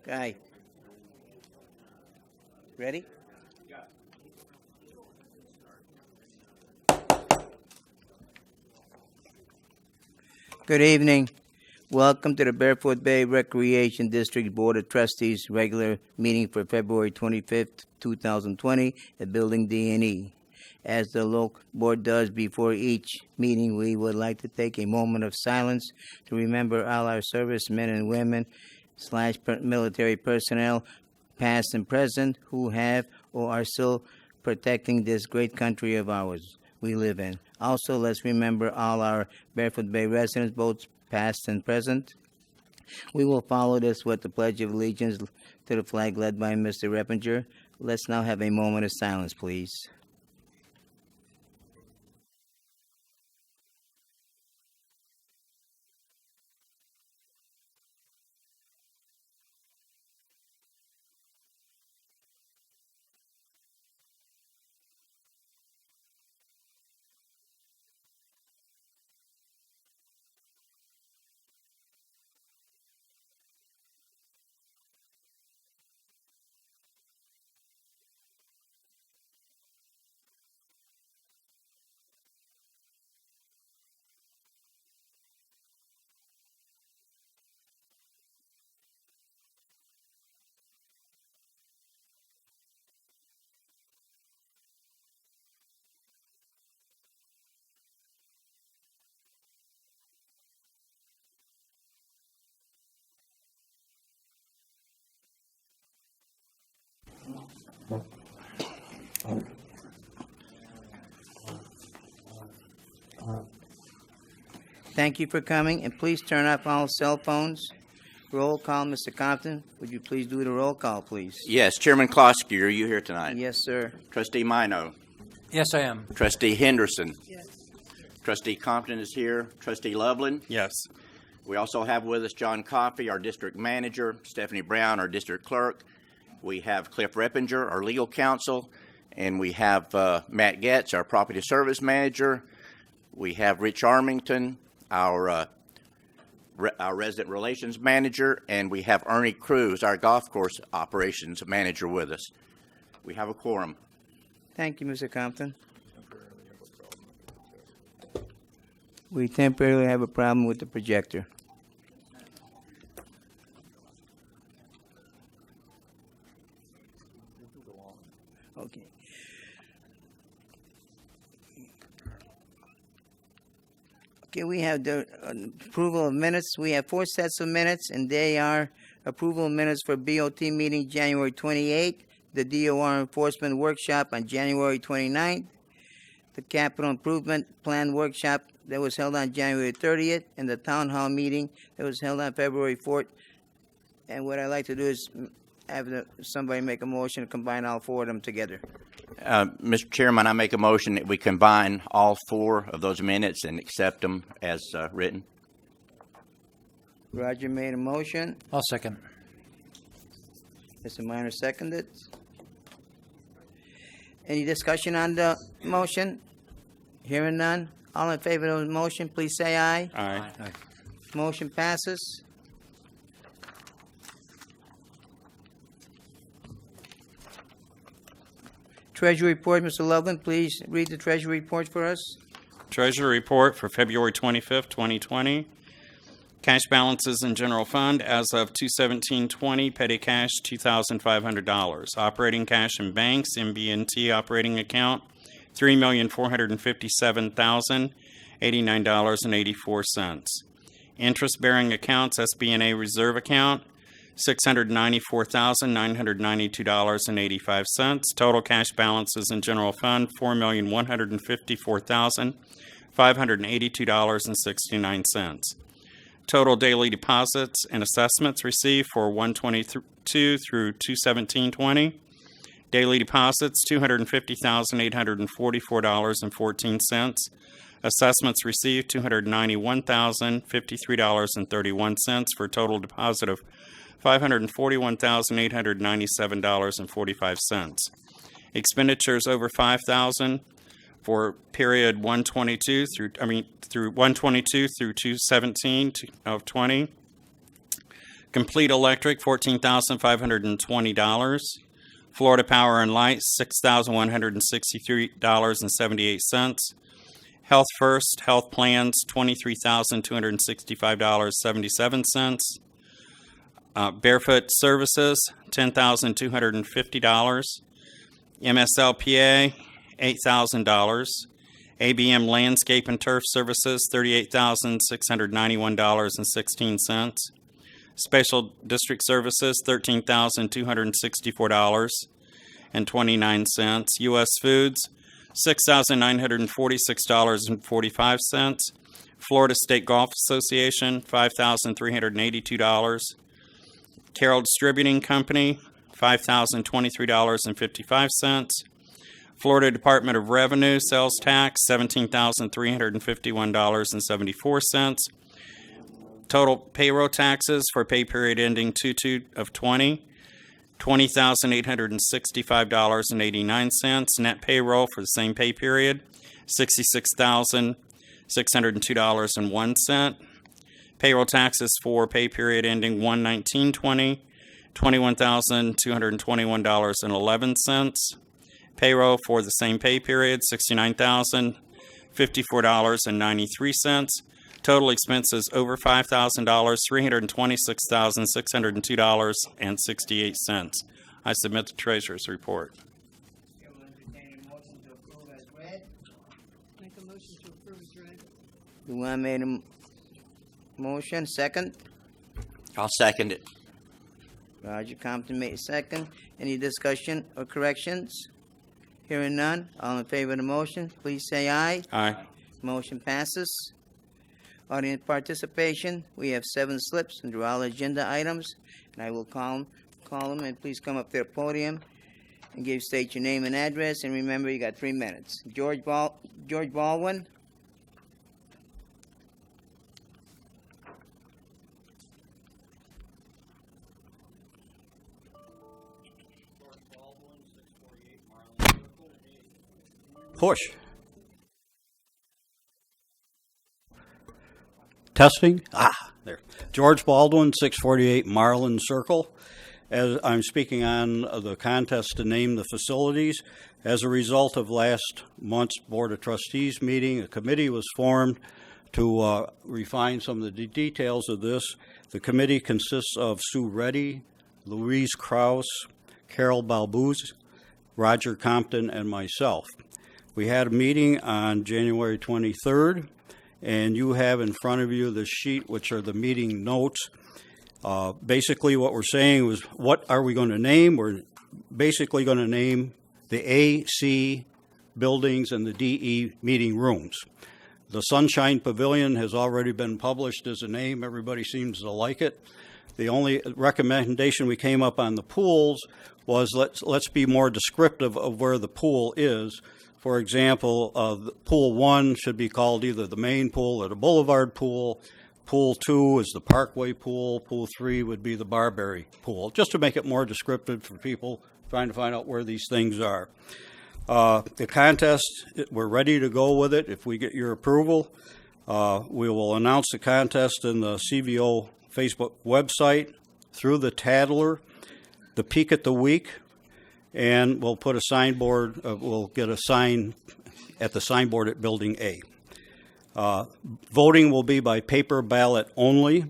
Okay. Ready? Good evening. Welcome to the Barefoot Bay Recreation District Board of Trustees regular meeting for February 25th, 2020 at Building D&E. As the local board does before each meeting, we would like to take a moment of silence to remember all our servicemen and women / military personnel, past and present, who have or are still protecting this great country of ours we live in. Also, let's remember all our Barefoot Bay residents, both past and present. We will follow this with the Pledge of Allegiance to the flag led by Mr. Reppinger. Let's now have a moment of silence, please. Thank you for coming, and please turn off all cell phones. Roll call, Mr. Compton. Would you please do the roll call, please? Yes, Chairman Klosky, are you here tonight? Yes, sir. Trustee Mino. Yes, I am. Trustee Henderson. Yes. Trustee Compton is here. Trustee Loveland. Yes. We also have with us John Coffey, our district manager, Stephanie Brown, our district clerk. We have Cliff Reppinger, our legal counsel, and we have Matt Getz, our property service manager. We have Rich Armington, our resident relations manager, and we have Ernie Cruz, our golf course operations manager, with us. We have a quorum. Thank you, Mr. Compton. We temporarily have a problem with the projector. Okay. Okay, we have the approval of minutes. We have 4 sets of minutes, and they are approval of minutes for BOT meeting January 28th, the DOR enforcement workshop on January 29th, the capital improvement plan workshop that was held on January 30th, and the town hall meeting that was held on February 4th. And what I'd like to do is have somebody make a motion to combine all 4 of them together. Mr. Chairman, I make a motion that we combine all 4 of those minutes and accept them as written. Roger made a motion. I'll second. Mr. Minor seconded. Any discussion on the motion? Hearing none. All in favor of the motion, please say aye. Aye. Motion passes. Treasury report, Mr. Loveland, please read the Treasury report for us. Treasury report for February 25th, 2020. Cash balances in general fund as of 2/17/20, petty cash $2,500. Operating cash in banks, MB&T operating account $3,457,089.84. Interest-bearing accounts, SB&A reserve account $694,992.85. Total cash balances in general fund $4,154,582.69. Total daily deposits and assessments received for 1/22 through 2/17/20. Daily deposits $250,844.14. Assessments received $291,053.31 for a total deposit of $541,897.45. Expenditures over $5,000 for period 1/22 through 1/22 through 2/17 of 20. Complete Electric, $14,520. Florida Power and Light, $6,163.78. Health First Health Plans, $23,265.77. Barefoot Services, $10,250. MSLPA, $8,000. ABM Landscape and Turf Services, $38,691.16. Special District Services, $13,264.29. U.S. Foods, $6,946.45. Florida State Golf Association, $5,382. Carroll Distributing Company, $5,023.55. Florida Department of Revenue Sales Tax, $17,351.74. Total payroll taxes for pay period ending 2/2 of 20, $20,865.89. Net payroll for the same pay period, $66,602.01. Payroll taxes for pay period ending 1/19/20, $21,221.11. Payroll for the same pay period, $69,054.93. Total expenses over $5,000, $326,602.68. I submit the Treasurer's report. Chair will entertain a motion to approve as read. Make a motion to approve as read. Luan made a motion, second. I'll second it. Roger Compton made a second. Any discussion or corrections? Hearing none, all in favor of the motion, please say aye. Aye. Motion passes. Audience participation, we have 7 slips under all agenda items, and I will call them, and please come up to the podium and state your name and address, and remember, you got 3 minutes. George Baldwin? Push. Testing. There. George Baldwin, 648 Marlin Circle. As I'm speaking on the contest to name the facilities, as a result of last month's Board of Trustees meeting, a committee was formed to refine some of the details of this. The committee consists of Sue Reddy, Louise Krause, Carol Balbuz, Roger Compton, and myself. We had a meeting on January 23rd, and you have in front of you the sheet, which are the meeting notes. Basically, what we're saying was, what are we going to name? We're basically going to name the A, C buildings and the DE meeting rooms. The Sunshine Pavilion has already been published as a name. Everybody seems to like it. The only recommendation we came up on the pools was let's be more descriptive of where the pool is. For example, Pool 1 should be called either the main pool or the Boulevard pool. Pool 2 is the Parkway pool. Pool 3 would be the Barberry pool, just to make it more descriptive for people trying to find out where these things are. The contest, we're ready to go with it if we get your approval. We will announce the contest in the CVO Facebook website, through the Tattler, the Peak at the Week, and we'll put a signboard, we'll get a sign at the signboard at Building A. Voting will be by paper ballot only.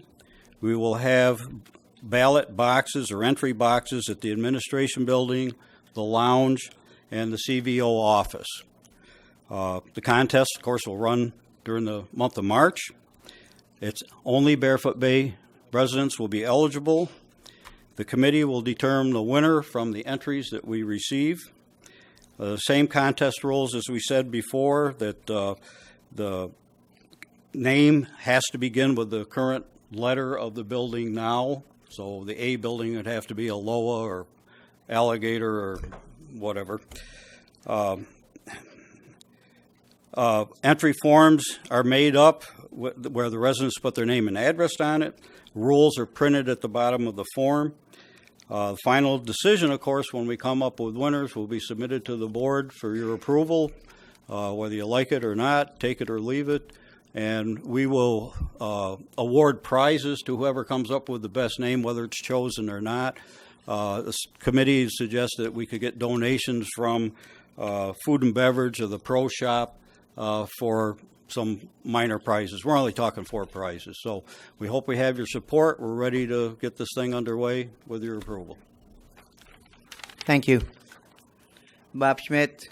We will have ballot boxes or entry boxes at the administration building, the lounge, and the CVO office. The contest, of course, will run during the month of March. It's only Barefoot Bay residents will be eligible. The committee will determine the winner from the entries that we receive. Same contest rules as we said before, that the name has to begin with the current letter of the building now. So the A building would have to be a LOA or Alligator or whatever. Entry forms are made up where the residents put their name and address on it. Rules are printed at the bottom of the form. The final decision, of course, when we come up with winners, will be submitted to the board for your approval, whether you like it or not, take it or leave it. and we will award prizes to whoever comes up with the best name, whether it's chosen or not. This committee suggested that we could get donations from food and beverage or the pro shop for some minor prizes. We're only talking 4 prizes. So we hope we have your support. We're ready to get this thing underway with your approval. Thank you. Bob Schmidt.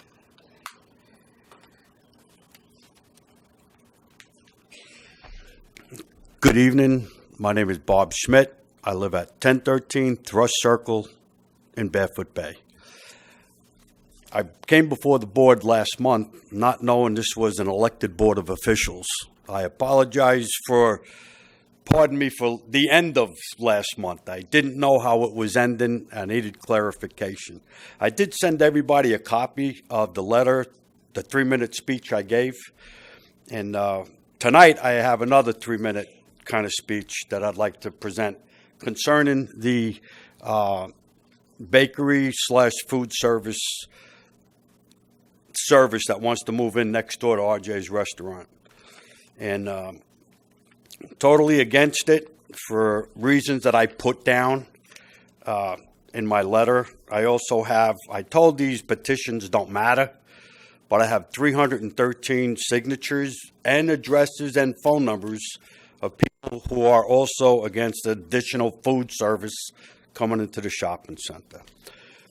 Good evening. My name is Bob Schmidt. I live at 1013 Thrush Circle in Barefoot Bay. I came before the board last month not knowing this was an elected board of officials. I apologize for, pardon me, for the end of last month. I didn't know how it was ending. I needed clarification. I did send everybody a copy of the letter, the 3-minute speech I gave. And tonight I have another 3-minute kind of speech that I'd like to present concerning the bakery/food service that wants to move in next door to RJ's restaurant. And totally against it for reasons that I put down in my letter. I told these petitions don't matter, but I have 313 signatures and addresses and phone numbers of people who are also against additional food service coming into the shopping center.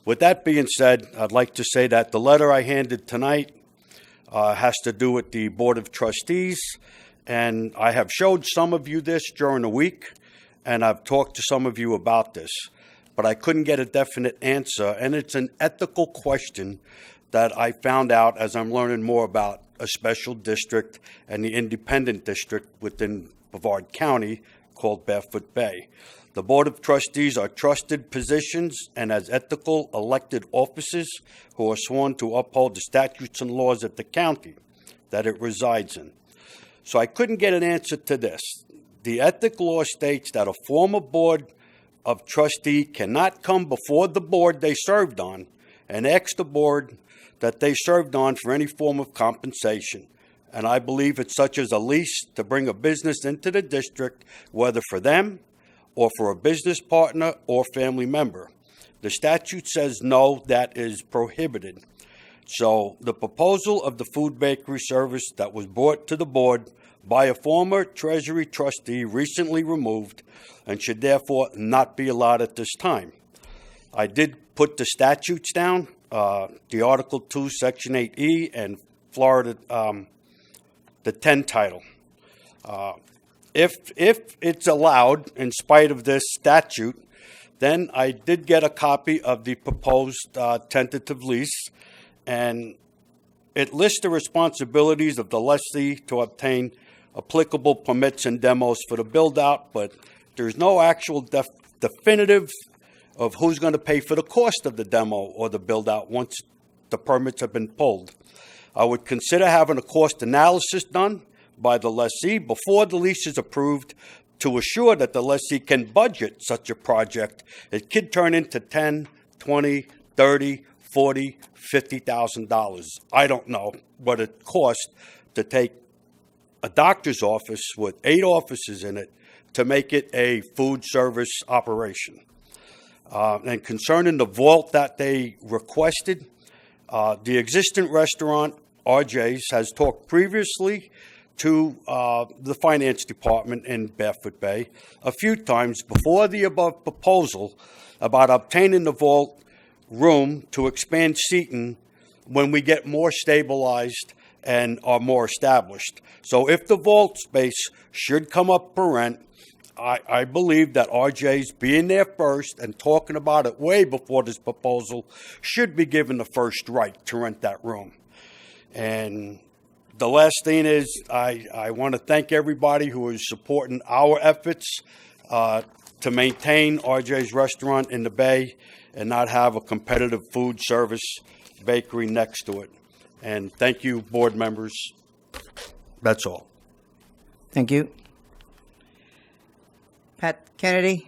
With that being said, I'd like to say that the letter I handed tonight has to do with the Board of Trustees, and I have showed some of you this during the week, and I've talked to some of you about this, but I couldn't get a definite answer, and it's an ethical question that I found out as I'm learning more about a special district and the independent district within Brevard County called Barefoot Bay. The Board of Trustees are trusted positions and as ethical elected officers who are sworn to uphold the statutes and laws of the county that it resides in. So I couldn't get an answer to this. The ethic law states that a former Board of Trustee cannot come before the board they served on and ask the board that they served on for any form of compensation. And I believe it's such as a lease to bring a business into the district, whether for them or for a business partner or family member. The statute says no, that is prohibited. So the proposal of the food bakery service that was brought to the board by a former Treasury trustee recently removed and should therefore not be allowed at this time. I did put the statutes down, the Article 2, Section 8E, and Florida, the 10 title. If it's allowed, in spite of this statute, then I did get a copy of the proposed tentative lease, and it lists the responsibilities of the lessee to obtain applicable permits and demos for the build-out, but there's no actual definitive of who's going to pay for the cost of the demo or the build-out once the permits have been pulled. I would consider having a cost analysis done by the lessee before the lease is approved to assure that the lessee can budget such a project. It could turn into $10, $20, $30, $40, $50,000. I don't know what it costs to take a doctor's office with 8 offices in it to make it a food service operation. And concerning the vault that they requested, the existing restaurant, RJ's, has talked previously to the finance department in Barefoot Bay a few times before the above proposal about obtaining the vault room to expand seating when we get more stabilized and are more established. So if the vault space should come up for rent, I believe that RJ's being there first and talking about it way before this proposal should be given the first right to rent that room. And the last thing is I want to thank everybody who is supporting our efforts to maintain RJ's restaurant in the Bay and not have a competitive food service bakery next to it. And thank you, board members. That's all. Thank you. Pat Kennedy.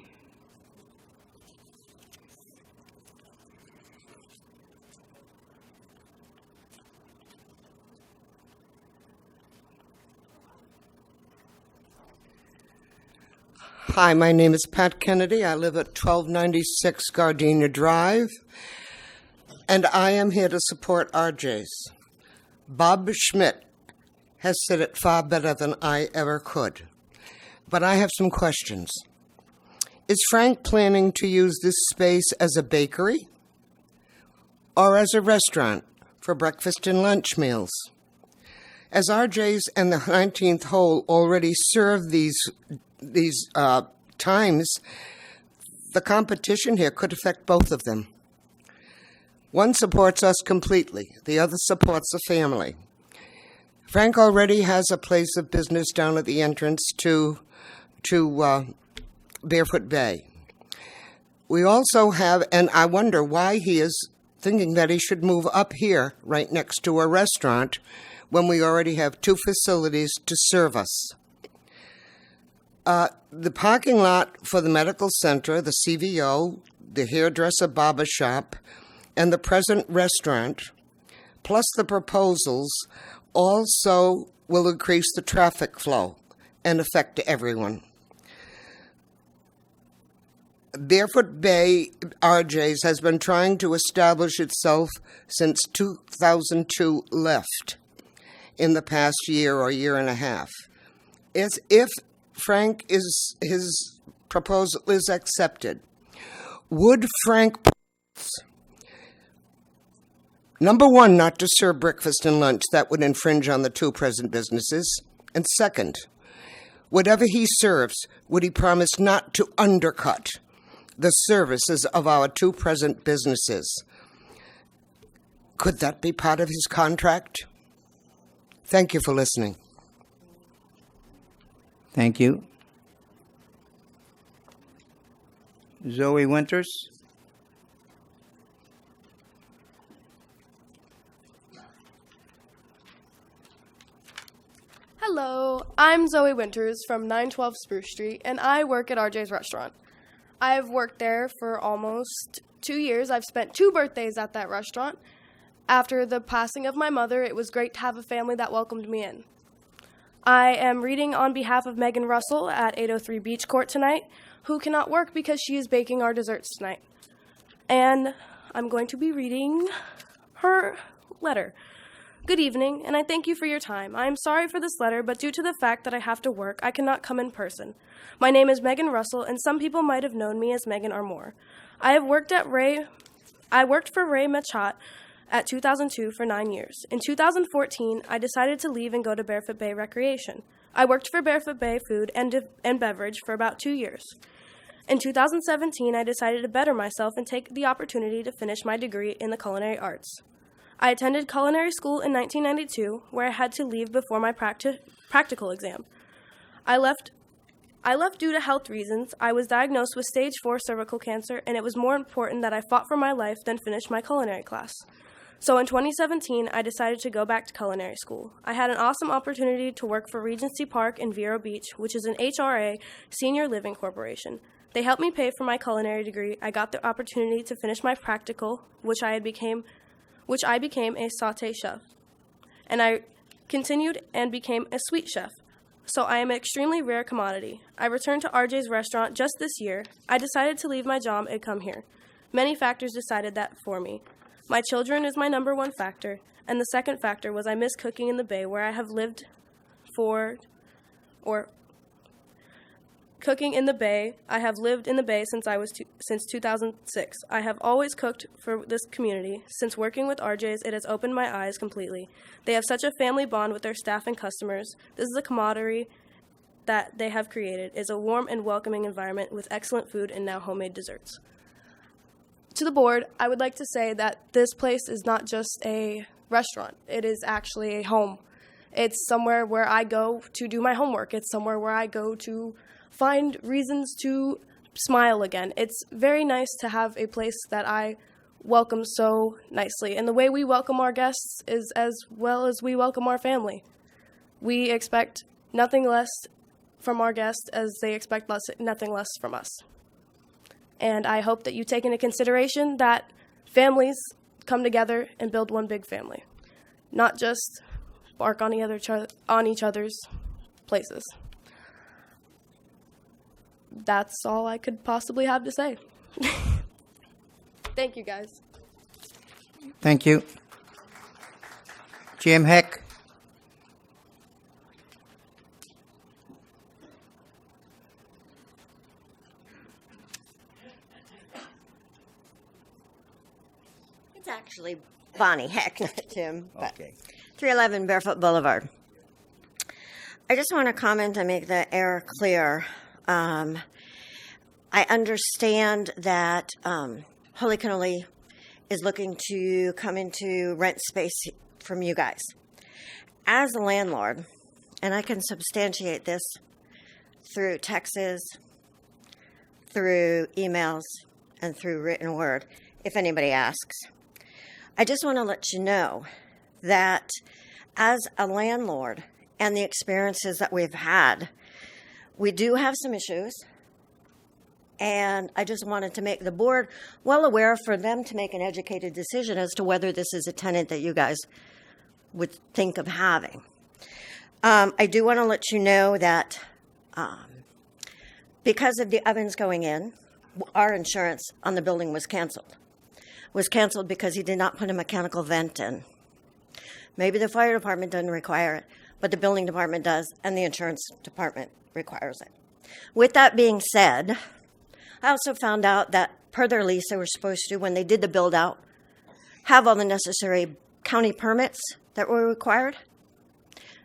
Hi, my name is Pat Kennedy. I live at 1296 Gardenia Drive, and I am here to support RJ's. Bob Schmidt has said it far better than I ever could, but I have some questions. Is Frank planning to use this space as a bakery or as a restaurant for breakfast and lunch meals? As RJ's and the 19th hole already serve these times, the competition here could affect both of them. One supports us completely. The other supports the family. Frank already has a place of business down at the entrance to Barefoot Bay. We also have, and I wonder why he is thinking that he should move up here right next to a restaurant when we already have two facilities to serve us. The parking lot for the medical center, the CVO, the hairdresser barber shop, and the present restaurant, plus the proposals, also will increase the traffic flow and affect everyone. Barefoot Bay RJ's has been trying to establish itself since 2002 left in the past year or year and a half. If his proposal is accepted, would Frank, number one, not to serve breakfast and lunch? That would infringe on the two present businesses. And second, whatever he serves, would he promise not to undercut the services of our two present businesses? Could that be part of his contract? Thank you for listening. Thank you. Zoe Winters? Hello, I'm Zoe Winters from 912 Spruce Street, and I work at RJ's Restaurant. I've worked there for almost 2 years. I've spent 2 birthdays at that restaurant. After the passing of my mother, it was great to have a family that welcomed me in. I am reading on behalf of Megan Russell at 803 Beach Court tonight, who cannot work because she is baking our desserts tonight. And I'm going to be reading her letter. Good evening, and I thank you for your time. I am sorry for this letter, but due to the fact that I have to work, I cannot come in person. My name is Megan Russell, and some people might have known me as Megan or more. I worked for Ray Machat at 2002 for 9 years. In 2014, I decided to leave and go to Barefoot Bay Recreation. I worked for Barefoot Bay Food and Beverage for about 2 years. In 2017, I decided to better myself and take the opportunity to finish my degree in the culinary arts. I attended culinary school in 1992, where I had to leave before my practical exam. I left due to health reasons. I was diagnosed with stage 4 cervical cancer, and it was more important that I fought for my life than finish my culinary class. So in 2017, I decided to go back to culinary school. I had an awesome opportunity to work for Regency Park in Vero Beach, which is an HRA senior living corporation. They helped me pay for my culinary degree. I got the opportunity to finish my practical, which I became a sauté chef. And I continued and became a sweet chef. So I am an extremely rare commodity. I returned to RJ's Restaurant just this year. I decided to leave my job and come here. Many factors decided that for me. My children is my number one factor, and the second factor was I miss cooking in the Bay, where I have lived cooking in the Bay. I have lived in the Bay since 2006. I have always cooked for this community. Since working with RJ's, it has opened my eyes completely. They have such a family bond with their staff and customers. This is a camaraderie that they have created. It's a warm and welcoming environment with excellent food and now homemade desserts. To the board, I would like to say that this place is not just a restaurant. It is actually a home. It's somewhere where I go to do my homework. It's somewhere where I go to find reasons to smile again. It's very nice to have a place that I welcome so nicely. And the way we welcome our guests is as well as we welcome our family. We expect nothing less from our guests as they expect nothing less from us. And I hope that you take into consideration that families come together and build one big family, not just bark on each other's places. that's all I could possibly have to say. Thank you, guys. Thank you. Jim Heck. It's actually Bonnie Heck, not Tim. But Okay. 311 Barefoot Boulevard. I just want to comment and make the air clear. I understand that Holy Cannoli is looking to come into rent space from you guys. As a landlord, and I can substantiate this through texts, through emails, and through written word, if anybody asks, I just want to let you know that as a landlord and the experiences that we've had, we do have some issues. And I just wanted to make the board well aware for them to make an educated decision as to whether this is a tenant that you guys would think of having. I do want to let you know that because of the ovens going in, our insurance on the building was canceled. Was canceled because he did not put a mechanical vent in. Maybe the fire department doesn't require it, but the building department does, and the insurance department requires it. With that being said, I also found out that per their lease, they were supposed to, when they did the build out, have all the necessary county permits that were required.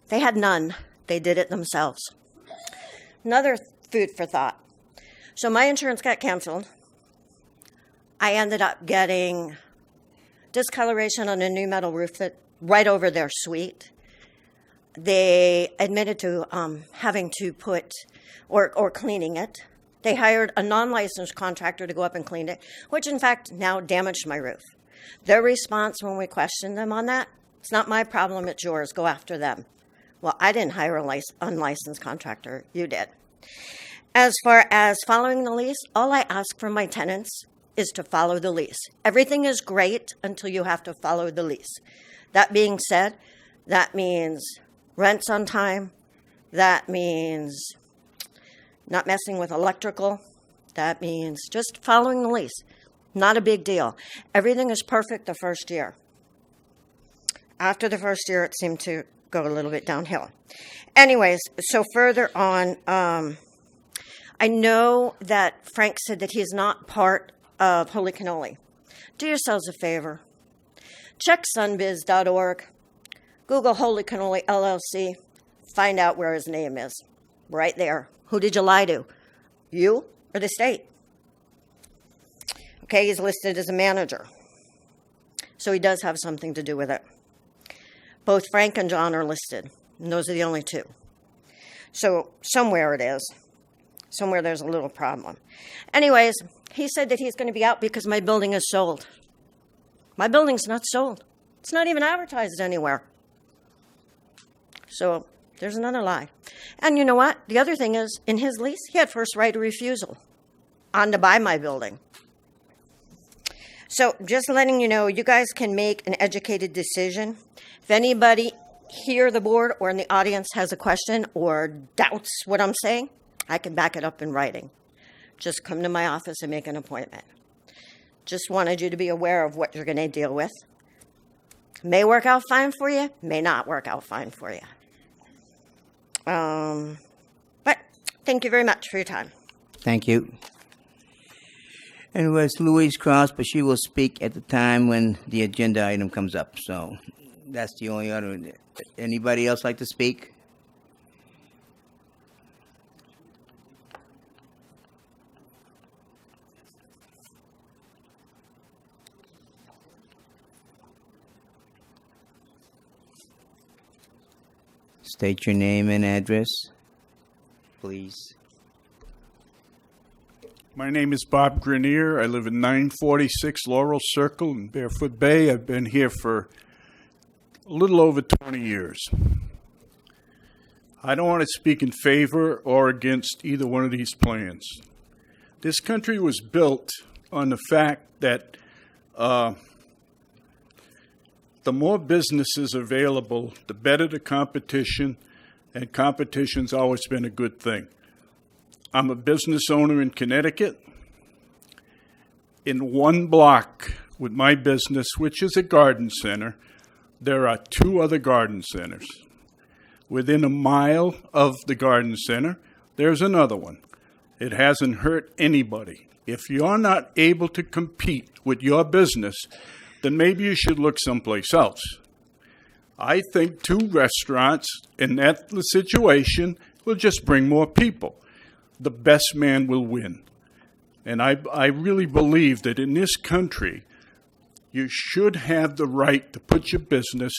They had none. They did it themselves. Another food for thought. So my insurance got canceled. I ended up getting discoloration on a new metal roof that right over their suite. They admitted to having to put or cleaning it. They hired a non-licensed contractor to go up and clean it, which in fact now damaged my roof. Their response when we questioned them on that, it's not my problem, it's yours, go after them. Well, I didn't hire an unlicensed contractor, you did. As far as following the lease, all I ask from my tenants is to follow the lease. Everything is great until you have to follow the lease. That being said, that means rent's on time, that means not messing with electrical. That means just following the lease. Not a big deal. Everything is perfect the first year. After the first year, it seemed to go a little bit downhill. Anyways, so further on, I know that Frank said that he is not part of Holy Cannoli. Do yourselves a favor. Check sunbiz.org. Google Holy Cannoli LLC. Find out where his name is. Right there. Who did you lie to? You or the state? Okay, he's listed as a manager. So he does have something to do with it. Both Frank and John are listed, and those are the only two. So somewhere it is. Somewhere there's a little problem. Anyways, he said that he's going to be out because my building is sold. My building's not sold. It's not even advertised anywhere. So there's another lie. And you know what? The other thing is, in his lease, he had first right of refusal on to buy my building. So just letting you know, you guys can make an educated decision. If anybody here, the board, or in the audience has a question or doubts what I'm saying, I can back it up in writing. Just come to my office and make an appointment. Just wanted you to be aware of what you're going to deal with. May work out fine for you, may not work out fine for you. But thank you very much for your time. Thank you. And it was Louise Cross, but she will speak at the time when the agenda item comes up. So that's the only other. Anybody else like to speak? State your name and address, please. My name is Bob Grenier. I live in 946 Laurel Circle in Barefoot Bay. I've been here for a little over 20 years. I don't want to speak in favor or against either one of these plans. This country was built on the fact that the more businesses available, the better the competition, and competition's always been a good thing. I'm a business owner in Connecticut. In one block with my business, which is a garden center, there are 2 other garden centers. Within a mile of the garden center, there's another one. It hasn't hurt anybody. If you're not able to compete with your business, then maybe you should look someplace else. I think 2 restaurants in that situation will just bring more people. The best man will win. And I really believe that in this country, you should have the right to put your business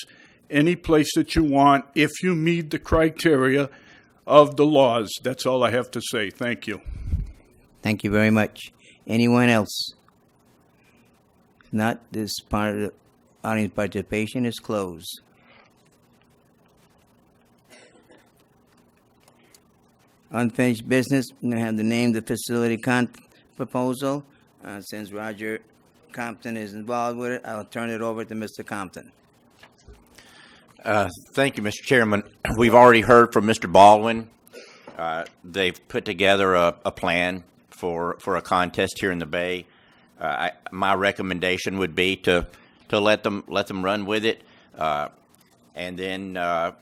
any place that you want if you meet the criteria of the laws. That's all I have to say. Thank you. Thank you very much. Anyone else? Not, this part of the audience participation is closed. Unfinished business, I'm going to have to name the facility proposal. Since Roger Compton is involved with it, I'll turn it over to Mr. Compton. Thank you, Mr. Chairman. We've already heard from Mr. Baldwin. They've put together a plan for a contest here in the Bay. My recommendation would be to let them run with it, and then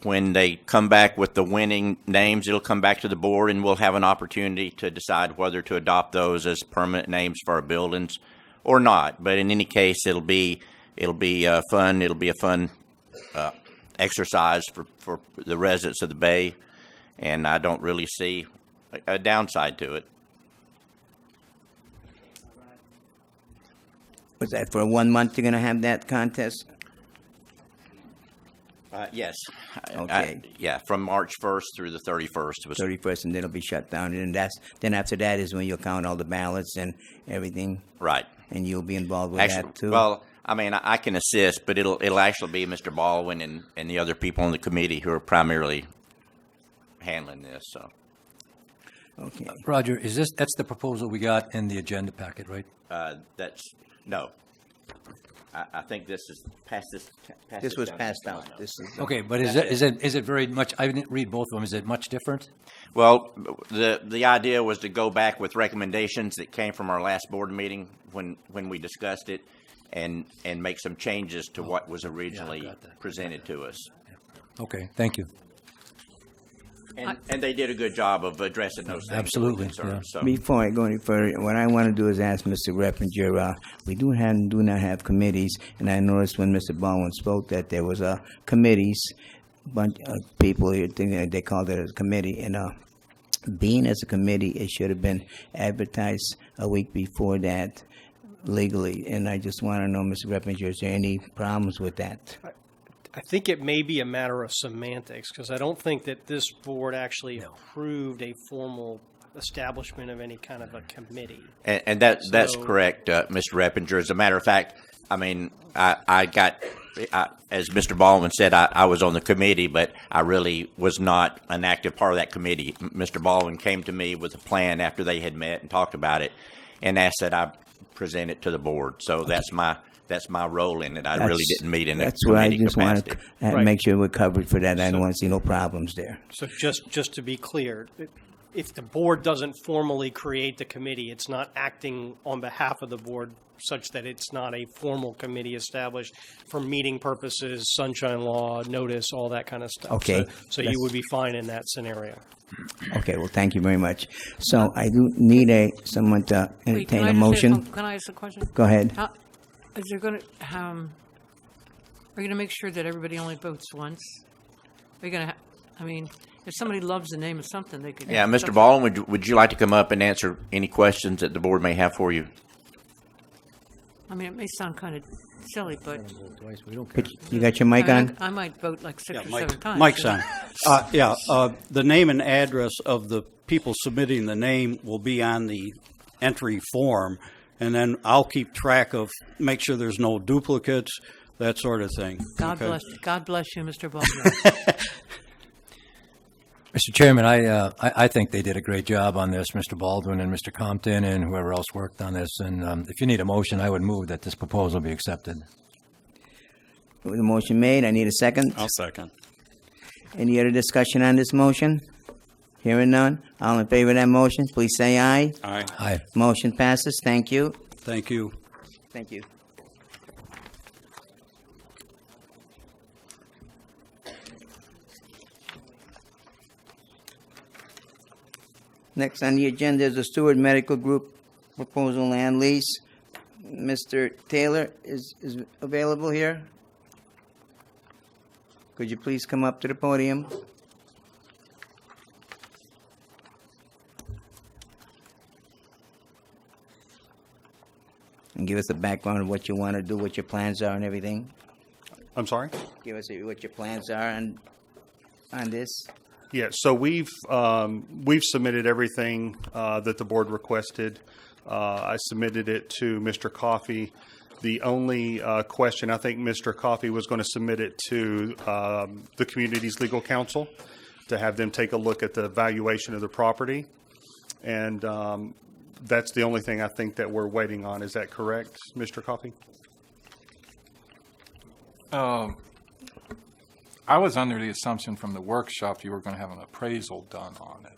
when they come back with the winning names, it'll come back to the board, and we'll have an opportunity to decide whether to adopt those as permanent names for our buildings or not. But in any case, it'll be fun. It'll be a fun exercise for the residents of the Bay, and I don't really see a downside to it. Was that for 1 month you're going to have that contest? Yes. Okay. Yeah, from March 1st through the 31st. 31st, and then it'll be shut down. And then after that is when you'll count all the ballots and everything. Right. And you'll be involved with Actually, that too? well, I mean, I can assist, but it'll actually be Mr. Baldwin and the other people on the committee who are primarily handling this. So, Okay. Roger, that's the proposal we got in the agenda packet, right? no. I think this is This was passed out. This is Okay, but is it very much, I didn't read both of them, is it much different? Well, the idea was to go back with recommendations that came from our last board meeting when we discussed it, and make some changes to what was originally presented to us. Okay, thank you. And they did a good job of addressing those things. Absolutely, Concerns, so. Before I go any further, what I want to do is ask Mr. Reppinger, we do not have committees, and I noticed when Mr. Baldwin spoke that there was committees, bunch of people here thinking that they called it a committee, and being as a committee, it should have been advertised a week before that legally, and I just want to know, Mr. Reppinger, is there any problems with that? I think it may be a matter of semantics, because I don't think that this board actually approved a formal establishment of any kind of a committee. And that's correct, Mr. Reppinger. As a matter of fact, I mean, I got, as Mr. Baldwin said, I was on the committee, but I really was not an active part of that committee. Mr. Baldwin came to me with a plan after they had met and talked about it, and asked that I present it to the board. So that's my role in it. I really didn't meet in a That's why I committee just capacity. want to make sure we're covered for that. I don't want to see no problems there. So just to be clear, if the board doesn't formally create the committee, it's not acting on behalf of the board such that it's not a formal committee established for meeting purposes, sunshine law, notice, all that kind of stuff. Okay. So you would be fine in that scenario. Okay, well, thank you very much. So I do need someone to entertain a motion. Can I ask a question? Go ahead. Is there going to, are you going to make sure that everybody only votes once? Are you going to, I mean, if somebody loves the name of something, they could. Yeah, Mr. Baldwin, would you like to come up and answer any questions that the board may have for you? I mean, it may sound kind of silly, but. You got your mic on? I might vote like six or seven times. Mike's on. The name and address of the people submitting the name will be on the entry form, and then I'll keep track of, make sure there's no duplicates, that sort of thing. God Okay. bless. God bless you, Mr. Baldwin. Mr. Chairman, I think they did a great job on this, Mr. Baldwin and Mr. Compton and whoever else worked on this. And if you need a motion, I would move that this proposal be accepted. With the motion made, I need a second. I'll second. Any other discussion on this motion? Hearing none, all in favor of that motion, please say aye. Aye. Aye. Motion passes. Thank you. Thank you. Thank you. Next on the agenda is the Stewart Medical Group proposal land lease. Mr. Taylor is available here. Could you please come up to the podium? And give us a background of what you want to do, what your plans are and everything. I'm sorry? Give us what your plans are on this. Yeah, so we've submitted everything that the board requested. I submitted it to Mr. Coffey. The only question, I think Mr. Coffey was going to submit it to the community's legal counsel to have them take a look at the valuation of the property. And that's the only thing I think that we're waiting on. Is that correct, Mr. Coffey? I was under the assumption from the workshop you were going to have an appraisal done on it.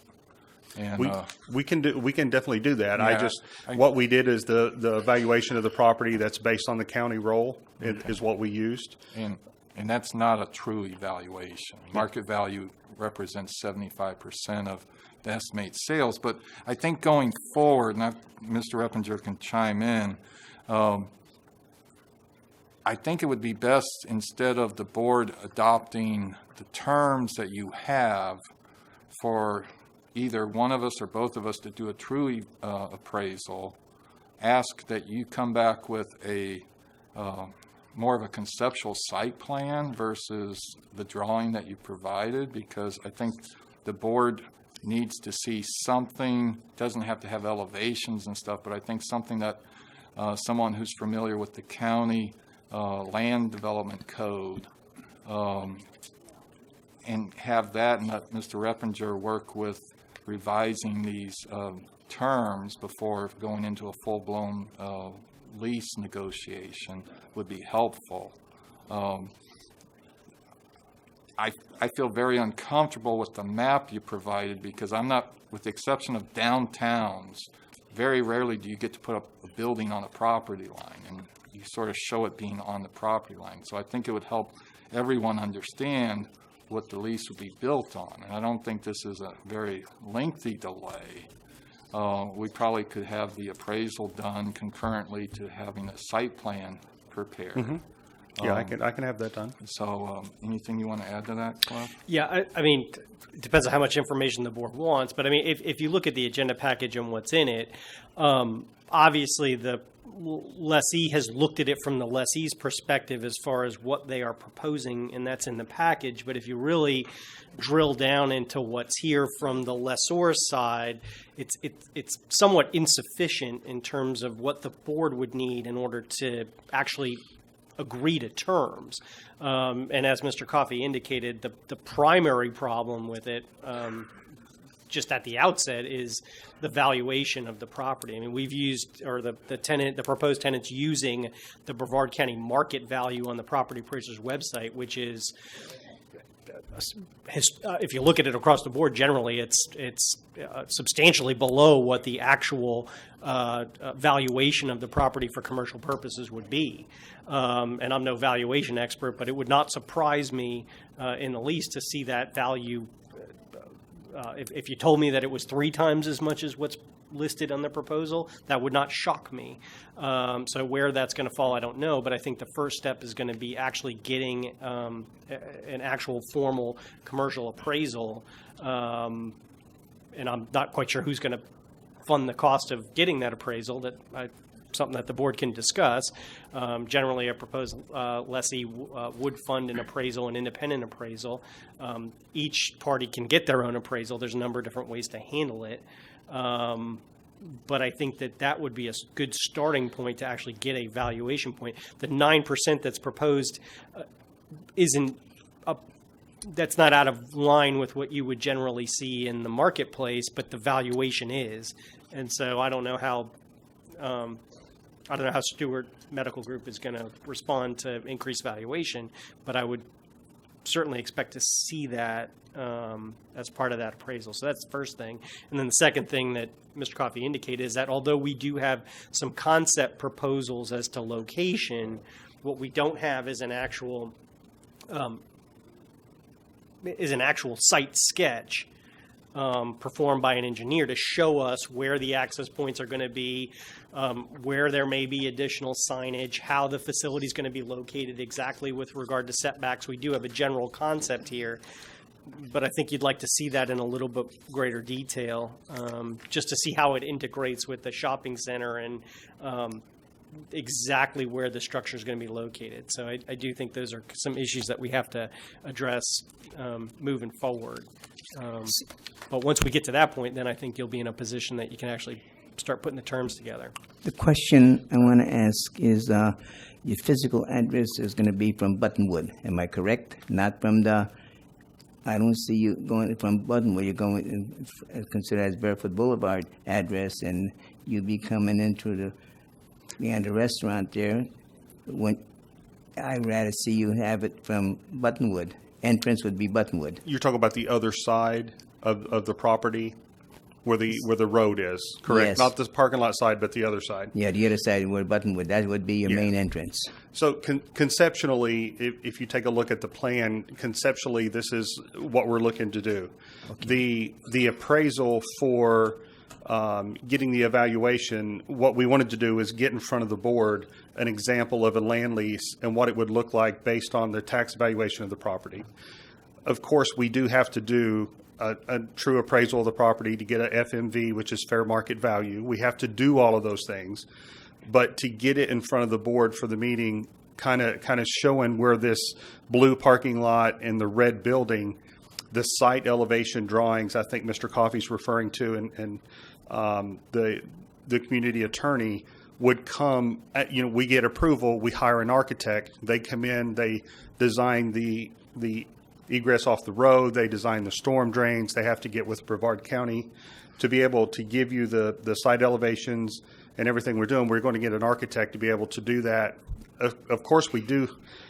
And we can definitely do that. What we did is the evaluation of the property that's based on the county roll is what we used. And that's not a true evaluation. Market value represents 75% of the estimated sales. But I think going forward, and Mr. Eppinger can chime in, I think it would be best, instead of the board adopting the terms that you have, for either one of us or both of us to do a true appraisal, ask that you come back with a more of a conceptual site plan versus the drawing that you provided, because I think the board needs to see something, doesn't have to have elevations and stuff, but I think something that someone who's familiar with the county land development code, and have that, and let Mr. Eppinger work with revising these terms before going into a full-blown lease negotiation would be helpful. I feel very uncomfortable with the map you provided, because I'm not, with the exception of downtowns, very rarely do you get to put up a building on a property line, and you sort of show it being on the property line. So I think it would help everyone understand what the lease would be built on. And I don't think this is a very lengthy delay. We probably could have the appraisal done concurrently to having a site plan prepared. Mm-hmm. Yeah, I can have that done. So anything you want to add to that, Cliff? Yeah, I mean, it depends on how much information the board wants. But I mean, if you look at the agenda package and what's in it, obviously the lessee has looked at it from the lessee's perspective as far as what they are proposing, and that's in the package. But if you really drill down into what's here from the lessor's side, it's somewhat insufficient in terms of what the board would need in order to actually agree to terms. And as Mr. Coffey indicated, the primary problem with it, just at the outset, is the valuation of the property. I mean, we've used, or the proposed tenant's using the Brevard County market value on the property appraiser's website, which is, if you look at it across the board, generally it's substantially below what the actual valuation of the property for commercial purposes would be. And I'm no valuation expert, but it would not surprise me in the least to see that value. If you told me that it was 3 times as much as what's listed on the proposal, that would not shock me. So where that's going to fall, I don't know, but I think the first step is going to be actually getting an actual formal commercial appraisal. And I'm not quite sure who's going to fund the cost of getting that appraisal. Something that the board can discuss. Generally, a proposed lessee would fund an appraisal, an independent appraisal. Each party can get their own appraisal. There's a number of different ways to handle it. But I think that would be a good starting point to actually get a valuation point. The 9% that's proposed that's not out of line with what you would generally see in the marketplace, but the valuation is. And so I don't know how Stewart Medical Group is going to respond to increased valuation, but I would certainly expect to see that as part of that appraisal. So that's the first thing. And then the second thing that Mr. Coffey indicated is that although we do have some concept proposals as to location, what we don't have is an actual site sketch performed by an engineer to show us where the access points are going to be, where there may be additional signage, how the facility is going to be located exactly with regard to setbacks. We do have a general concept here, but I think you'd like to see that in a little bit greater detail, just to see how it integrates with the shopping center and exactly where the structure is going to be located. So I do think those are some issues that we have to address moving forward. But once we get to that point, then I think you'll be in a position that you can actually start putting the terms together. The question I want to ask is, your physical address is going to be from Buttonwood, am I correct? Not from the, I don't see you going from Buttonwood, you're going, considered as Barefoot Boulevard address, and you'll be coming into the, behind the restaurant there. When, I'd rather see you have it from Buttonwood. Entrance would be Buttonwood. You're talking about the other side of the property where the road is, correct? Yes. Not the parking lot side, but the other side. Yeah, the other side where Buttonwood, that would be your main entrance. So conceptually, if you take a look at the plan, conceptually, this is what we're looking to do. Okay. The appraisal for getting the evaluation, what we wanted to do is get in front of the board an example of a land lease and what it would look like based on the tax valuation of the property. Of course, we do have to do a true appraisal of the property to get a FMV, which is fair market value. We have to do all of those things. But to get it in front of the board for the meeting, kind of showing where this blue parking lot and the red building, the site elevation drawings, I think Mr. Coffey's referring to, and the community attorney would come, we get approval, we hire an architect, they come in, they design the egress off the road, they design the storm drains, they have to get with Brevard County to be able to give you the site elevations and everything we're doing. We're going to get an architect to be able to do that. Of course, we do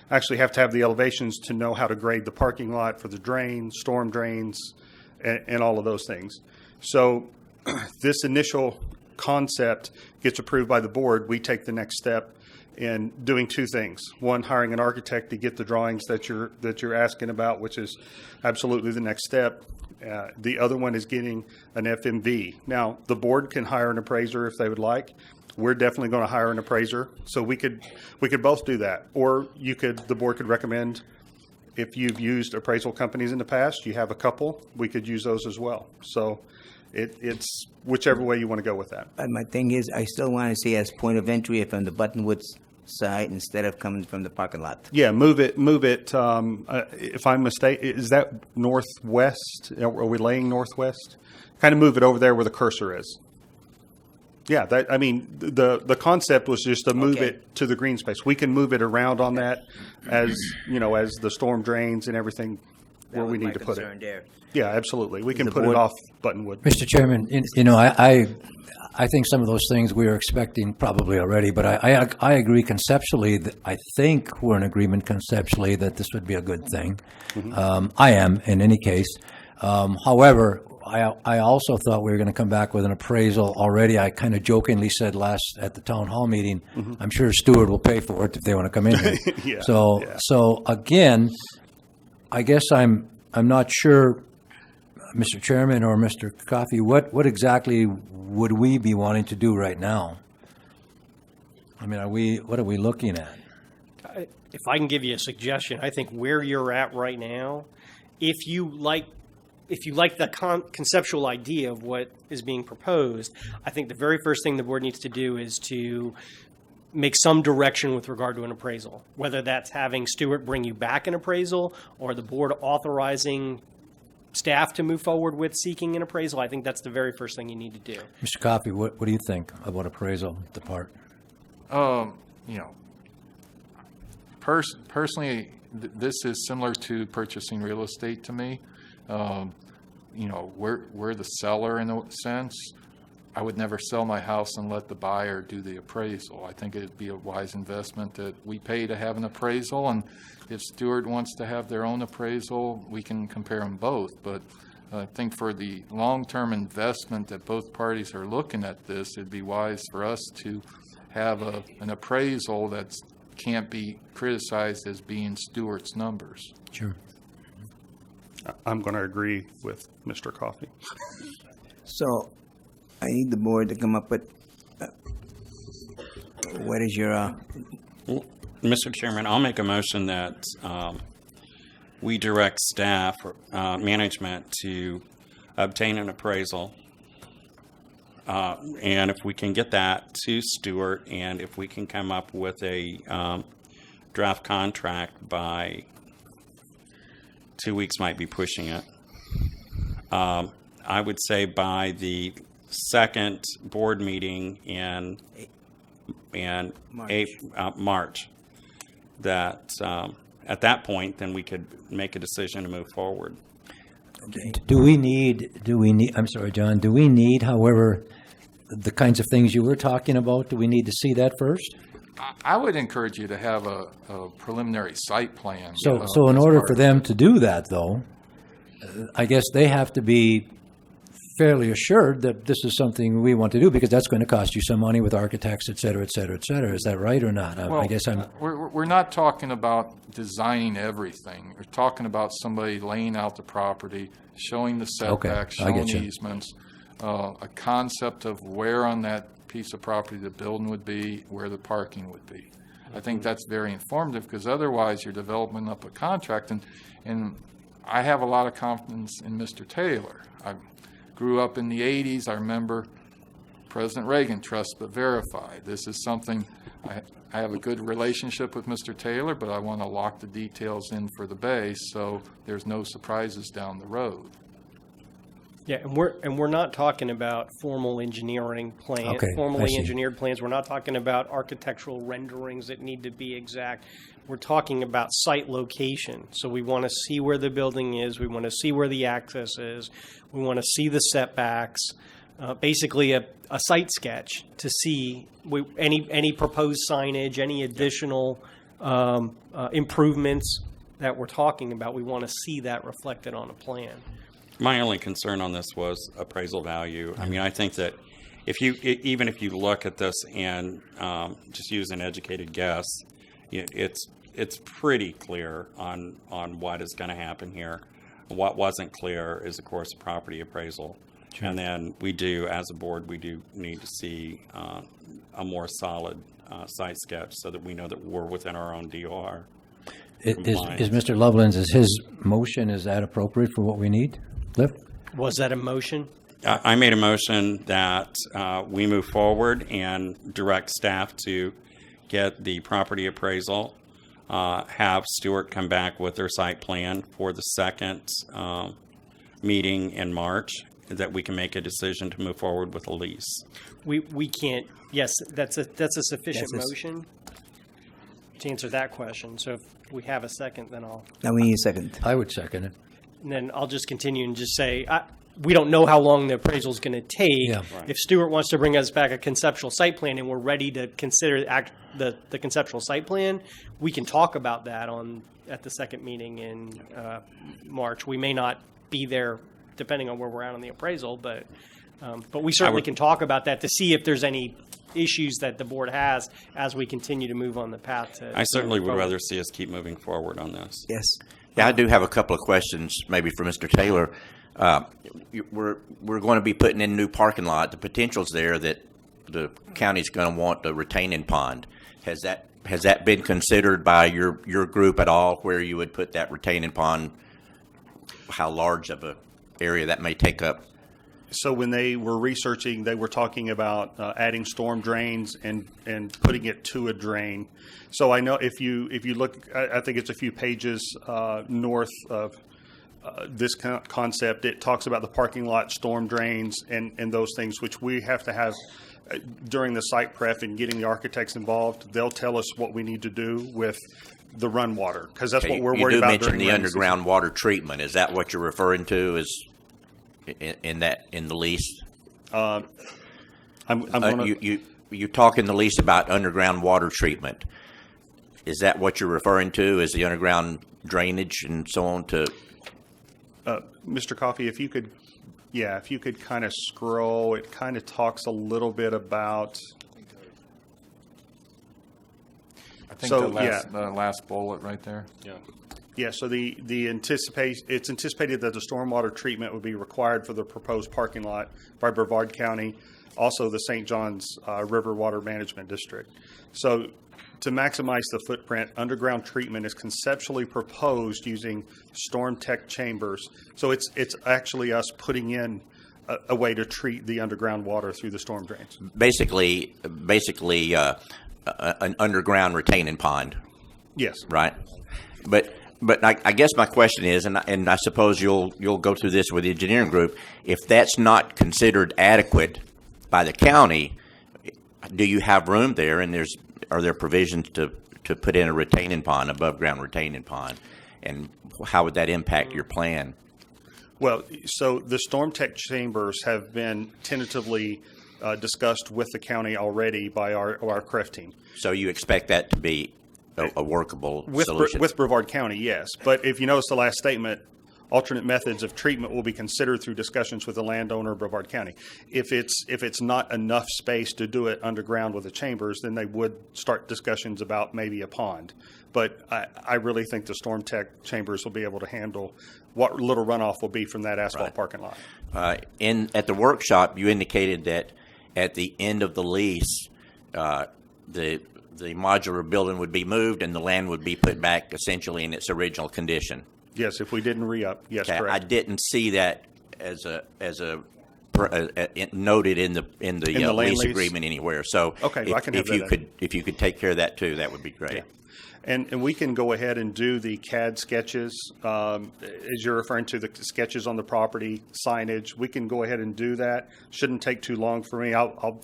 actually have to have the elevations to know how to grade the parking lot for the drains, storm drains, and all of those things. So this initial concept gets approved by the board. We take the next step in doing two things. One, hiring an architect to get the drawings that you're asking about, which is absolutely the next step. The other one is getting an FMV. Now, the board can hire an appraiser if they would like. We're definitely going to hire an appraiser, so we could both do that. Or the board could recommend, if you've used appraisal companies in the past, you have a couple, we could use those as well. So it's whichever way you want to go with that. But my thing is, I still want to see as point of entry from the Buttonwood side instead of coming from the parking lot. Yeah, move it. If I'm mistaken, is that northwest? Are we laying northwest? Kind of move it over there where the cursor is. Yeah, the concept was just to move it to the green space. We can move it around on that as the storm drains and everything where we need to put it. There. Yeah, absolutely. We can put it off Buttonwood. Mr. Chairman, I think some of those things we were expecting probably already, but I agree conceptually. I think we're in agreement conceptually that this would be a good thing. Mm-hmm. I am, in any case. However, I also thought we were going to come back with an appraisal already. I kind of jokingly said at the town hall meeting, mm-hmm. I'm sure Stewart will pay for it if they want to come in here. Yeah, so again, I guess I'm not sure, Mr. Chairman or Mr. Coffey, what exactly would we be wanting to do right now? I mean, what are we looking at? If I can give you a suggestion, I think where you're at right now, if you like the conceptual idea of what is being proposed, I think the very first thing the board needs to do is to make some direction with regard to an appraisal, whether that's having Stewart bring you back an appraisal or the board authorizing staff to move forward with seeking an appraisal. I think that's the very first thing you need to do. Mr. Coffey, what do you think about appraisal part? Personally, this is similar to purchasing real estate to me. We're the seller in a sense, I would never sell my house and let the buyer do the appraisal. I think it'd be a wise investment that we pay to have an appraisal, and if Stewart wants to have their own appraisal, we can compare them both. But I think for the long-term investment that both parties are looking at this, it'd be wise for us to have an appraisal that can't be criticized as being Stewart's numbers. Sure. I'm going to agree with Mr. Coffey. So I need the board to come up with, what is your, Mr. Chairman, I'll make a motion that we direct staff or management to obtain an appraisal. And if we can get that to Stewart, and if we can come up with a draft contract by 2 weeks, might be pushing it. I would say by the second board meeting in March, that at that point, then we could make a decision to move forward. Do we need, I'm sorry, John, do we need, however, the kinds of things you were talking about, do we need to see that first? I would encourage you to have a preliminary site plan. So in order for them to do that, though, I guess they have to be fairly assured that this is something we want to do, because that's going to cost you some money with architects, et cetera, et cetera, et cetera. Is that right or not? Well, I guess we're not talking about designing everything. We're talking about somebody laying out the property, showing the setbacks, showing easements, a concept of where on that piece of property the building would be, where the parking would be. I think that's very informative, because otherwise you're developing up a contract. And I have a lot of confidence in Mr. Taylor. I grew up in the 80s. I remember President Reagan, trust but verify. This is something, I have a good relationship with Mr. Taylor, but I want to lock the details in for the base so there's no surprises down the road. Yeah, and we're not talking about formal engineering plans, formally engineered plans. We're not talking about architectural renderings that need to be exact. We're talking about site location. So we want to see where the building is. We want to see where the access is. We want to see the setbacks. Basically, a site sketch to see any proposed signage, any additional improvements that we're talking about. We want to see that reflected on a plan. My only concern on this was appraisal value. I mean, I think that even if you look at this and just use an educated guess, it's pretty clear on what is going to happen here. What wasn't clear is, of course, property appraisal. Sure. And then we do, as a board, we do need to see a more solid site sketch so that we know that we're within our own DOR. Is Mr. Loveland's, is his motion, is that appropriate for what we need? Cliff? Was that a motion? I made a motion that we move forward and direct staff to get the property appraisal, have Stewart come back with their site plan for the second meeting in March, that we can make a decision to move forward with a lease. We can't. Yes, that's a sufficient motion to answer that question. So if we have a second, then I'll. Now we need a second. I would second it. And then I'll just continue and just say, we don't know how long the appraisal is going to take. Yeah. Right. If Stewart wants to bring us back a conceptual site plan and we're ready to consider the conceptual site plan, we can talk about that at the second meeting in March. We may not be there depending on where we're at on the appraisal, but we certainly can talk about that to see if there's any issues that the board has as we continue to move on the path to. I certainly would rather see us keep moving forward on this. Yes. Yeah, I do have a couple of questions, maybe for Mr. Taylor. We're going to be putting in a new parking lot. The potential's there that the county's going to want a retaining pond. Has that been considered by your group at all, where you would put that retaining pond? How large of a area that may take up? So when they were researching, they were talking about adding storm drains and putting it to a drain. So I know if you look, I think it's a few pages north of this concept. It talks about the parking lot, storm drains, and those things, which we have to have during the site prep and getting the architects involved. They'll tell us what we need to do with the run water, because that's what we're worried about. You do mention the underground water treatment. Is that what you're referring to? In the lease? I'm gonna, You talk in the lease about underground water treatment. Is that what you're referring to? Is the underground drainage and so on to? Mr. Coffey, if you could kind of scroll, it kind of talks a little bit about. I think So, the last bullet right there. Yeah, so it's anticipated that the stormwater treatment would be required for the proposed parking lot by Brevard County, also the St. Johns River Water Management District. So to maximize the footprint, underground treatment is conceptually proposed using storm tech chambers. So it's actually us putting in a way to treat the underground water through the storm drains. Basically, an underground retaining pond. Yes. Right. But I guess my question is, and I suppose you'll go through this with the engineering group, if that's not considered adequate by the county, do you have room there? And are there provisions to put in a retaining pond, above ground retaining pond, and how would that impact your plan? Well, so the storm tech chambers have been tentatively discussed with the already by our CREF team. So you expect that to be a workable With solution? with Brevard County, yes. But if you notice the last statement, alternate methods of treatment will be considered through discussions with the landowner of Brevard County. If it's not enough space to do it underground with the chambers, then they would start discussions about maybe a pond. But I really think the storm tech chambers will be able to handle what little runoff will be from that asphalt parking lot. At the workshop, you indicated that at the end of the lease, the modular building would be moved and the land would be put back essentially in its original condition. Yes, if we didn't re-up, yes, Okay, correct. I didn't see that as noted in the land lease lease? agreement anywhere. So Okay, I can have if you could take care of that too, that would be great. Yeah. And we can go ahead and do the CAD sketches, as you're referring to the sketches on the property, signage. We can go ahead and do that. Shouldn't take too long for me. I'll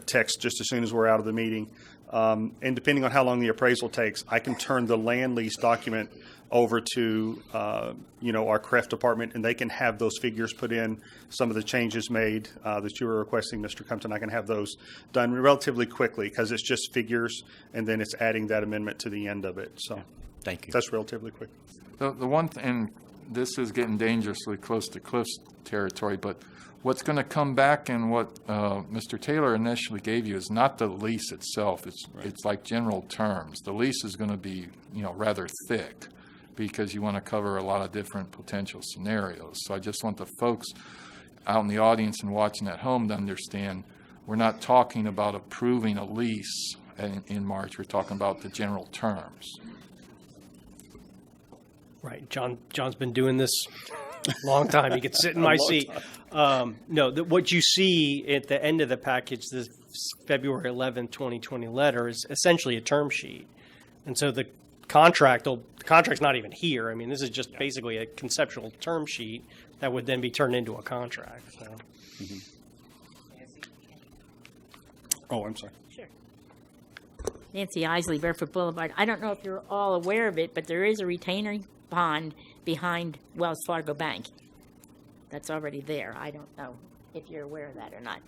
text just as soon as we're out of the meeting. And depending on how long the appraisal takes, I can turn the land lease document over to our CREF department, and they can have those figures put in. Some of the changes made that you were requesting, Mr. Compton, I can have those done relatively quickly because it's just figures, and then it's adding that amendment to the end of it. So, thank you. That's relatively quick. The one and this is getting dangerously close to Cliff's territory, but what's going to come back and what Mr. Taylor initially gave you is not the lease itself. It's like general terms. The lease is going to be rather thick, because you want to cover a lot of different potential scenarios. So I just want the folks out in the audience and watching at home to understand we're not talking about approving a lease in March. We're talking about the general terms. Right. John's been doing this a long time. He could sit in my seat. What you see at the end of the package, this February 11, 2020 letter, is essentially a term sheet. And so the contract's not even here. I mean, this is just basically a conceptual term sheet that would then be turned into a contract. So. Mm-hmm. Oh, I'm sorry. Sure. Nancy Isley, Barefoot Boulevard. I don't know if you're all aware of it, but there is a retaining pond behind Wells Fargo Bank. That's already there. I don't know if you're aware of that or not.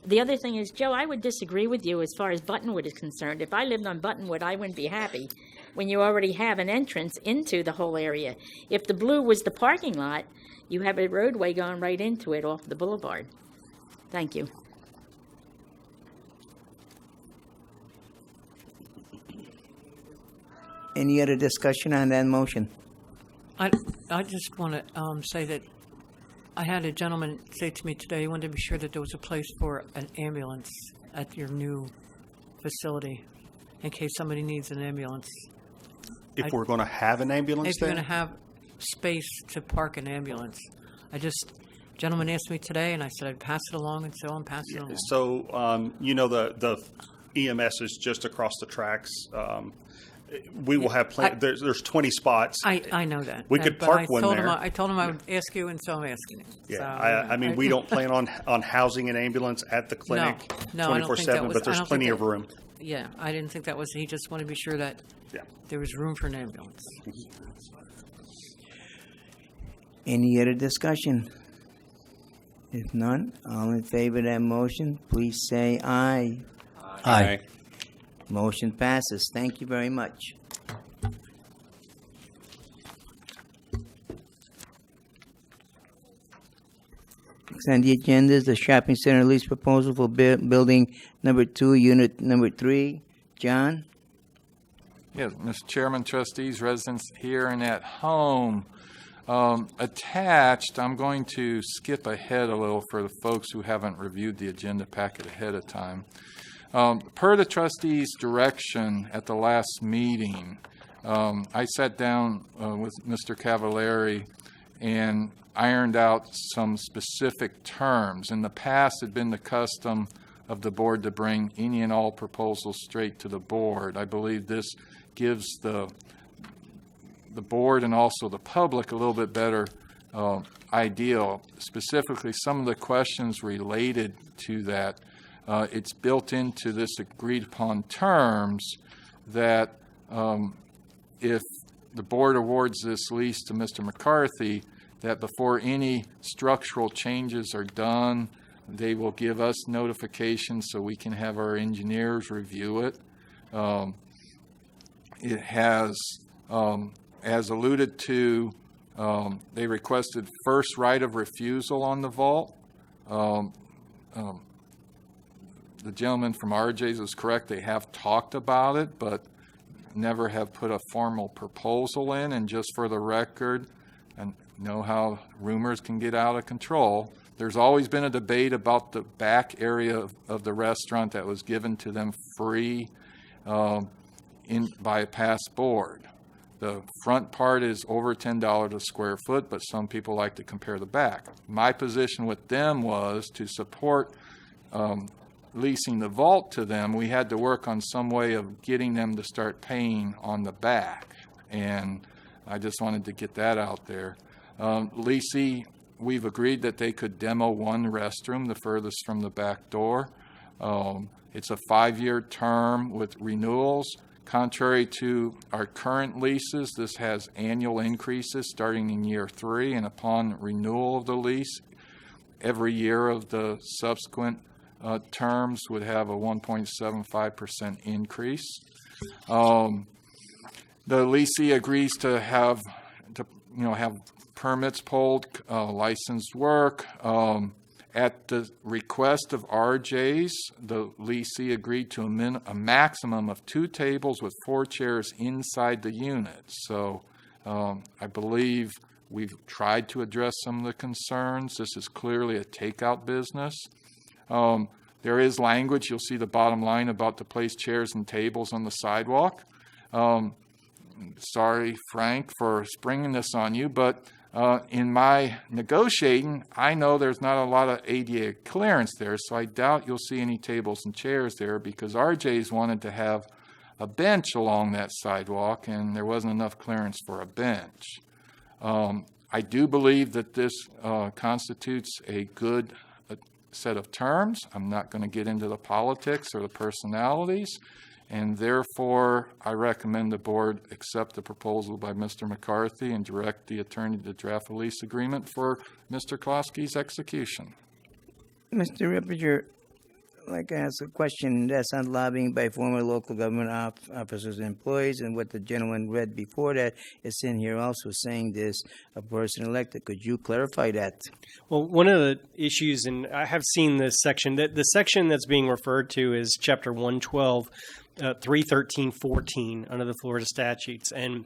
The other thing is, Joe, I would disagree with you as far as Buttonwood is concerned. If I lived on Buttonwood, I wouldn't be happy when you already have an entrance into the whole area. If the blue was the parking lot, you have a roadway going right into it off the boulevard. Thank you. Any other discussion on that motion? I just want to say that I had a gentleman say to me today he wanted to be sure that there was a place for an ambulance at your new facility in case somebody needs an ambulance. If we're going to have an ambulance If you're going to have space to park an ambulance. Gentleman asked me today, and I said I'd pass it along, and so I'm passing it along. So, the EMS is just across the tracks. We will have plenty. There's 20 spots. I know that. We could park one there. I told him I would ask you, and so I'm asking you. Yeah, So, we don't plan on housing an ambulance at the clinic 24/7, but there's plenty of room. Yeah, I didn't think that was. He just wanted to be sure that there was room for an ambulance. Any other discussion? If none, all in favor of that motion, please say aye. Aye. Motion passes. Thank you very much. Next on the agenda is the shopping center lease proposal for building number 2, unit number 3. John? Yes, Mr. Chairman, trustees, residents here and at home. Attached, I'm going to skip ahead a little for the folks who haven't reviewed the agenda packet ahead of time. Per the trustees' direction at the last meeting, I sat down with Mr. Cavallari and ironed out some specific terms. In the past, it had been the custom of the board to bring any and all proposals straight to the board. I believe this gives the board and also the public a little bit better idea. Specifically, some of the questions related to that, it's built into this agreed upon terms that if the board awards this lease to Mr. McCarthy, that before any structural changes are done, they will give us notification so we can have our engineers review it. It has, as alluded to, they requested first right of refusal on the vault. The gentleman from RJ's is correct. They have talked about it, but never have put a formal proposal in. And just for the record, and know how rumors can get out of control, there's always been a debate about the back area of the restaurant that was given to them free by a past board. The front part is over $10 a square foot, but some people like to compare the back. My position with them was to support leasing the vault to them. We had to work on some way of getting them to start paying on the back, and I just wanted to get that out there. Leasee, we've agreed that they could demo one restroom, the furthest from the back door. It's a 5-year term with renewals. Contrary to our current leases, this has annual increases starting in year 3, and upon renewal of the lease, every year of the subsequent terms would have a 1.75% increase. The leasee agrees to have permits pulled, licensed work. At the request of RJ's, the leasee agreed to a maximum of 2 tables with 4 chairs inside the unit. So I believe we've tried to address some of the concerns. This is clearly a takeout business. There is language, you'll see the bottom line, about to place chairs and tables on the sidewalk. Sorry, Frank, for springing this on you, but in my negotiating, I know there's not a lot of ADA clearance there, so I doubt you'll see any tables and chairs there because RJ's wanted to have a bench along that sidewalk, and there wasn't enough clearance for a bench. I do believe that this constitutes a good set of terms. I'm not going to get into the politics or the personalities, and therefore I recommend the board accept the proposal by Mr. McCarthy and direct the attorney to draft a lease agreement for Mr. Klosky's execution. Mr. Rippinger, I'd like to ask a question. That's on lobbying by former local government officers and employees, and what the gentleman read before that is in here also saying this, a person elected. Could you clarify that? Well, one of the issues, and I have seen this section, the section that's being referred to is Chapter 112, 313.14 under the Florida statutes. And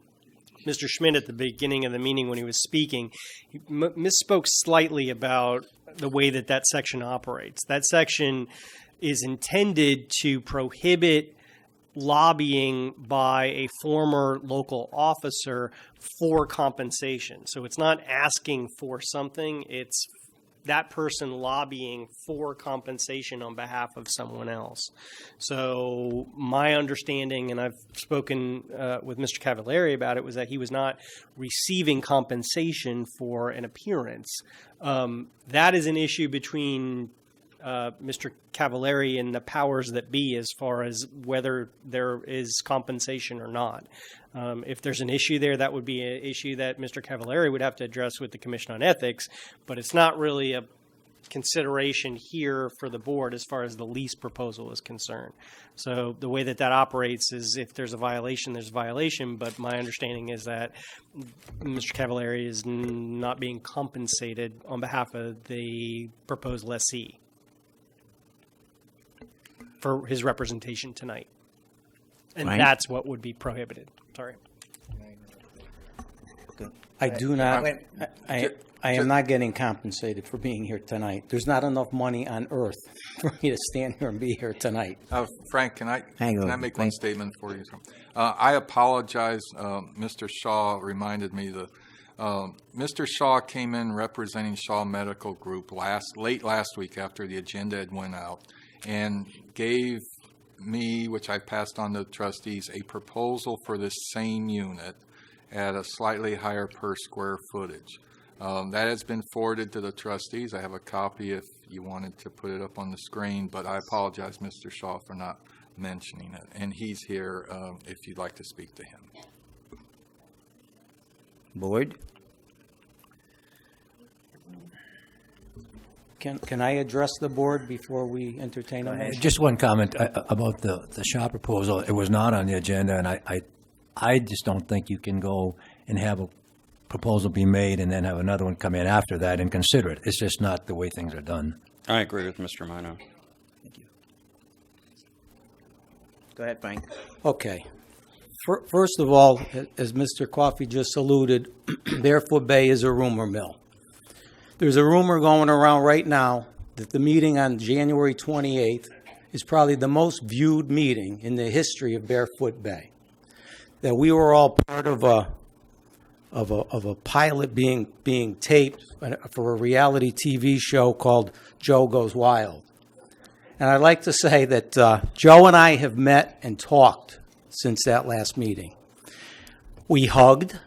Mr. Schmidt, at the beginning of the meeting when he was speaking, he misspoke slightly about the way that section operates. That section is intended to prohibit lobbying by a former local officer for compensation. So it's not asking for something, it's that person lobbying for compensation on behalf of someone else. So my understanding, and I've spoken with Mr. Cavallari about it, was that he was not receiving compensation for an appearance. That is an issue between Mr. Cavallari and the powers that be as far as whether there is compensation or not. If there's an issue there, that would be an issue that Mr. Cavallari would have to address with the Commission on Ethics, but it's not really a consideration here for the board as far as the lease proposal is concerned. So the way that that operates is if there's a violation, there's a violation, but my understanding is that Mr. Cavallari is not being compensated on behalf of the proposed lessee for his representation tonight. And Right. that's what would be prohibited. Sorry. I do not, I am not getting compensated for being here tonight. There's not enough money on earth for me to stand here and be here tonight. Frank, can I make one Frank. statement for you? I apologize. Mr. Shaw reminded me that Mr. Shaw came in representing Shaw Medical Group late last week after the agenda had went out and gave me, which I passed on to the trustees, a proposal for this same unit at a slightly higher per square footage. That has been forwarded to the trustees. I have a copy if you wanted to put it up on the screen, but I apologize, Mr. Shaw, for not mentioning it. And he's here if you'd like to speak to him. Board? Can I address the board before we entertain a motion? Just one comment about the Shaw proposal. It was not on the agenda, and I just don't think you can go and have a proposal be made and then have another one come in after that and consider it. It's just not the way things are done. I agree with Mr. Mino. Go ahead, Frank. Okay. First of all, as Mr. Coffey just alluded, Barefoot Bay is a rumor mill. There's a rumor going around right now that the meeting on January 28th is probably the most viewed meeting in the history of Barefoot Bay. That we were all part of a pilot being taped for a reality TV show called Joe Goes Wild. And I'd like to say that Joe and I have met and talked since that last meeting. We hugged.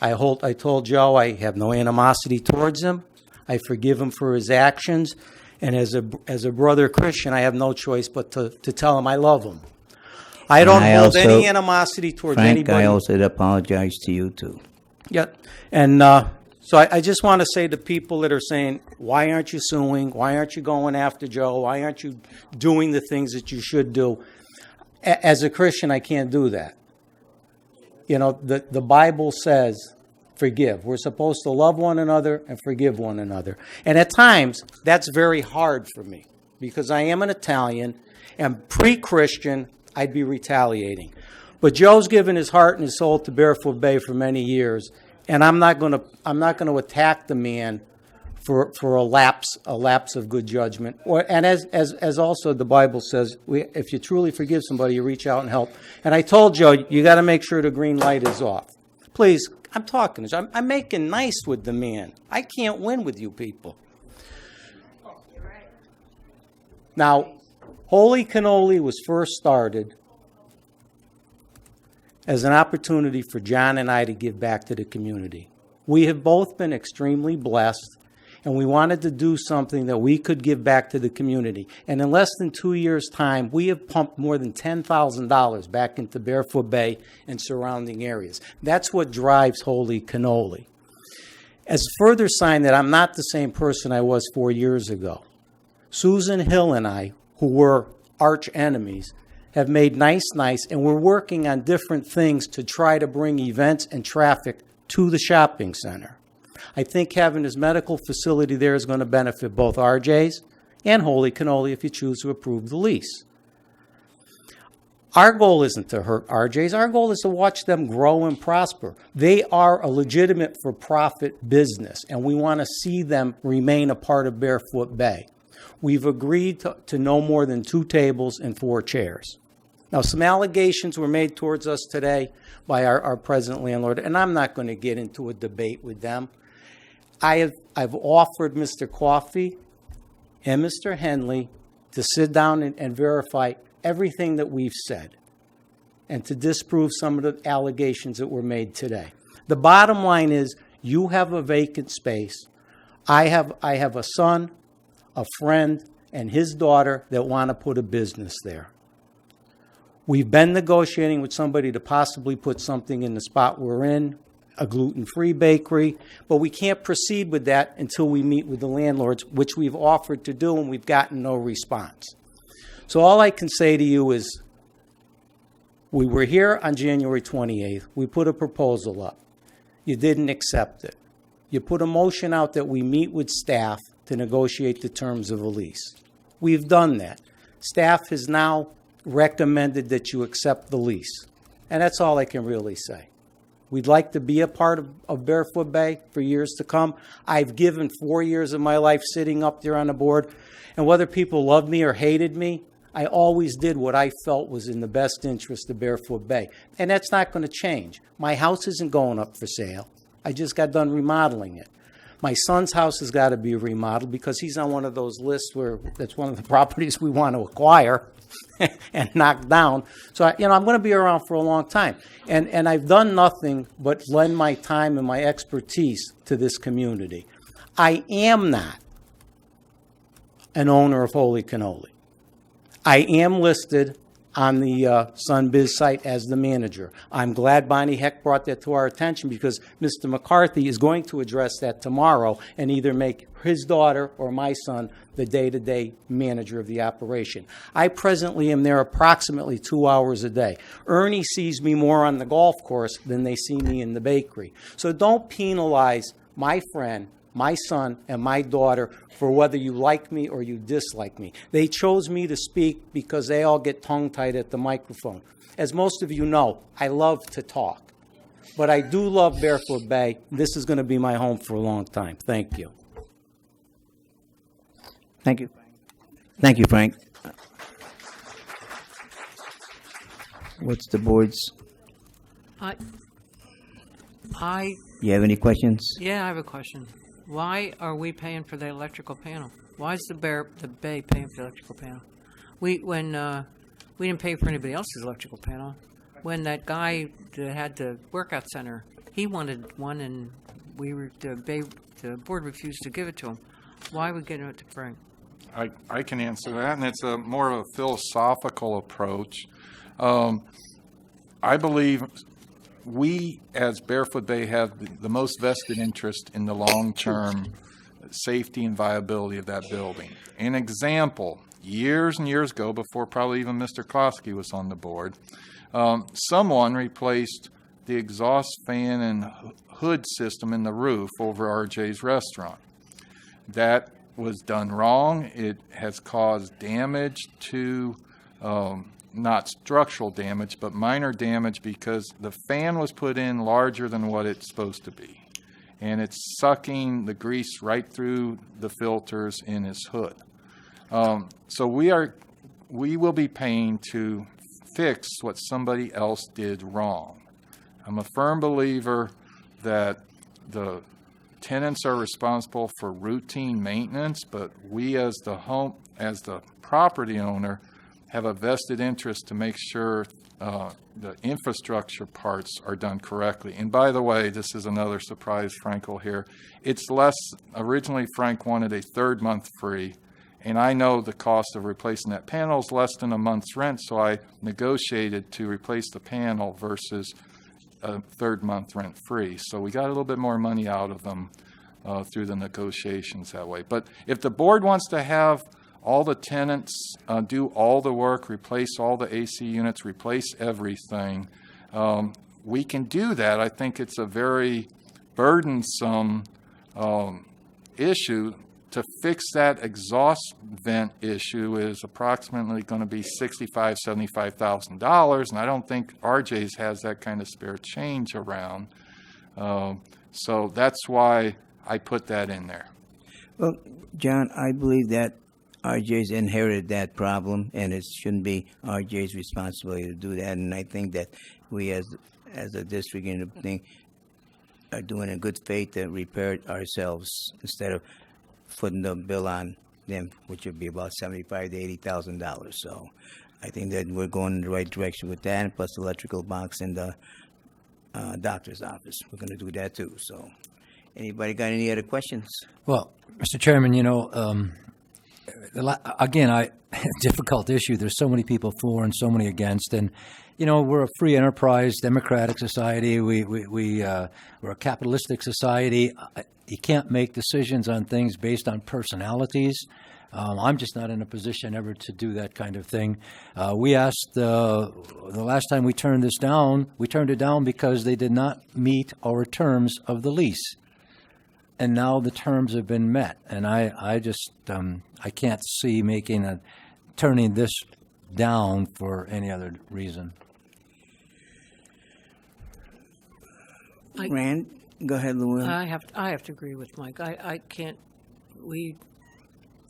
I told Joe I have no animosity towards him. I forgive him for his actions. And as a brother Christian, I have no choice but to tell him I love him. I don't hold any animosity towards Frank, anybody. I also apologize to you, too. Yeah, and so I just want to say to people that are saying, why aren't you suing? Why aren't you going after Joe? Why aren't you doing the things that you should do? As a Christian, I can't do that. You know, the Bible says, forgive. We're supposed to love one another and forgive one another. And at times, that's very hard for me because I am an Italian, and pre-Christian, I'd be retaliating. But Joe's given his heart and his soul to Barefoot Bay for many years, and I'm not going to attack the man for a lapse of good judgment. And as also the Bible says, if you truly forgive somebody, you reach out and help. And I told Joe, you got to make sure the green light is off. Please, I'm talking. I'm making nice with the man. I can't win with you people. Now, Holy Cannoli was first started as an opportunity for John and I to give back to the community. We have both been extremely blessed, and we wanted to do something that we could give back to the community. And in less than 2 years' time, we have pumped more than $10,000 back into Barefoot Bay and surrounding areas. That's what drives Holy Cannoli. As a further sign that I'm not the same person I was 4 years ago, Susan Hill and I, who were arch enemies, have made nice, and we're working on different things to try to bring events and traffic to the shopping center. I think having this medical facility there is going to benefit both RJ's and Holy Cannoli if you choose to approve the lease. Our goal isn't to hurt RJ's. Our goal is to watch them grow and prosper. They are a legitimate for-profit business, and we want to see them remain a part of Barefoot Bay. We've agreed to no more than 2 tables and 4 chairs. Now, some allegations were made towards us today by our present landlord, and I'm not going to get into a debate with them. I've offered Mr. Coffey and Mr. Henley to sit down and verify everything that we've said and to disprove some of the allegations that were made today. The bottom line is you have a vacant space. I have a son, a friend, and his daughter that want to put a business there. We've been negotiating with somebody to possibly put something in the spot we're in. a gluten-free bakery, but we can't proceed with that until we meet with the landlords, which we've offered to do, and we've gotten no response. So all I can say to you is, we were here on January 28th. We put a proposal up. You didn't accept it. You put a motion out that we meet with staff to negotiate the terms of a lease. We've done that. Staff has now recommended that you accept the lease. And that's all I can really say. We'd like to be a part of Barefoot Bay for years to come. I've given 4 years of my life sitting up there on the board, and whether people loved me or hated me, I always did what I felt was in the best interest of Barefoot Bay. And that's not going to change. My house isn't going up for sale. I just got done remodeling it. My son's house has got to be remodeled because he's on one of those lists where that's one of the properties we want to acquire and knock down. So, I'm going to be around for a long time. And I've done nothing but lend my time and my expertise to this community. I am not an owner of Holy Cannoli. I am listed on the SunBiz site as the manager. I'm glad Bonnie Heck brought that to our attention because Mr. McCarthy is going to address that tomorrow and either make his daughter or my son the day-to-day manager of the operation. I presently am there approximately 2 hours a day. Ernie sees me more on the golf course than they see me in the bakery. So don't penalize my friend, my son, and my daughter for whether you like me or you dislike me. They chose me to speak because they all get tongue-tied at the microphone. As most of you know, I love to talk. But I do love Barefoot Bay. This is going to be my home for a long time. Thank you. Thank you. Thank you, Frank. What's the board's? You have any questions? Yeah, I have a question. Why are we paying for the electrical panel? Why is the Bay paying for the electrical panel? We didn't pay for anybody else's electrical panel. When that guy that had the workout center, he wanted one, and the board refused to give it to him. Why are we getting it to Frank? I can answer that, and it's a more of a philosophical approach. I believe we, as Barefoot Bay, have the most vested interest in the long-term safety and viability of that building. An example, years and years ago, before probably even Mr. Kosky was on the board, someone replaced the exhaust fan and hood system in the roof over RJ's restaurant. That was done wrong. It has caused damage to not structural damage, but minor damage because the fan was put in larger than what it's supposed to be. And it's sucking the grease right through the filters in his hood. So we will be paying to fix what somebody else did wrong. I'm a firm believer that the tenants are responsible for routine maintenance, but we as the property owner have a vested interest to make sure the infrastructure parts are done correctly. And by the way, this is another surprise Frank will hear. It's less, originally Frank wanted a third month free, and I know the cost of replacing that panel is less than a month's rent, so I negotiated to replace the panel versus a third month rent free. So we got a little bit more money out of them through the negotiations that way. But if the board wants to have all the tenants do all the work, replace all the AC units, replace everything, we can do that. I think it's a very burdensome issue. To fix that exhaust vent issue is approximately going to be $65,000, $75,000, and I don't think RJ's has that kind of spare change around. So that's why I put that in there. Well, John, I believe that RJ's inherited that problem, and it shouldn't be RJ's responsibility to do that. And I think that we, as a district, are doing in good faith to repair it ourselves instead of footing the bill on them, which would be about $75,000 to $80,000. So I think that we're going in the right direction with that, and plus the electrical box in the doctor's office. We're going to do that too. So anybody got any other questions? Well, Mr. Chairman, again, difficult issue. There's so many people for and so many against, and we're a free enterprise, democratic society. We're a capitalistic society. You can't make decisions on things based on personalities. I'm just not in a position ever to do that kind of thing. We asked the last time we turned this down. We turned it down because they did not meet our terms of the lease. And now the terms have been met, and I just I can't see turning this down for any other reason. Rand, go ahead, Louise. I have to agree with Mike. I can't. We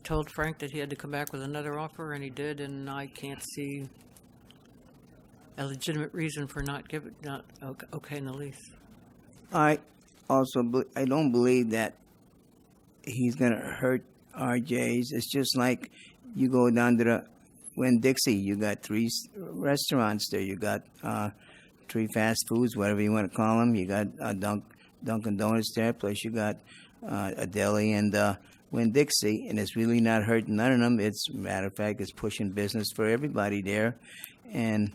told Frank that he had to come back with another offer, and he did, and I can't see a legitimate reason for not okaying the lease. I don't believe that he's going to hurt RJ's. It's just like you go down to the Winn-Dixie. You got 3 restaurants there. You got 3 fast foods, whatever you want to call them. You got Dunkin' Donuts there, plus you got a deli and Winn-Dixie, and it's really not hurting none of them. It's, matter of fact, it's pushing business for everybody there, and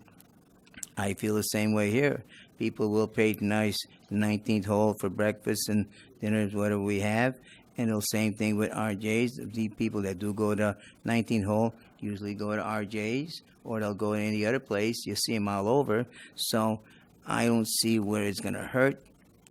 I feel the same way here. People will patronize the 19th hole for breakfast and dinners, whatever we have. And the same thing with RJ's. The people that do go to 19th hole usually go to RJ's, or they'll go to any other place. You see them all over. So I don't see where it's going to hurt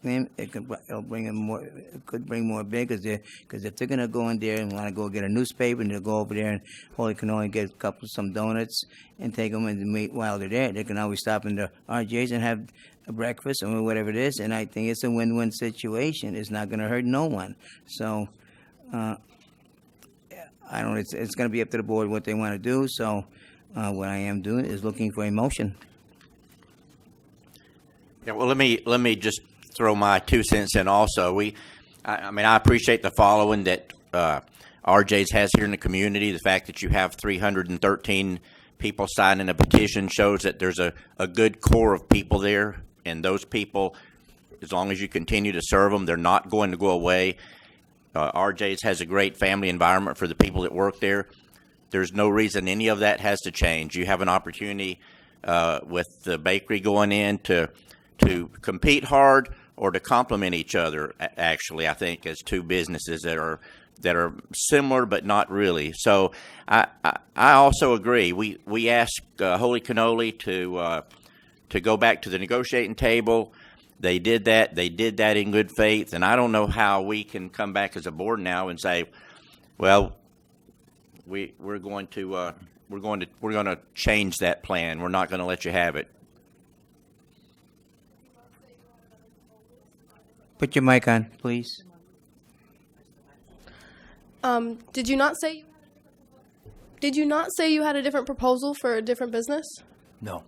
them. It'll bring them more. It could bring more business because if they're going to go in there and want to go get a newspaper, and they'll go over there and Holy can only get some donuts and take them and meet while they're there. They can always stop in the RJ's and have a breakfast or whatever it is. And I think it's a win-win situation. It's not going to hurt no one. So I don't. It's going to be up to the board what they want to do. So what I am doing is looking for a motion. Yeah, well, let me just throw my 2 cents in also. I appreciate the following that RJ's has here in the community. The fact that you have 313 people signing a petition shows that there's a good core of people there, and those people, as long as you continue to serve them, they're not going to go away. RJ's has a great family environment for the people that work there. There's no reason any of that has to change. You have an opportunity with the bakery going in to compete hard or to complement each other, actually, I think, as 2 businesses that are similar but not really. So I also agree. We asked Holy Cannoli to go back to the negotiating table. They did that. They did that in good faith, and I don't know how we can come back as a board now and say, well, we're going to change that plan. We're not going to let you have it. Put your mic on, please. Did you not say you had a different proposal for a different business? No.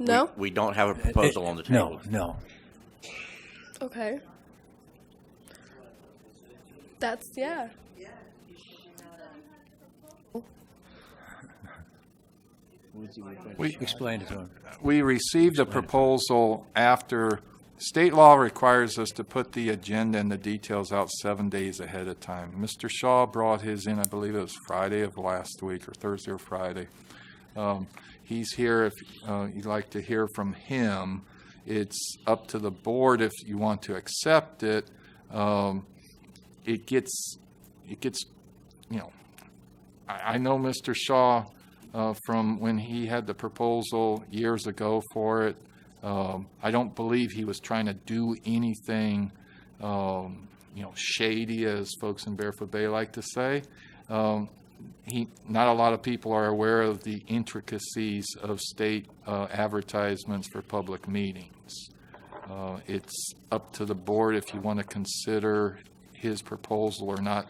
No? We don't have a proposal on the table. No. Okay. That's, yeah. Explain it to him. We received a proposal after state law requires us to put the agenda and the details out 7 days ahead of time. Mr. Shaw brought his in, I believe it was Friday of last week, or Thursday or Friday. He's here if you'd like to hear from him. It's up to the board if you want to accept it. It gets, I know Mr. Shaw from when he had the proposal years ago for it. I don't believe he was trying to do anything, shady, as folks in Barefoot Bay like to say. Not a lot of people are aware of the intricacies of state advertisements for public meetings. It's up to the board if you want to consider his proposal or not.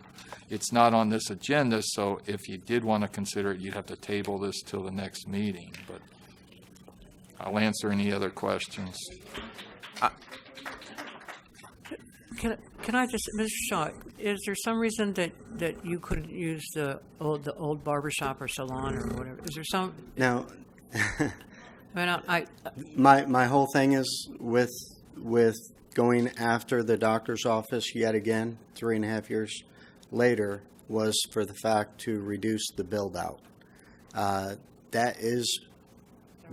It's not on this agenda, so if you did want to consider it, you'd have to table this till the next meeting. But I'll answer any other questions. Can I just, Mr. Shaw, is there some reason that you couldn't use the old barber shop or salon or whatever? Is there some? Now, I my whole thing is with going after the doctor's office yet again, 3.5 years later. was for the fact to reduce the build out. That is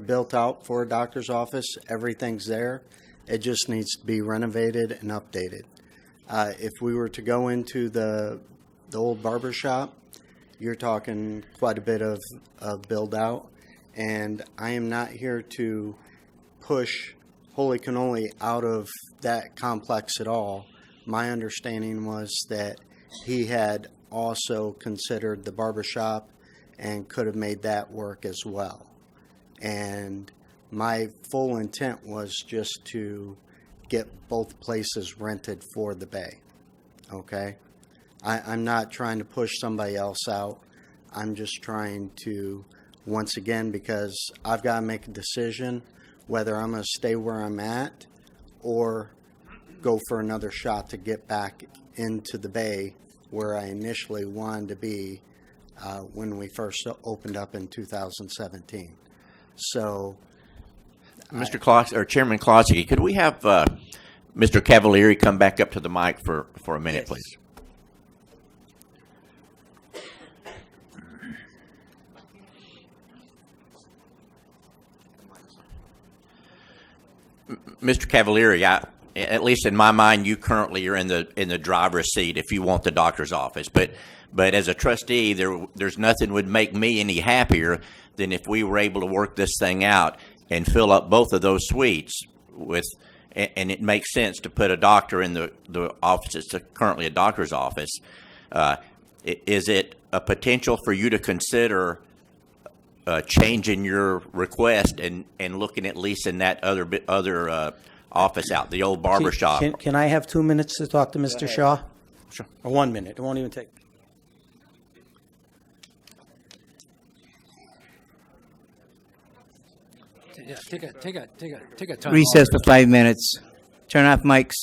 built out for a doctor's office. Everything's there. It just needs to be renovated and updated. If we were to go into the old barber shop, you're talking quite a bit of build out. And I am not here to push Holy Cannoli out of that complex at all. My understanding was that he had also considered the barber shop and could have made that work as well. And my full intent was just to get both places rented for the Bay. Okay? I'm not trying to push somebody else out. I'm just trying to, once again, because I've got to make a decision whether I'm going to stay where I'm at or go for another shot to get back into the Bay where I initially wanted to be when we first opened up in 2017. So, Chairman Klosky, could we have Mr. Cavalieri come back up to the mic for a minute, please? Mr. Cavalieri, at least in my mind, you currently are in the driver's seat if you want the doctor's office. But as a trustee, there's nothing would make me any happier than if we were able to work this thing out and fill up both of those suites with. And it makes sense to put a doctor in the office. It's currently a doctor's office. Is it a potential for you to consider changing your request and looking at leasing that other office out, the old barber shop? Can I have 2 minutes to talk to Mr. Shaw? Sure. Or 1 minute? It won't even take. Yeah, take a time. Recess for 5 minutes. Turn off mics.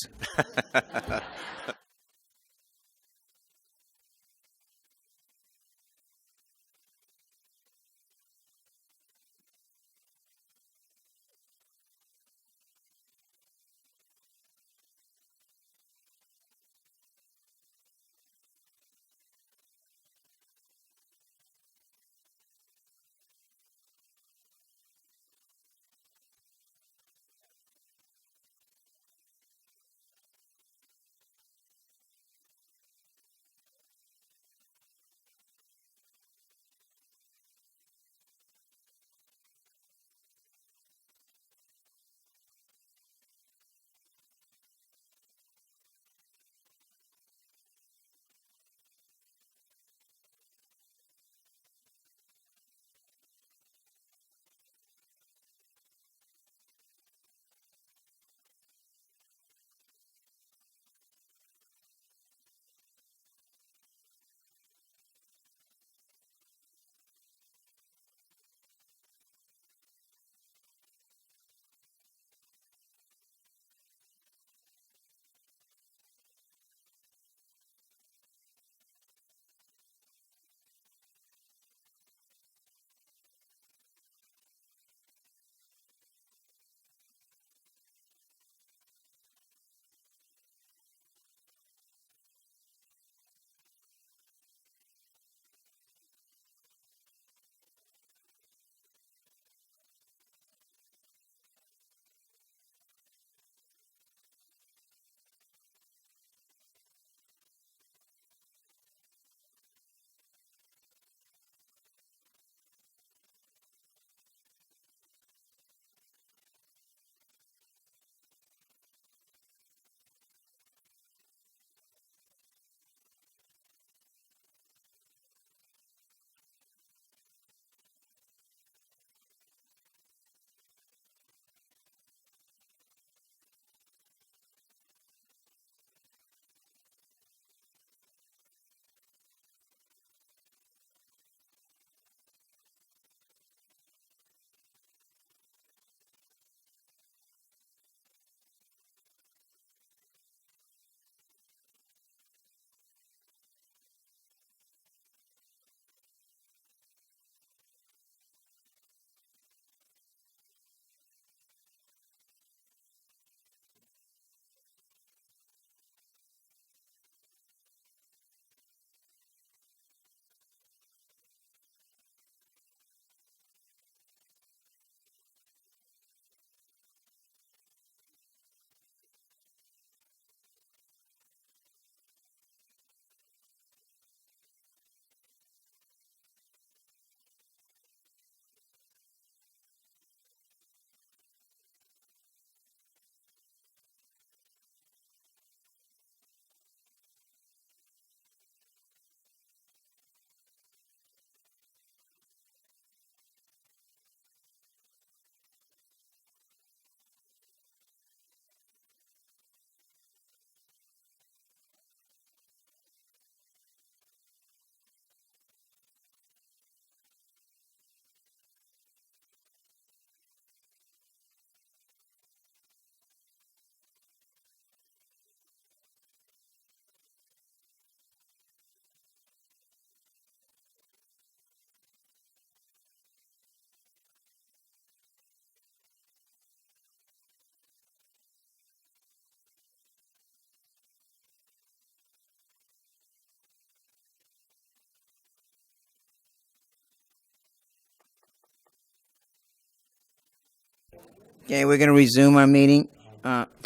Okay, we're gonna resume our meeting.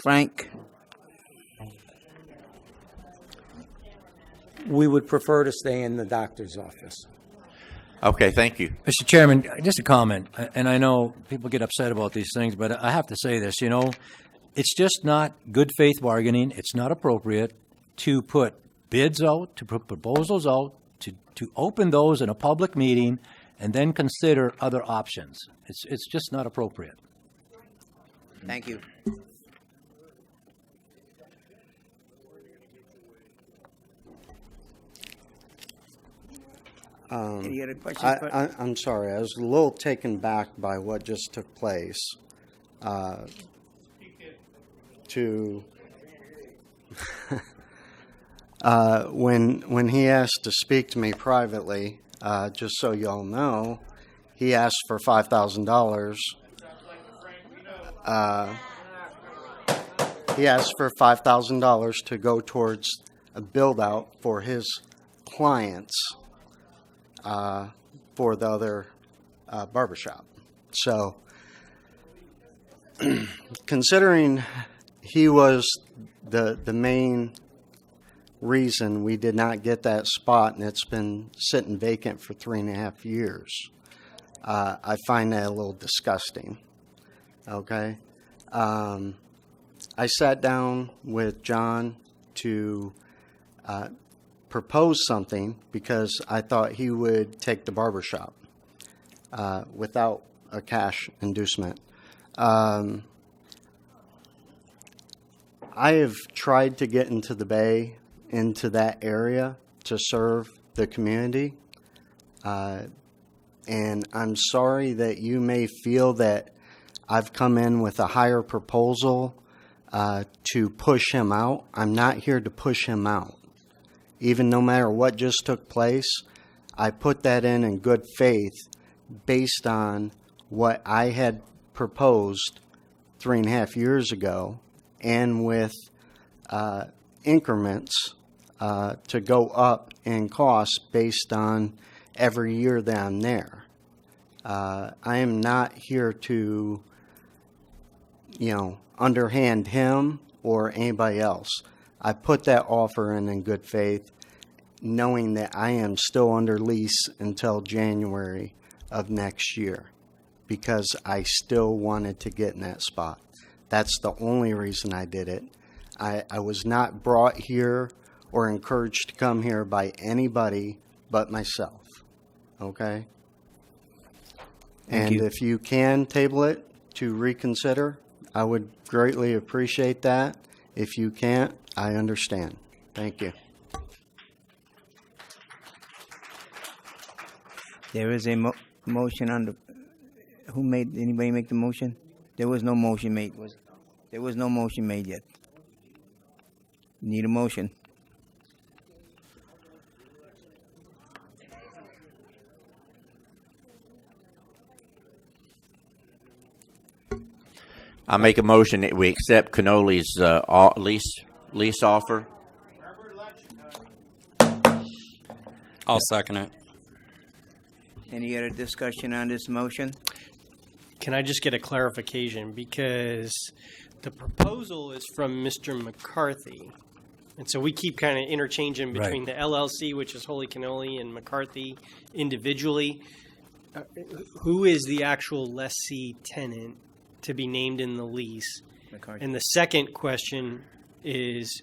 Frank? We would prefer to stay in the doctor's office. Okay, thank you. Mr. Chairman, just a comment, and I know people get upset about these things, but I have to say this, it's just not good faith bargaining. It's not appropriate to put bids out, to put proposals out, to open those in a public meeting and then consider other options. It's just not appropriate. Thank you. Any other questions? I'm sorry. I was a little taken back by what just took place. When he asked to speak to me privately, just so y'all know, he asked for $5,000. He asked for $5,000 to go towards a build out for his clients for the other barbershop. So, considering he was the main reason we did not get that spot, and it's been sitting vacant for 3.5 years, I find that a little disgusting. Okay? I sat down with John to propose something because I thought he would take the barbershop without a cash inducement. I have tried to get into the Bay, into that area, to serve the community. And I'm sorry that you may feel that I've come in with a higher proposal to push him out. I'm not here to push him out. Even no matter what just took place, I put that in good faith based on what I had proposed 3.5 years ago, and with increments to go up in cost based on every year that I'm there. I am not here to, underhand him or anybody else. I put that offer in good faith, knowing that I am still under lease until January of next year, because I still wanted to get in that spot. That's the only reason I did it. I was not brought here or encouraged to come here by anybody but myself. Okay? And if you can table it to reconsider, I would greatly appreciate that. If you can't, I understand. Thank you. There is a motion on the. Anybody make the motion? There was no motion made. There was no motion made yet. Need a motion. I make a motion that we accept Canoli's lease offer. I'll second it. Any other discussion on this motion? Can I just get a clarification? Because the proposal is from Mr. McCarthy. And so we keep kind of interchanging between the LLC, which is Holy Cannoli, and McCarthy individually. Who is the actual lessee tenant to be named in the lease? McCarthy. And the second question is,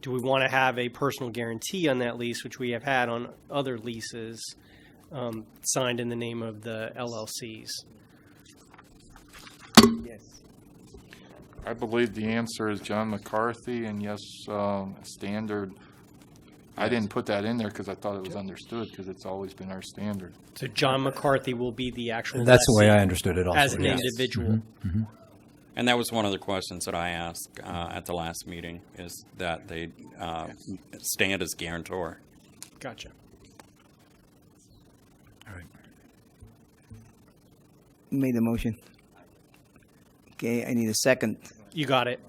do we want to have a personal guarantee on that lease, which we have had on other leases, signed in the name of the LLCs? Yes. I believe the answer is John McCarthy, and yes, standard. I didn't put that in there because I thought it was understood, because it's always been our standard. So John McCarthy will be the actual. That's the way I understood it also. As an individual. Mm-hmm. Mm-hmm. And that was one of the questions that I asked at the last meeting, is that they stand as guarantor. Gotcha. All right. Who made the motion? Okay, I need a second. You got it.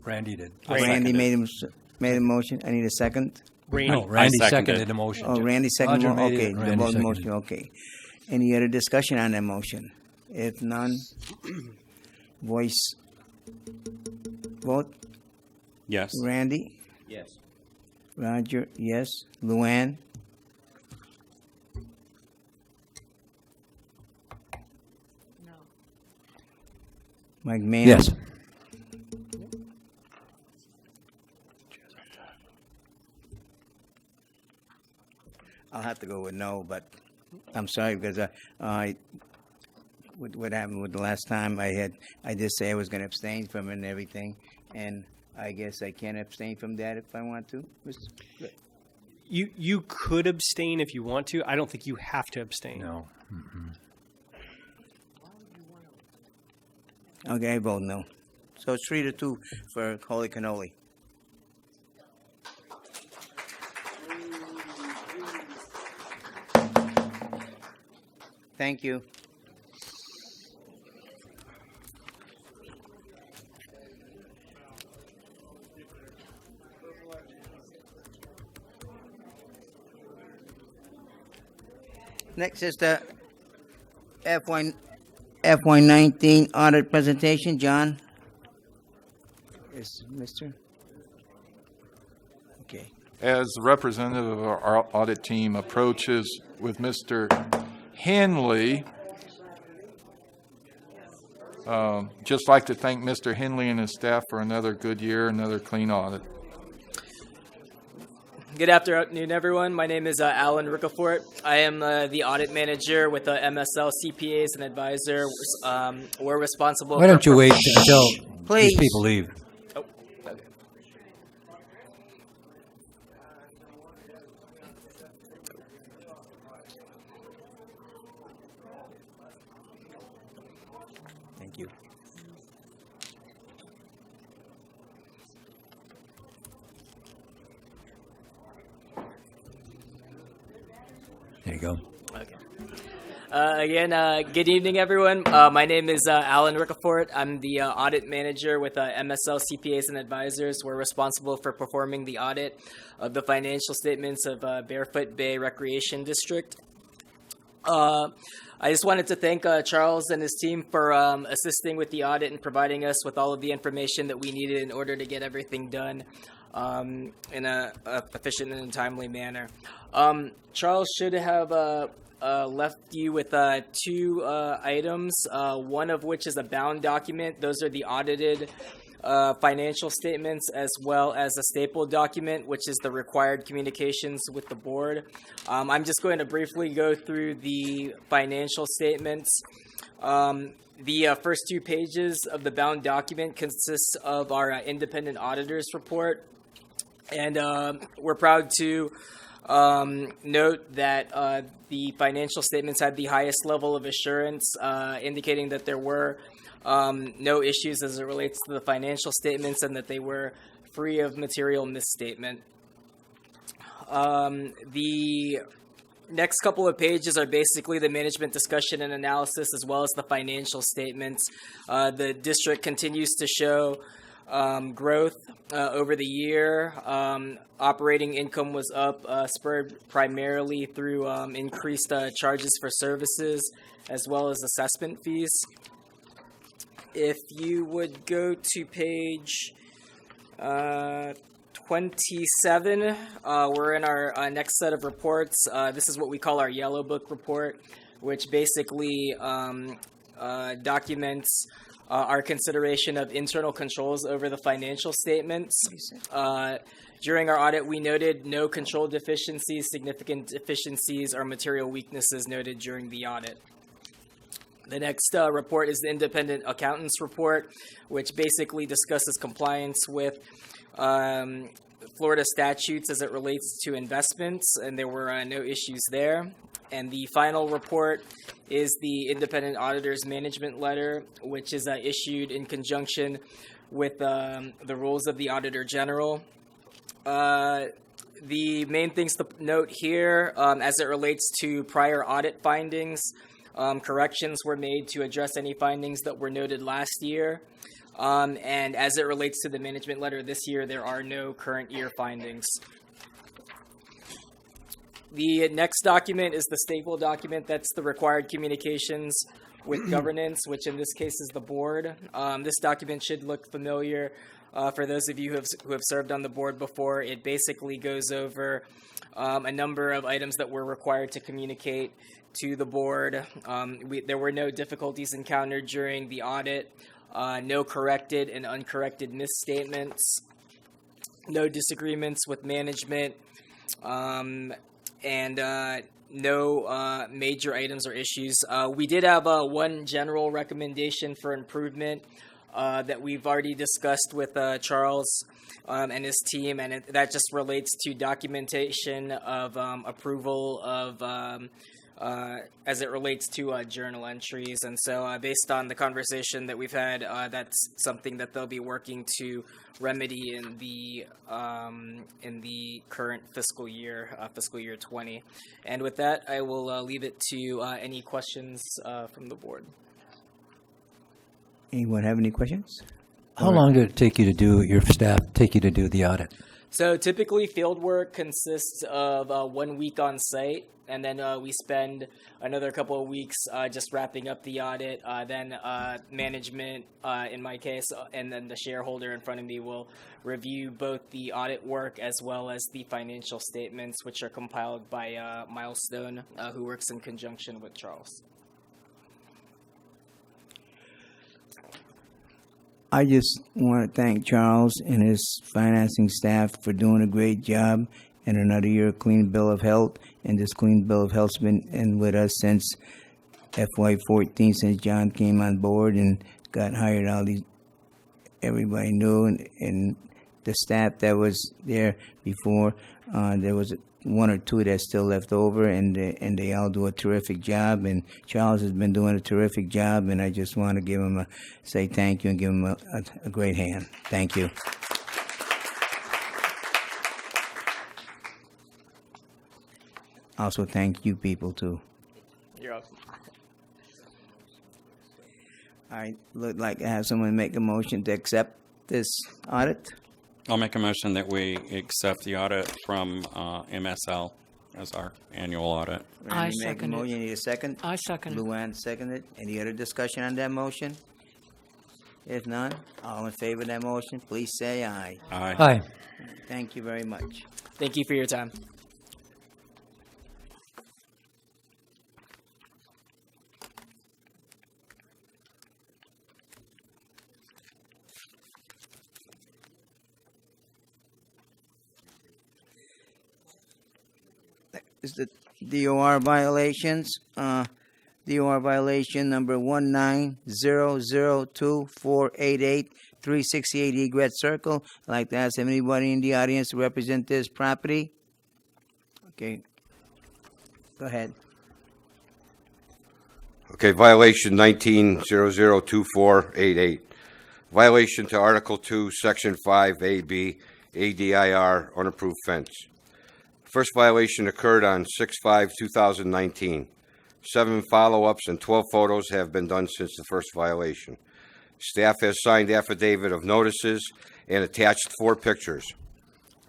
Randy did. Randy made a motion. I need a second. No, Randy seconded the motion. Oh, Randy seconded. Okay, Randy the seconded. motion. Okay. Any other discussion on that motion? If none, voice vote. Yes. Randy? Yes. Roger, yes. Luann? No. Mike Mann? Yes. I'll have to go with no, but I'm sorry because what happened with the last time I did say I was going to abstain from it and everything, and I guess I can abstain from that if I want to. You could abstain if you want to. I don't think you have to abstain. No. Okay, I vote no. So it's 3-2 for Holy Cannoli. Thank you. Next is the FY19 audit presentation. John? Is Mr.? Okay. As the representative of our audit team approaches with Mr. Henley, just like to thank Mr. Henley and his staff for another good year, another clean audit. Good afternoon, everyone. My name is Alan Ricafort. I am the audit manager with MSL CPAs and advisor. We're responsible. Why don't you wait until Please. these people leave? Oh, okay. Thank you. There you go. Okay. Again, good evening, everyone. My name is Alan Ricafort. I'm the audit manager with MSL CPAs and advisors. We're responsible for performing the audit of the financial statements of Barefoot Bay Recreation District. I just wanted to thank Charles and his team for assisting with the audit and providing us with all of the information that we needed in order to get everything done in a efficient and timely manner. Charles should have left you with two items, one of which is a bound document. Those are the audited financial statements, as well as a stapled document, which is the required communications with the board. I'm just going to briefly go through the financial statements. The first 2 pages of the bound document consists of our independent auditor's report, and we're proud to note that the financial statements had the highest level of assurance, indicating that there were no issues as it relates to the financial statements and that they were free of material misstatement. The next couple of pages are basically the management discussion and analysis, as well as the financial statements. The district continues to show growth over the year. Operating income was up, spurred primarily through increased charges for services, as well as assessment fees. If you would go to page 27, we're in our next set of reports. This is what we call our Yellow Book report, which basically documents our consideration of internal controls over the financial statements. During our audit, we noted no control deficiencies, significant deficiencies, or material weaknesses noted during the audit. The next report is the independent accountant's report, which basically discusses compliance with Florida statutes as it relates to investments, and there were no issues there. And the final report is the independent auditor's management letter, which is issued in conjunction with the rules of the Auditor General. The main things to note here, as it relates to prior audit findings, corrections were made to address any findings that were noted last year. And as it relates to the management letter this year, there are no current year findings. The next document is the staple document. That's the required communications with governance, which in this case is the board. This document should look familiar for those of you who have served on the board before. It basically goes over a number of items that we're required to communicate to the board. There were no difficulties encountered during the audit, no corrected and uncorrected misstatements, no disagreements with management, and no major items or issues. We did have one general recommendation for improvement that we've already discussed with Charles and his team, and that just relates to documentation of approval of as it relates to journal entries. And so based on the conversation that we've had, that's something that they'll be working to remedy in the current fiscal year 20. And with that, I will leave it to any questions from the board. Anyone have any questions? How long did it take you to do, your staff take you to do the audit? So typically field work consists of 1 week on site, and then we spend another couple of weeks just wrapping up the audit. Then management, in my case, and then the shareholder in front of me will review both the audit work as well as the financial statements, which are compiled by Milestone, who works in conjunction with Charles. I just want to thank Charles and his financing staff for doing a great job, and another year of clean bill of health. And this clean bill of health's been in with us since FY14, since John came on board and got hired. Everybody knew, and the staff that was there before, there was one or two that's still left over, and they all do a terrific job. And Charles has been doing a terrific job, and I just want to give him say thank you and give him a great hand. Thank you. Also, thank you people too. You're welcome. I would like to have someone make a motion to accept this audit. I'll make a motion that we accept the audit from MSL as our annual audit. I Randy make a second it. motion. You need a second? I second it. Luann seconded. Any other discussion on that motion? If none, all in favor of that motion, please say aye. Aye. Aye. Thank you very much. Thank you for your time. Is the DOR violations. DOR violation number 19002488368 Egret Circle. I'd like to ask if anybody in the audience to represent this property. Okay. Go ahead. Okay, violation 19002488. Violation to Article 2, Section 5AB, ADIR, unapproved fence. First violation occurred on 6/5/2019. 7 follow-ups and 12 photos have been done since the first violation. Staff has signed affidavit of notices and attached 4 pictures.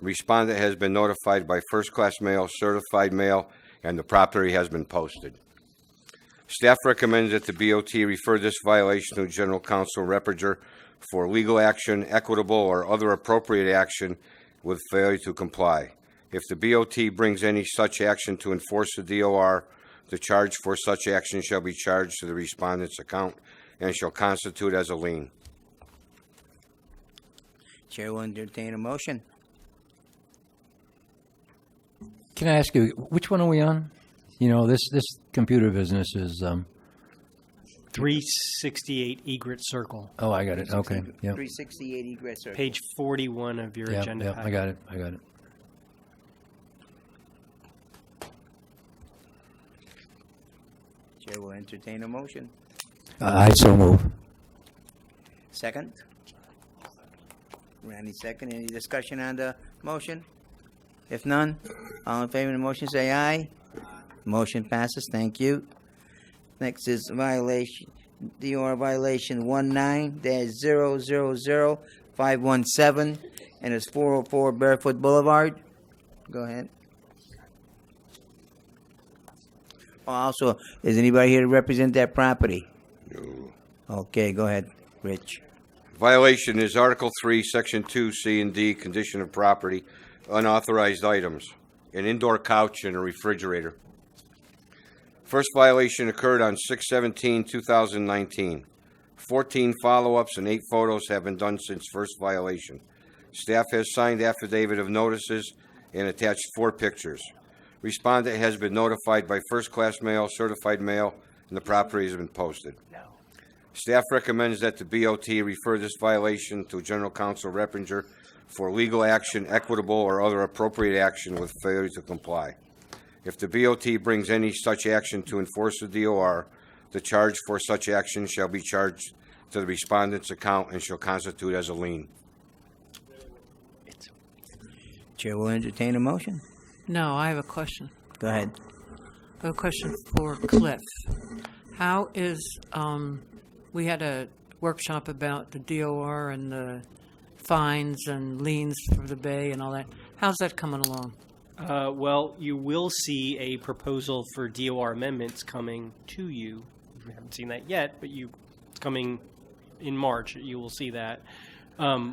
Respondent has been notified by first-class mail, certified mail, and the property has been posted. Staff recommends that the BOT refer this violation to General Counsel Reppinger for legal action, equitable, or other appropriate action with failure to comply. If the BOT brings any such action to enforce the DOR, the charge for such action shall be charged to the respondent's account and shall constitute as a lien. Chair will entertain a motion. Can I ask you, which one are we on? You know, this computer business is, 368 Egret Circle. oh, I got it, okay, yeah. 368 Egret Circle. Page 41 of your agenda Yeah, packet. I got it. Chair will entertain a motion. I so move. Second? Randy second. Any discussion on the motion? If none, all in favor of the motion say aye. Motion passes. Thank you. Next is violation, DOR violation 19-000517, and it's 404 Barefoot Boulevard. Go ahead. Also, is anybody here to represent that property? Okay, go ahead, Rich. Violation is Article 3, Section 2, C and D, condition of property, unauthorized items, an indoor couch and a refrigerator. First violation occurred on 6/17/2019. 14 follow-ups and 8 photos have been done since first violation. Staff has signed affidavit of notices and attached 4 pictures. Respondent has been notified by first-class mail, certified mail, and the property has been posted. Staff recommends that the BOT refer this violation to General Counsel Reppinger for legal action, equitable, or other appropriate action with failure to comply. If the BOT brings any such action to enforce the DOR, the charge for such action shall be charged to the respondent's account and shall constitute as a lien. Chair will entertain a motion. No, I have a question. Go ahead. I have a question for Cliff. How is, we had a workshop about the DOR and the fines and liens for the bay and all that. How's that coming along? Well, you will see a proposal for DOR amendments coming to you. You haven't seen that yet, but it's coming in March. You will see that.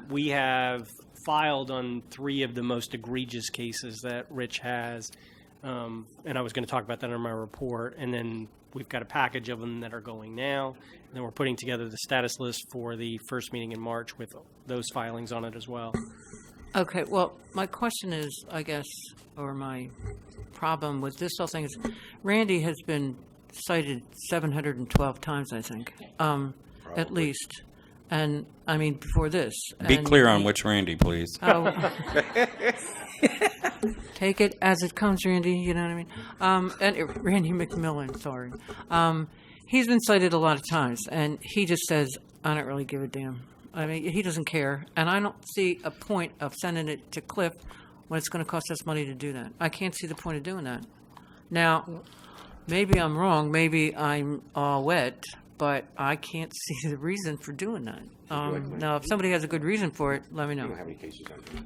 We have filed on 3 of the most egregious cases that Rich has, and I was going to talk about that in my report. And then we've got a package of them that are going now. And then we're putting together the status list for the first meeting in March with those filings on it as well. Okay, well, my question is, I guess, or my problem with this whole thing is, Randy has been cited 712 times, I think, at least. And, I mean, before this. Be And clear on which Randy, please. Oh. Take it as it comes, Randy, you know what I mean? Randy McMillan, sorry. He's been cited a lot of times, and he just says, I don't really give a damn. I mean, he doesn't care, and I don't see a point of sending it to Cliff when it's going to cost us money to do that. I can't see the point of doing that. Now, maybe I'm wrong, maybe I'm all wet, but I can't see the reason for doing that. Now, if somebody has a good reason for it, let me know.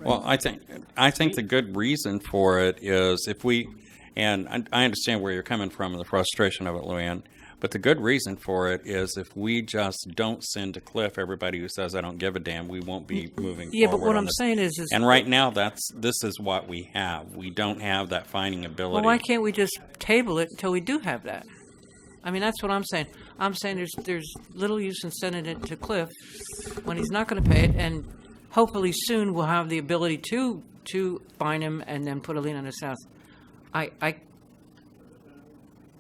Well, I think the good reason for it is if we, and I understand where you're coming from and the frustration of it, Luann, but the good reason for it is if we just don't send to Cliff everybody who says I don't give a damn, we won't be moving forward. Yeah, but what I'm saying is and right now this is what we have. We don't have that finding ability. Well, why can't we just table it until we do have that? I mean, that's what I'm saying. I'm saying there's little use in sending it to Cliff when he's not going to pay it, and hopefully soon we'll have the ability to fine him and then put a lien on his house.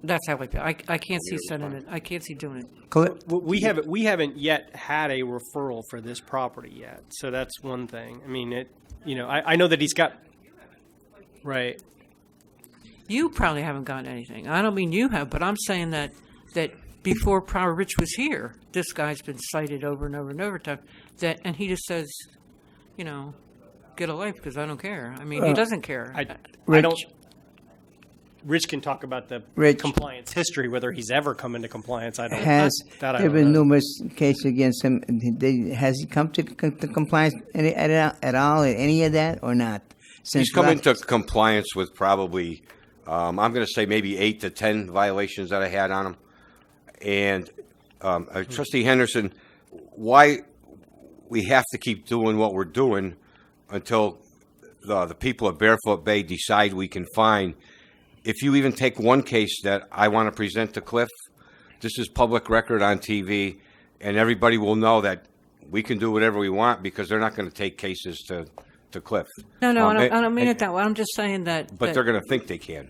That's how I feel. I can't see sending it. I can't see doing it. We haven't yet had a referral for this property yet, so that's one thing. I mean, I know that he's got right. You probably haven't gotten anything. I don't mean you have, but I'm saying that before Power Rich was here, this guy's been cited over and over and over time. And he just says, get a life because I don't care. I mean, he doesn't care. I don't. Rich can talk about the compliance history, whether he's ever come into compliance. I don't. Has that I there don't been know. numerous cases against him? Has he come to compliance at all at any of that or not? He's come into compliance with probably, I'm going to say maybe 8 to 10 violations that I had on him. And Trustee Henderson, why we have to keep doing what we're doing until the people at Barefoot Bay decide we can fine. If you even take one case that I want to present to Cliff, this is public record on TV, and everybody will know that we can do whatever we want because they're not going to take cases to Cliff. No, I don't mean it that way. I'm just saying that. But they're going to think they can.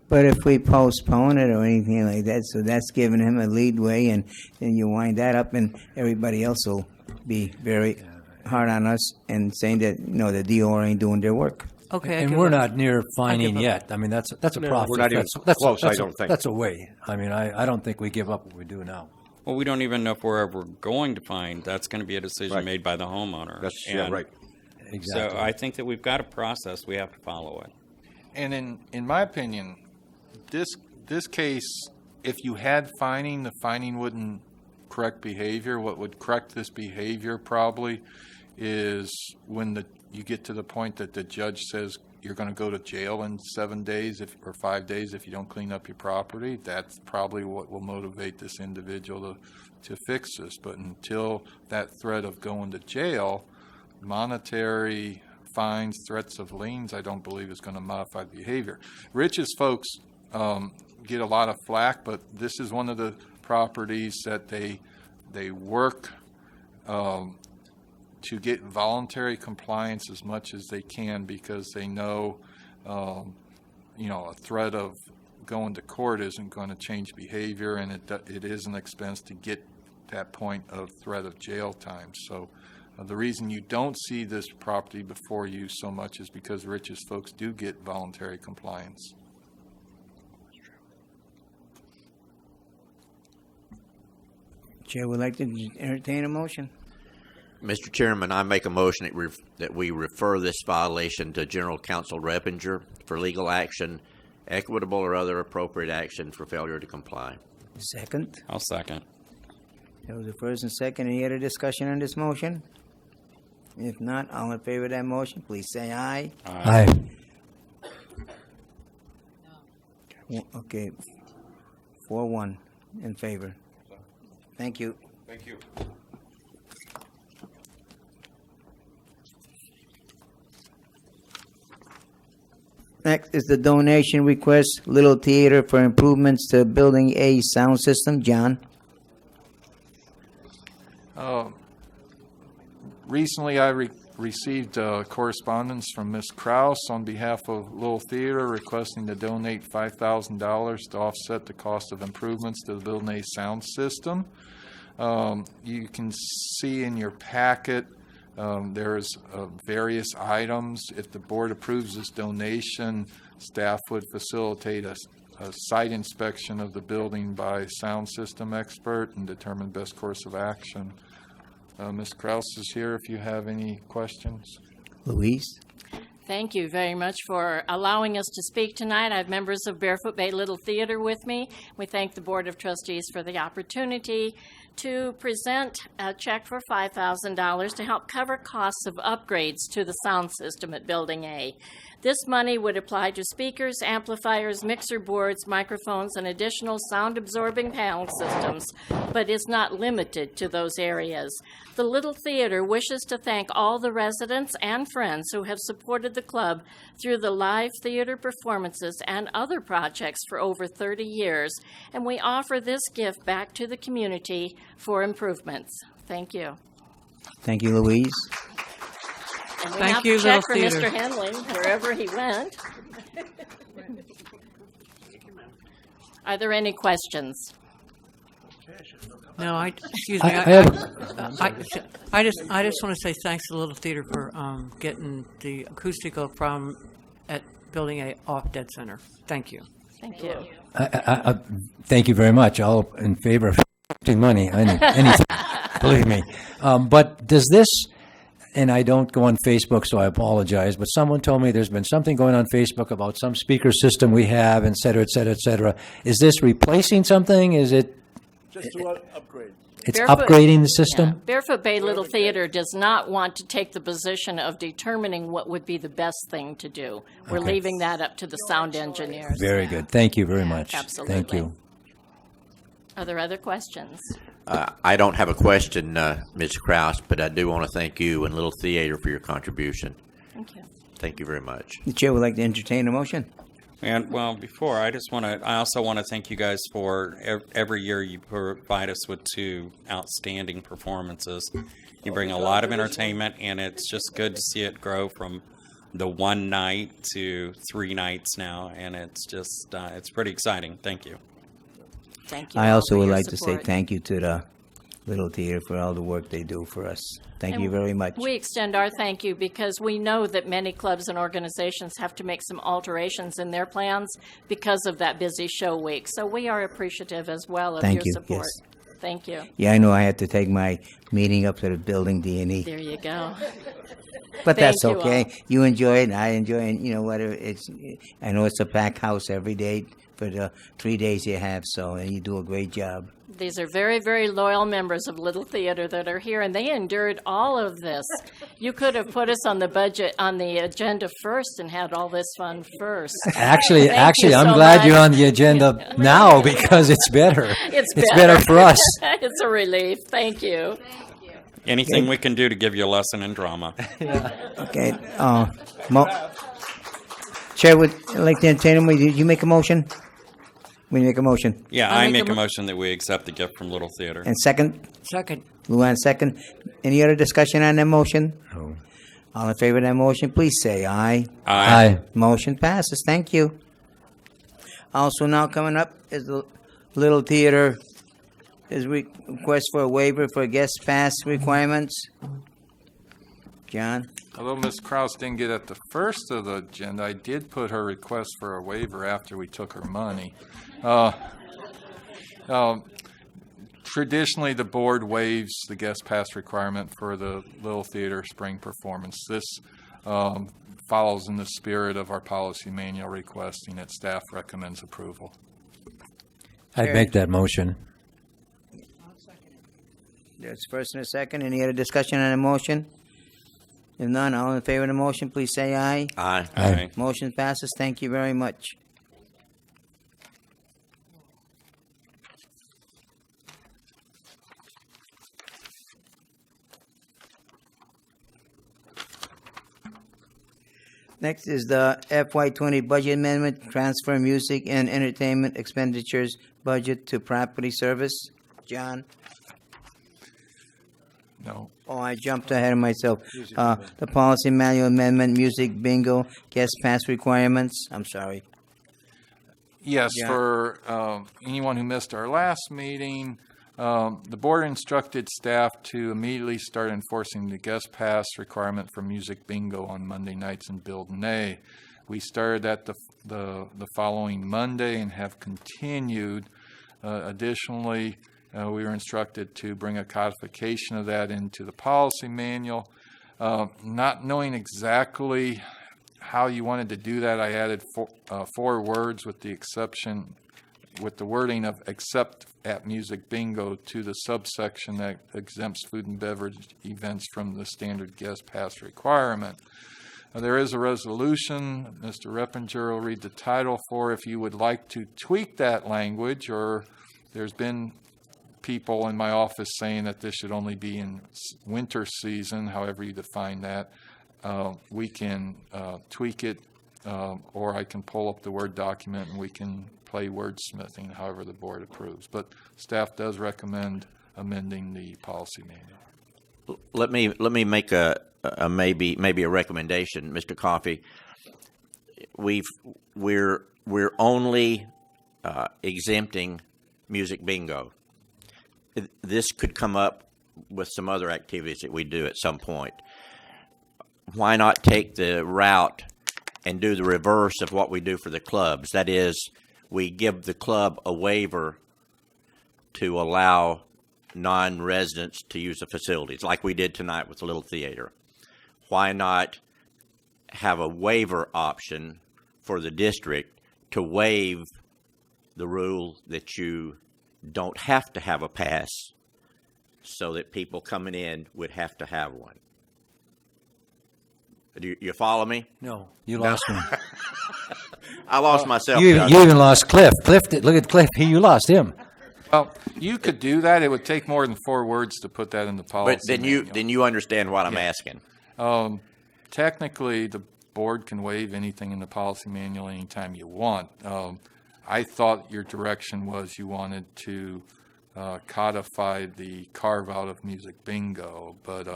But if we postpone it or anything like that, so that's giving him a leadway, and then you wind that up, and everybody else will be very hard on us and saying that the DOR ain't doing their work. Okay, and we're not near fining yet. I mean, that's a process. We're not even close, I don't think. That's a way. I mean, I don't think we give up what we do now. Well, we don't even know if we're ever going to fine. That's going to be a decision made by the homeowner. That's right. Exactly. So I think that we've got a process. We have to follow it. And in my opinion, this case, if you had fining, the fining wouldn't correct behavior. What would correct this behavior probably is when you get to the point that the judge says you're going to go to jail in 7 days or 5 days if you don't clean up your property, that's probably what will motivate this individual to fix this. But until that threat of going to jail, monetary fines, threats of liens, I don't believe is going to modify the behavior. Rich's folks get a lot of flack, but this is one of the properties that they work to get voluntary compliance as much as they can, because they know, a threat of going to court isn't going to change behavior, and it is an expense to get that point of threat of jail time. So the reason you don't see this property before you so much is because Rich's folks do get voluntary compliance. Chair would like to entertain a motion. Mr. Chairman, I make a motion that we refer this violation to General Counsel Reppinger for legal action, equitable or other appropriate action for failure to comply. Second. I'll second. There was a first and second. Any other discussion on this motion? If not, all in favor of that motion, please say aye. Aye. Okay. 4-1 in favor. Thank you. Thank you. Next is the donation request, Little Theater for improvements to Building A sound system. John? Recently, I received correspondence from Ms. Kraus on behalf of Little Theater requesting to donate $5,000 to offset the cost of improvements to the Building A sound system. You can see in your packet there's various items. If the board approves this donation, staff would facilitate a site inspection of the building by sound system expert and determine best course of action. Ms. Kraus is here if you have any questions. Louise? Thank you very much for allowing us to speak tonight. I have members of Barefoot Bay Little Theater with me. We thank the Board of Trustees for the opportunity to present a check for $5,000 to help cover costs of upgrades to the sound system at Building A. This money would apply to speakers, amplifiers, mixer boards, microphones, and additional sound-absorbing panel systems, but is not limited to those areas. The Little Theater wishes to thank all the residents and friends who have supported the club through the live theater performances and other projects for over 30 years, and we offer this gift back to the community for improvements. Thank you. Thank you, Louise. And we Thank have you, a check Little for Theater. Mr. Henley, wherever he went. Are there any questions? No, excuse me. I just want to say thanks to the Little Theater for getting the acoustical problem at Building A off dead center. Thank you. Thank you. Thank you very much. All in favor of money, anything, believe me. But does this, and I don't go on Facebook, so I apologize, but someone told me there's been something going on Facebook about some speaker system we have, et cetera, et cetera, et cetera. Is this replacing something? Is it? Just to upgrade. It's upgrading the system? Yeah. Barefoot Bay Little Theater does not want to take the position of determining what would be the best thing to do. We're Okay. leaving that up to the sound engineers. Very good. Thank you very much. Absolutely. Thank you. Are there other questions? I don't have a question, Ms. Kraus, but I do want to thank you and Little Theater for your contribution. Thank you. Thank you very much. The chair would like to entertain a motion. And well, before I also want to thank you guys for every year you provide us with 2 outstanding performances. You bring a lot of entertainment, and it's just good to see it grow from the 1 night to 3 nights now, and it's just it's pretty exciting. Thank you. Thank you. I all also for would your like to say support. thank you to the Little Theater for all the work they do for us. Thank you very much. We extend our thank you because we know that many clubs and organizations have to make some alterations in their plans because of that busy show week. So we are appreciative as well of Thank your you, support. yes. Thank you. Yeah, I know I had to take my meeting up to the building D&E. There you go. But that's Thank you okay. all. You enjoy it, and I enjoy it. You know, whether I know it's a packed house every day for the 3 days you have, and you do a great job. These are very, very loyal members of Little Theater that are here, and they endured all of this. You could have put us on the budget, on the agenda first and had all this fun first. Actually, Thank you I'm so glad much. you're on the agenda now because it's better. It's better for us. It's a relief. Thank you. Anything we can do to give you a lesson in drama. Okay, Chair would like to entertain him. Did you make a motion? We make a motion. Yeah, I make a motion that we accept the gift from Little Theater. And second? Second. Luann, second. Any other discussion on that motion? No. All in favor of that motion, please say aye. Aye. Motion passes. Thank you. Also now coming up is the Little Theater is request for a waiver for guest pass requirements. John? Although Ms. Kraus didn't get at the first of the agenda, I did put her request for a waiver after we took her money. Traditionally, the board waives the guest pass requirement for the Little Theater spring performance. This follows in the spirit of our policy manual requesting that staff recommends approval. I'd make that motion. There's first and a second. Any other discussion on the motion? If none, all in favor of the motion, please say aye. Aye. Aye. Motion passes. Thank you very much. Next is the FY20 budget amendment, transfer music and entertainment expenditures budget to property service. John? No. Oh, I jumped ahead of myself. The policy manual amendment, music bingo, guest pass requirements. I'm sorry. Yes, Yeah. for anyone who missed our last meeting, the board instructed staff to immediately start enforcing the guest pass requirement for music bingo on Monday nights in Building A. We started at the following Monday and have continued. Additionally, we were instructed to bring a codification of that into the policy manual. Not knowing exactly how you wanted to do that, I added four words with the wording of except at music bingo to the subsection that exempts food and beverage events from the standard guest pass requirement. There is a resolution. Mr. Reppinger will read the title for if you would like to tweak that language, or there's been people in my office saying that this should only be in winter season, however you define that. We can tweak it, or I can pull up the Word document and we can play wordsmithing, however the board approves. But staff does recommend amending the policy manual. Let me make a maybe a recommendation, Mr. Coffey. We're only exempting music bingo. This could come up with some other activities that we do at some point. Why not take the route and do the reverse of what we do for the clubs? That is, we give the club a waiver to allow non-residents to use the facilities, like we did tonight with the Little Theater. Why not have a waiver option for the district to waive the rule that you don't have to have a pass, so that people coming in would have to have one? Do you follow me? No, you lost me. I lost myself. You even lost Cliff. Look at Cliff. You lost him. Well, you could do that. It would take more than 4 words to put that in the policy. But then you understand what I'm asking. Technically, the board can waive anything in the policy manual anytime you want. I thought your direction was you wanted to codify the carve out of music bingo, but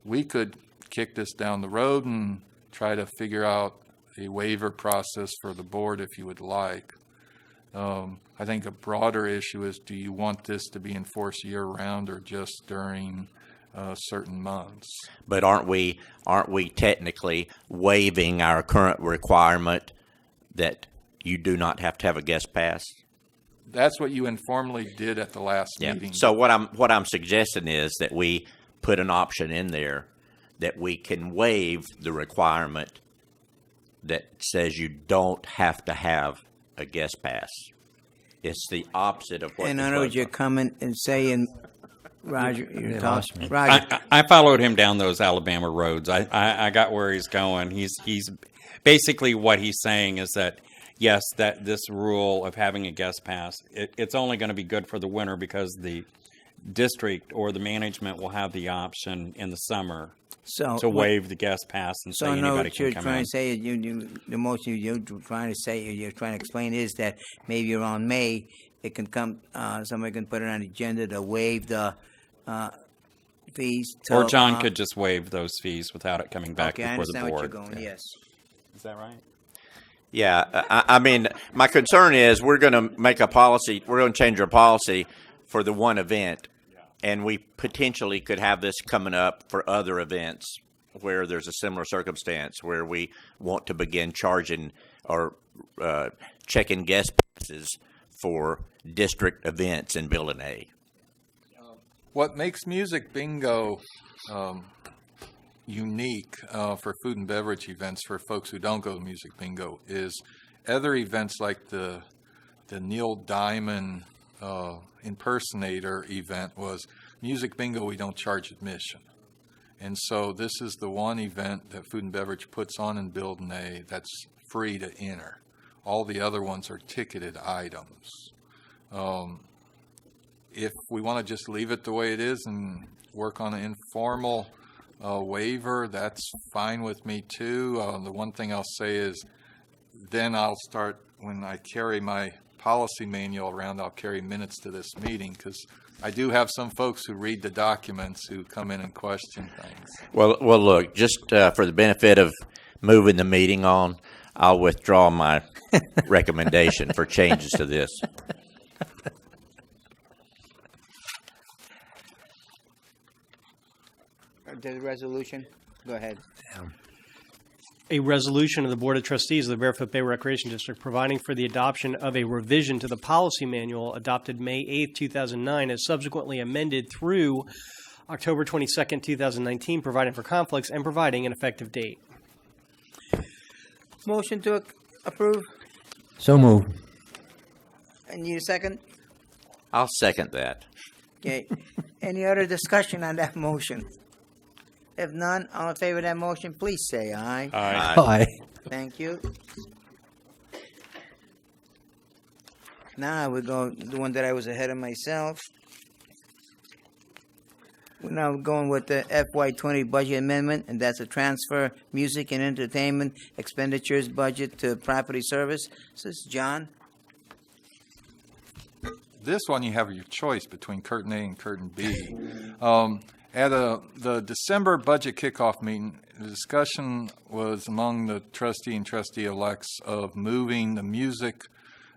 we could kick this down the road and try to figure out a waiver process for the board if you would like. I think a broader issue is, do you want this to be enforced year-round or just during certain months? But aren't we technically waiving our current requirement that you do not have to have a guest pass? That's what you informally did at the last meeting. So what I'm suggesting is that we put an option in there that we can waive the requirement that says you don't have to have a guest pass. It's the opposite of what. In the other words, 12 you're coming and saying, Roger, you're Yeah, talking, lost me. Roger. I followed him down those Alabama roads. I got where he's going. He's basically what he's saying is that yes, that this rule of having a guest pass, it's only going to be good for the winter because the district or the management will have the option in the summer to waive the guest pass and say So no, anybody what you're can come trying in. to say is the motion you're trying to say, you're trying to explain is that maybe around May, it can come, somebody can put it on the agenda to waive the fees. Or till, John could just waive those fees without it coming back okay, I before the understand board. what you're going, yes. Is that right? Yeah, I mean, my concern is we're going to make a policy. We're going to change our policy for the one event, and we potentially could have this coming up for other events where there's a similar circumstance where we want to begin charging or checking guest passes for district events in Building A. What makes Music Bingo unique for food and beverage events for folks who don't go to Music Bingo is other events like the Neil Diamond impersonator event was Music Bingo, we don't charge admission. And so this is the one event that food and beverage puts on in Building A that's free to enter. All the other ones are ticketed items. If we want to just leave it the way it is and work on an informal waiver, that's fine with me too. The one thing I'll say is then I'll start, when I carry my policy manual around, I'll carry minutes to this meeting because I do have some folks who read the documents who come in and question things. Well, look, just for the benefit of moving the meeting on, I'll withdraw my recommendation for changes to this. The resolution, go ahead. A resolution of the Board of Trustees of the Barefoot Bay Recreation District providing for the adoption of a revision to the policy manual adopted May 8, 2009, as subsequently amended through October 22, 2019, providing for conflicts and providing an effective date. Motion to approve, So moved. and need a second? I'll second that. Okay, any other discussion on that motion? If none, all in favor of that motion, please say aye. Aye. Aye. Thank you. Now we go the one that I was ahead of myself. We're now going with the FY20 budget amendment, and that's a transfer music and entertainment expenditures budget to property service. This is John. This one you have your choice between curtain A and curtain B. At the December budget kickoff meeting, the discussion was among the trustee and trustee-elects of moving the music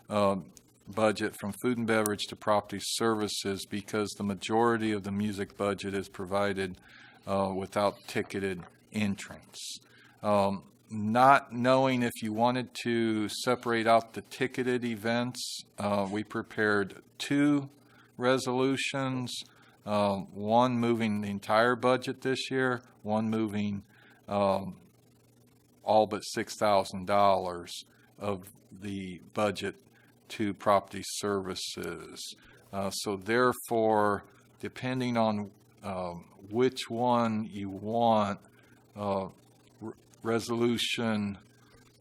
budget from food and beverage to property services because the majority of the music budget is provided without ticketed entrance. Not knowing if you wanted to separate out the ticketed events, we prepared two resolutions. One moving the entire budget this year, one moving all but $6,000 of the budget to property services. So therefore, depending on which one you want, Resolution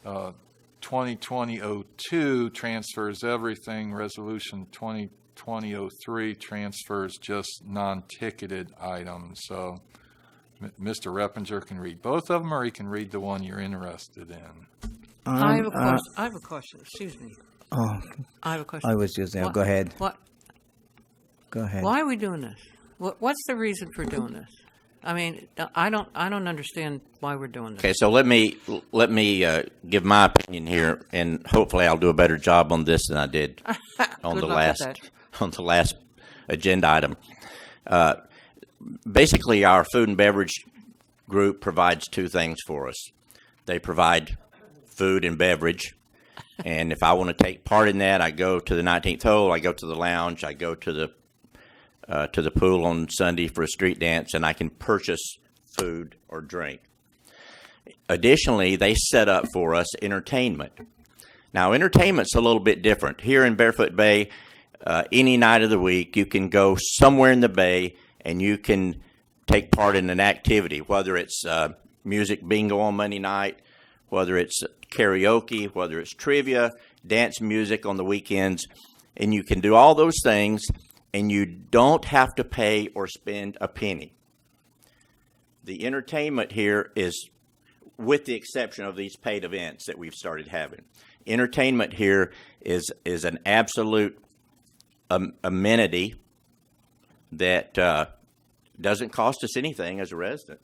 2020-02 transfers everything. Resolution 2020-03 transfers just non-ticketed items. So Mr. Reppinger can read both of them, or he can read the one you're interested in. I have a question. I have a question. Excuse me. Oh, I have a question. I was just there. Go ahead. What? Go ahead. Why are we doing this? What's the reason for doing this? I mean, I don't understand why we're doing this. Okay, so let me give my opinion here, and hopefully I'll do a better job on this than I did on the last agenda item. Basically, our food and beverage group provides two things for us. They provide food and beverage, and if I want to take part in that, I go to the 19th hole, I go to the lounge, I go to the pool on Sunday for a street dance, and I can purchase food or drink. Additionally, they set up for us entertainment. Now, entertainment's a little bit different. Here in Barefoot Bay, any night of the week, you can go somewhere in the Bay and you can take part in an activity, whether it's music bingo on Monday night, whether it's karaoke, whether it's trivia, dance music on the weekends, and you can do all those things, and you don't have to pay or spend a penny. The entertainment here is, with the exception of these paid events that we've started having, entertainment here is an absolute amenity that doesn't cost us anything as a resident.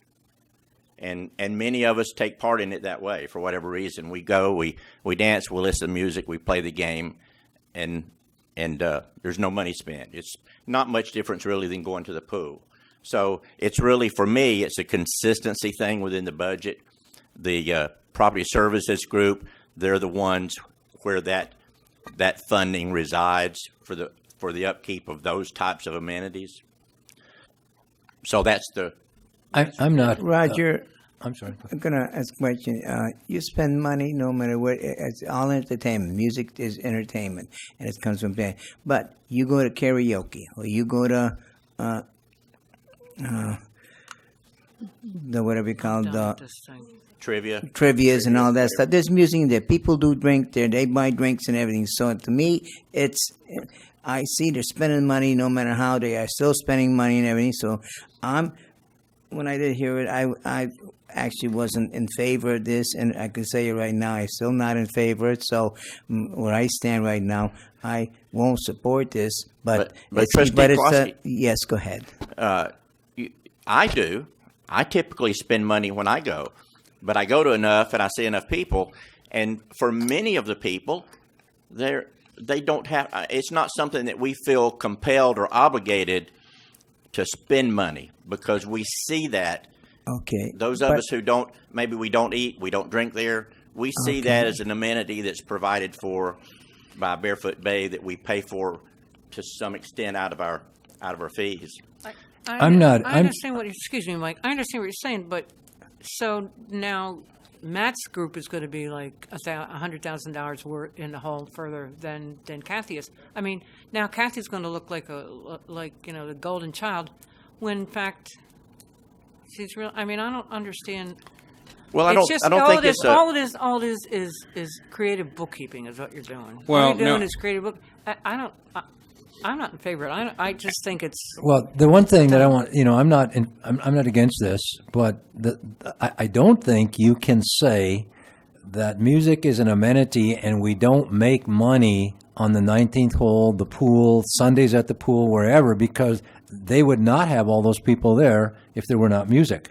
And many of us take part in it that way for whatever reason. We go, we dance, we listen to music, we play the game, and there's no money spent. It's not much difference really than going to the pool. So it's really, for me, it's a consistency thing within the budget. The property services group, they're the ones where that funding resides for the upkeep of those types of amenities. So that's the. I'm not. Roger. I'm sorry. I'm going to ask a question. You spend money no matter what. It's all entertainment. Music is entertainment, and it comes from that. But you go to karaoke, or you go to the whatever you call the trivias and all that stuff. There's music in there. People do drink there. They buy drinks and everything. So to me, I see they're spending money no matter how. They are still spending money and everything. So when I did hear it, I actually wasn't in favor of this, and I can say it right now, I'm still not in favor of it. So where I stand right now, I won't support this. But yes, go ahead. I do. I typically spend money when I go, but I go to enough and I see enough people, and for many of the people, they don't have. It's not something that we feel compelled or obligated to spend money, because we see that. Okay. Those of us who don't, maybe we don't eat, we don't drink there, we see that as an amenity that's provided for by Barefoot Bay that we pay for to some extent out of our fees. I understand excuse me, Mike. I understand what you're saying, but so now Matt's group is going to be like $100,000 worth in the hole further than Kathy is. I mean, now Kathy's going to look like the golden child, when in fact she's real. I mean, I don't understand. Well, I don't think all it is creative bookkeeping is what you're doing. Well, all you're doing is creative book. I'm not in favor of it. I just think it's. Well, the one thing that I want, I'm not against this, but I don't think you can say that music is an amenity and we don't make money on the 19th hole, the pool, Sundays at the pool, wherever, because they would not have all those people there if there were not music.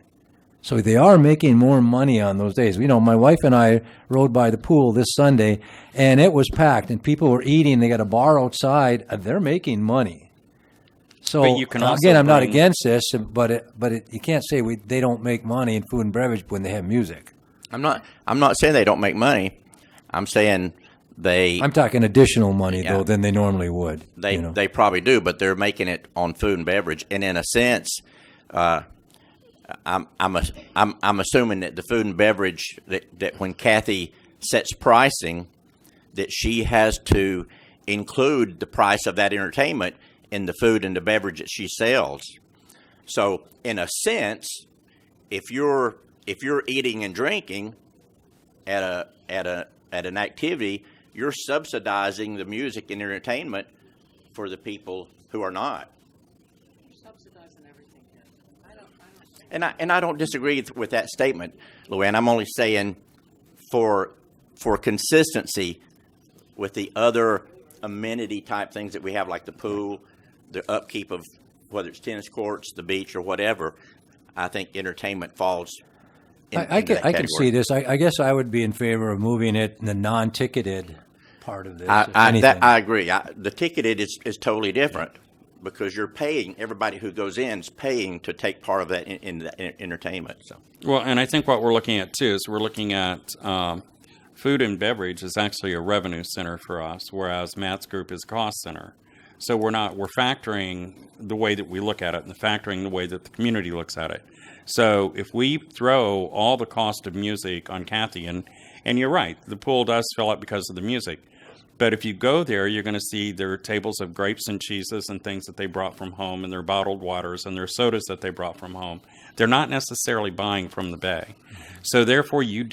So they are making more money on those days. My wife and I rode by the pool this Sunday, and it was packed, and people were eating. They got a bar outside. They're making money. So again, I'm not against this, but you can't say they don't make money in food and beverage when they have music. I'm not saying they don't make money. I'm saying I'm talking additional money though than they normally would. They probably do, but they're making it on food and beverage, and in a sense. I'm assuming that the food and beverage that when Kathy sets pricing, that she has to include the price of that entertainment in the food and the beverage that she sells. So in a sense, if you're eating and drinking at an activity, you're subsidizing the music and entertainment for the people who are not. And I don't disagree with that statement, Luann. I'm only saying for consistency with the other amenity type things that we have, like the pool, the upkeep of whether it's tennis courts, the beach, or whatever, I think entertainment falls in that category. I can see this. I guess I would be in favor of moving it in the non-ticketed part of this. I agree. The ticketed is totally different. Because you're paying, everybody who goes in is paying to take part of that in the entertainment. So. Well, and I think what we're looking at, too, is we're looking at food and beverage is actually a revenue center for us, whereas Matt's group is a cost center. So we're factoring the way that we look at it and factoring the way that the community looks at it. So if we throw all the cost of music on Kathy, and you're right, the pool does fill up because of the music. But if you go there, you're going to see their tables of grapes and cheeses and things that they brought from home, and their bottled waters and their sodas that they brought from home. They're not necessarily buying from the bay. So therefore, you've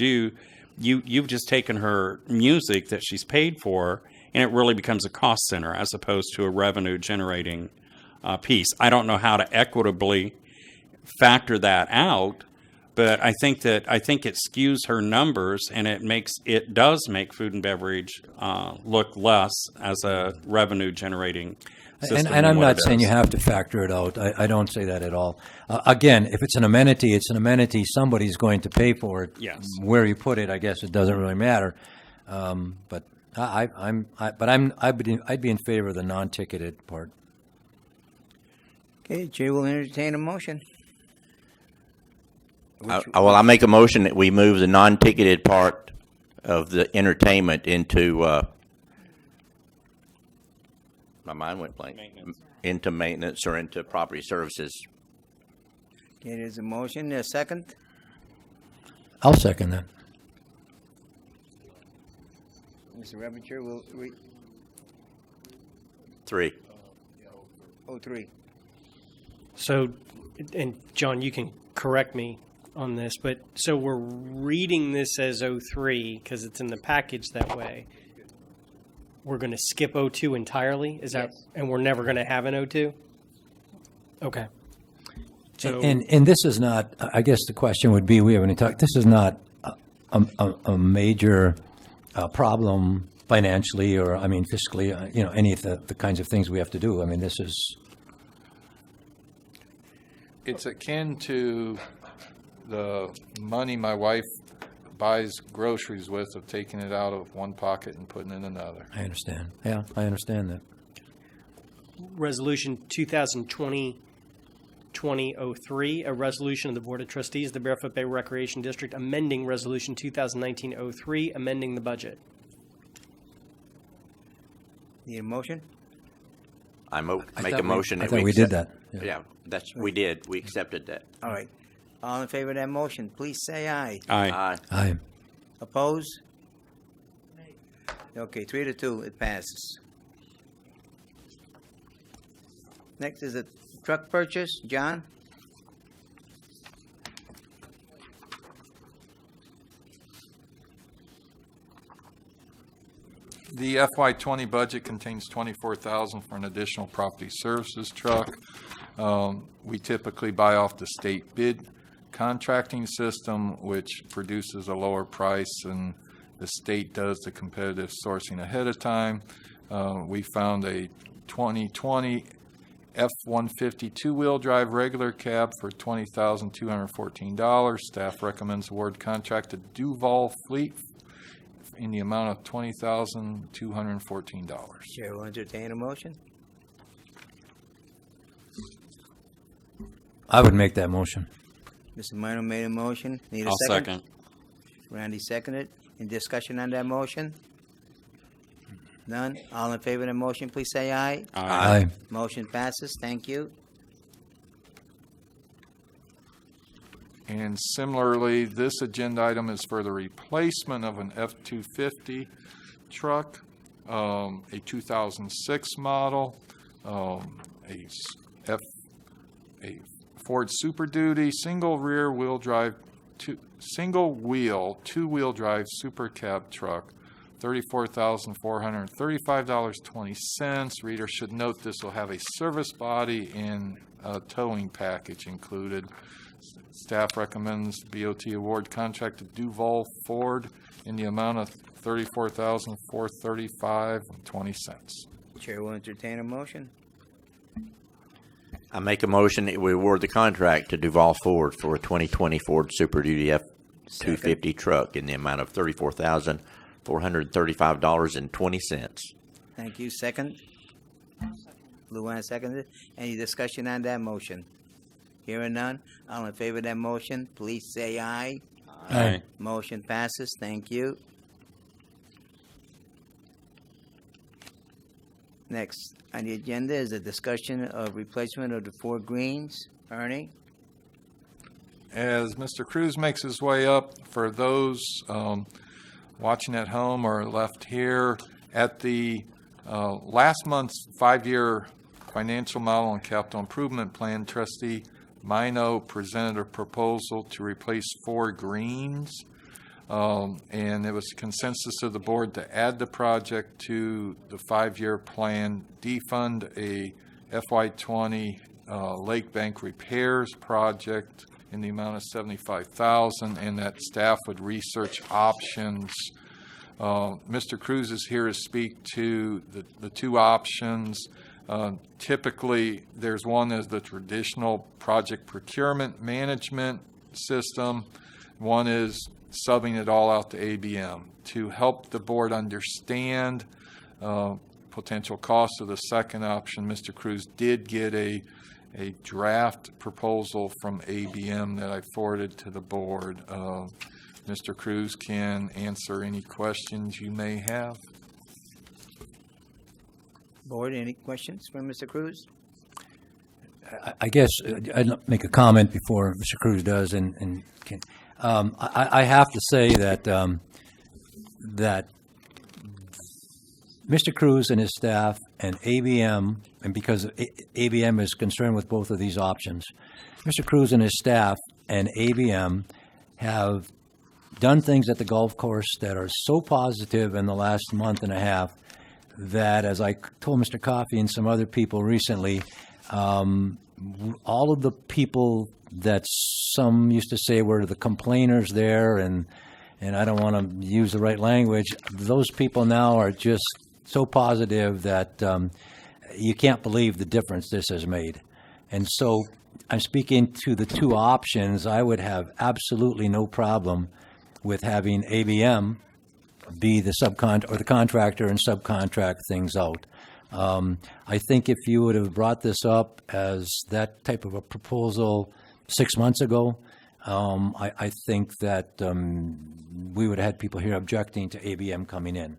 just taken her music that she's paid for, and it really becomes a cost center as opposed to a revenue generating piece. I don't know how to equitably factor that out, but I think it skews her numbers, and it does make food and beverage look less as a revenue generating system. And I'm not saying you have to factor it out. I don't say that at all. Again, if it's an amenity, it's an amenity. Somebody's going to pay for it. Yes. Where you put it, I guess it doesn't really matter. But I'd be in favor of the non-ticketed part. Okay, Chair will entertain a motion. I make a motion that we move the non-ticketed part of the entertainment into, my mind went blank, into maintenance or into property services. Okay, there's a motion. A second? I'll second that. Mr. Rebencher will read. 3. 03. So, and John, you can correct me on this, but so we're reading this as 03 because it's in the package that way. We're going to skip 02 entirely? Is that, and we're never going to have an 02? Okay. So, and this is not, I guess the question would be, we haven't talked, this is not a major problem financially or, I mean, fiscally, any of the kinds of things we have to do. I mean, this is... It's akin to the money my wife buys groceries with, of taking it out of one pocket and putting it in another. I understand. Yeah, I understand that. Resolution 2020-2003, a resolution of the Board of Trustees of the Barefoot Bay Recreation District amending Resolution 2019-03, amending the budget. Need a motion? Make a motion. I thought we did that. Yeah, we did. We accepted that. All right. All in favor of that motion, please say aye. Aye. Aye. Oppose? Okay, 3-2, it passes. Next is a truck purchase. John? The FY20 budget contains $24,000 for an additional property services truck. We typically buy off the state bid contracting system, which produces a lower price, and the state does the competitive sourcing ahead of time. We found a 2020 F-150 two-wheel drive regular cab for $20,214. Staff recommends award contract to Duval Fleet in the amount of $20,214. Chair will entertain a motion. I would make that motion. Mr. Minor made a motion. Need a I'll second. Randy seconded. Any discussion on that motion? None? All in favor of the motion, please say aye. Aye. Motion passes. Thank you. And similarly, this agenda item is for the replacement of an F-250 truck, a 2006 model, a Ford Super Duty single wheel two-wheel drive super cab truck, $34,435.20. Reader should note this will have a service body and a towing package included. Staff recommends BOT award contract to Duval Ford in the amount of $34,435.20. Chair will entertain a motion. I make a motion that we award the contract to Duval Ford for a 2020 Ford Super Duty F-250 truck in the amount of $34,435.20. Thank you. Second? Luann seconded. Any discussion on that motion? Hearing none. All in favor of that motion, please say aye. Aye. Motion passes. Thank you. Next on the agenda is a discussion of replacement of the 4 greens. Ernie? As Mr. Cruz makes his way up, for those watching at home or left here, at the last month's 5-year financial model and capital improvement plan, Trustee Mino presented a proposal to replace 4 greens. And it was consensus of the board to add the project to the 5-year plan, defund a FY20 lake bank repairs project in the amount of $75,000, and that staff would research options. Mr. Cruz is here to speak to the 2 options. Typically, there's one as the traditional project procurement management system. One is subbing it all out to ABM. To help the board understand potential costs of the second option, Mr. Cruz did get a draft proposal from ABM that I forwarded to the board. Mr. Cruz can answer any questions you may have. Board, any questions for Mr. Cruz? I guess I'd make a comment before Mr. Cruz does, and can, I have to say that that Mr. Cruz and his staff and ABM, and because ABM is concerned with both of these options, Mr. Cruz and his staff and ABM have done things at the golf course that are so positive in the last month and a half that, as I told Mr. Coffey and some other people recently, all of the people that some used to say were the complainers there, and I don't want to use the right language, those people now are just so positive that you can't believe the difference this has made. And so I'm speaking to the 2 options. I would have absolutely no problem with having ABM be the or the contractor and subcontract things out. I think if you would have brought this up as that type of a proposal 6 months ago, I think that we would have had people here objecting to ABM coming in.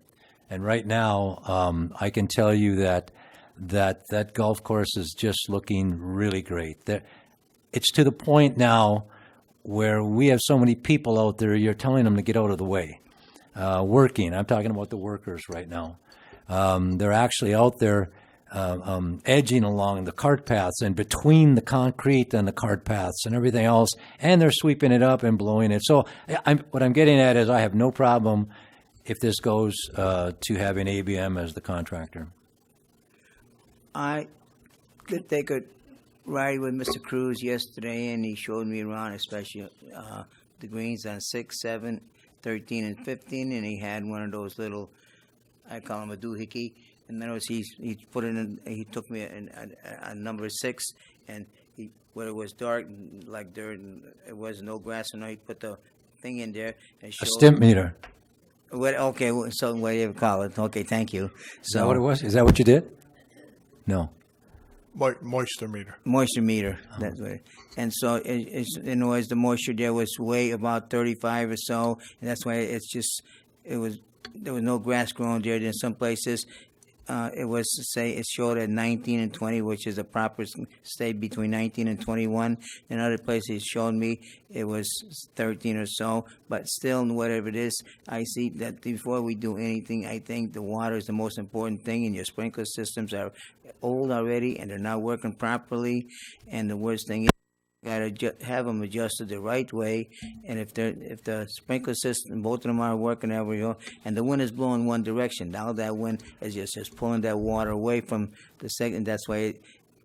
And right now, I can tell you that golf course is just looking really great. It's to the point now where we have so many people out there, you're telling them to get out of the way. Working, I'm talking about the workers right now. They're actually out there edging along the cart paths and between the concrete and the cart paths and everything else, and they're sweeping it up and blowing it. So what I'm getting at is I have no problem if this goes to having ABM as the contractor. I could take a ride with Mr. Cruz yesterday, and he showed me around, especially the greens on 6, 7, 13, and 15, and he had one of those little, I call him a doohickey. And then he put in, he took me a number 6, and where it was dark like dirt, and it was no grass, and he put the thing in there and showed A stimp meter. What? Okay, so what do you call it? Okay, thank you. Is that what it was? Is that what you did? No. Moisture meter. Moisture meter. That's what. And so it's in other words, the moisture there was way about 35 or so, and that's why there was no grass growing there. In some places, it was to say it showed at 19 and 20, which is a proper state between 19 and 21. In other places, it showed me it was 13 or so. But still, whatever it is, I see that before we do anything, I think the water is the most important thing, and your sprinkler systems are old already, and they're not working properly. And the worst thing is, got to have them adjusted the right way, and if the sprinkler system, both of them are working everywhere, and the wind is blowing one direction, now that wind is just pulling that water away from the second. That's why,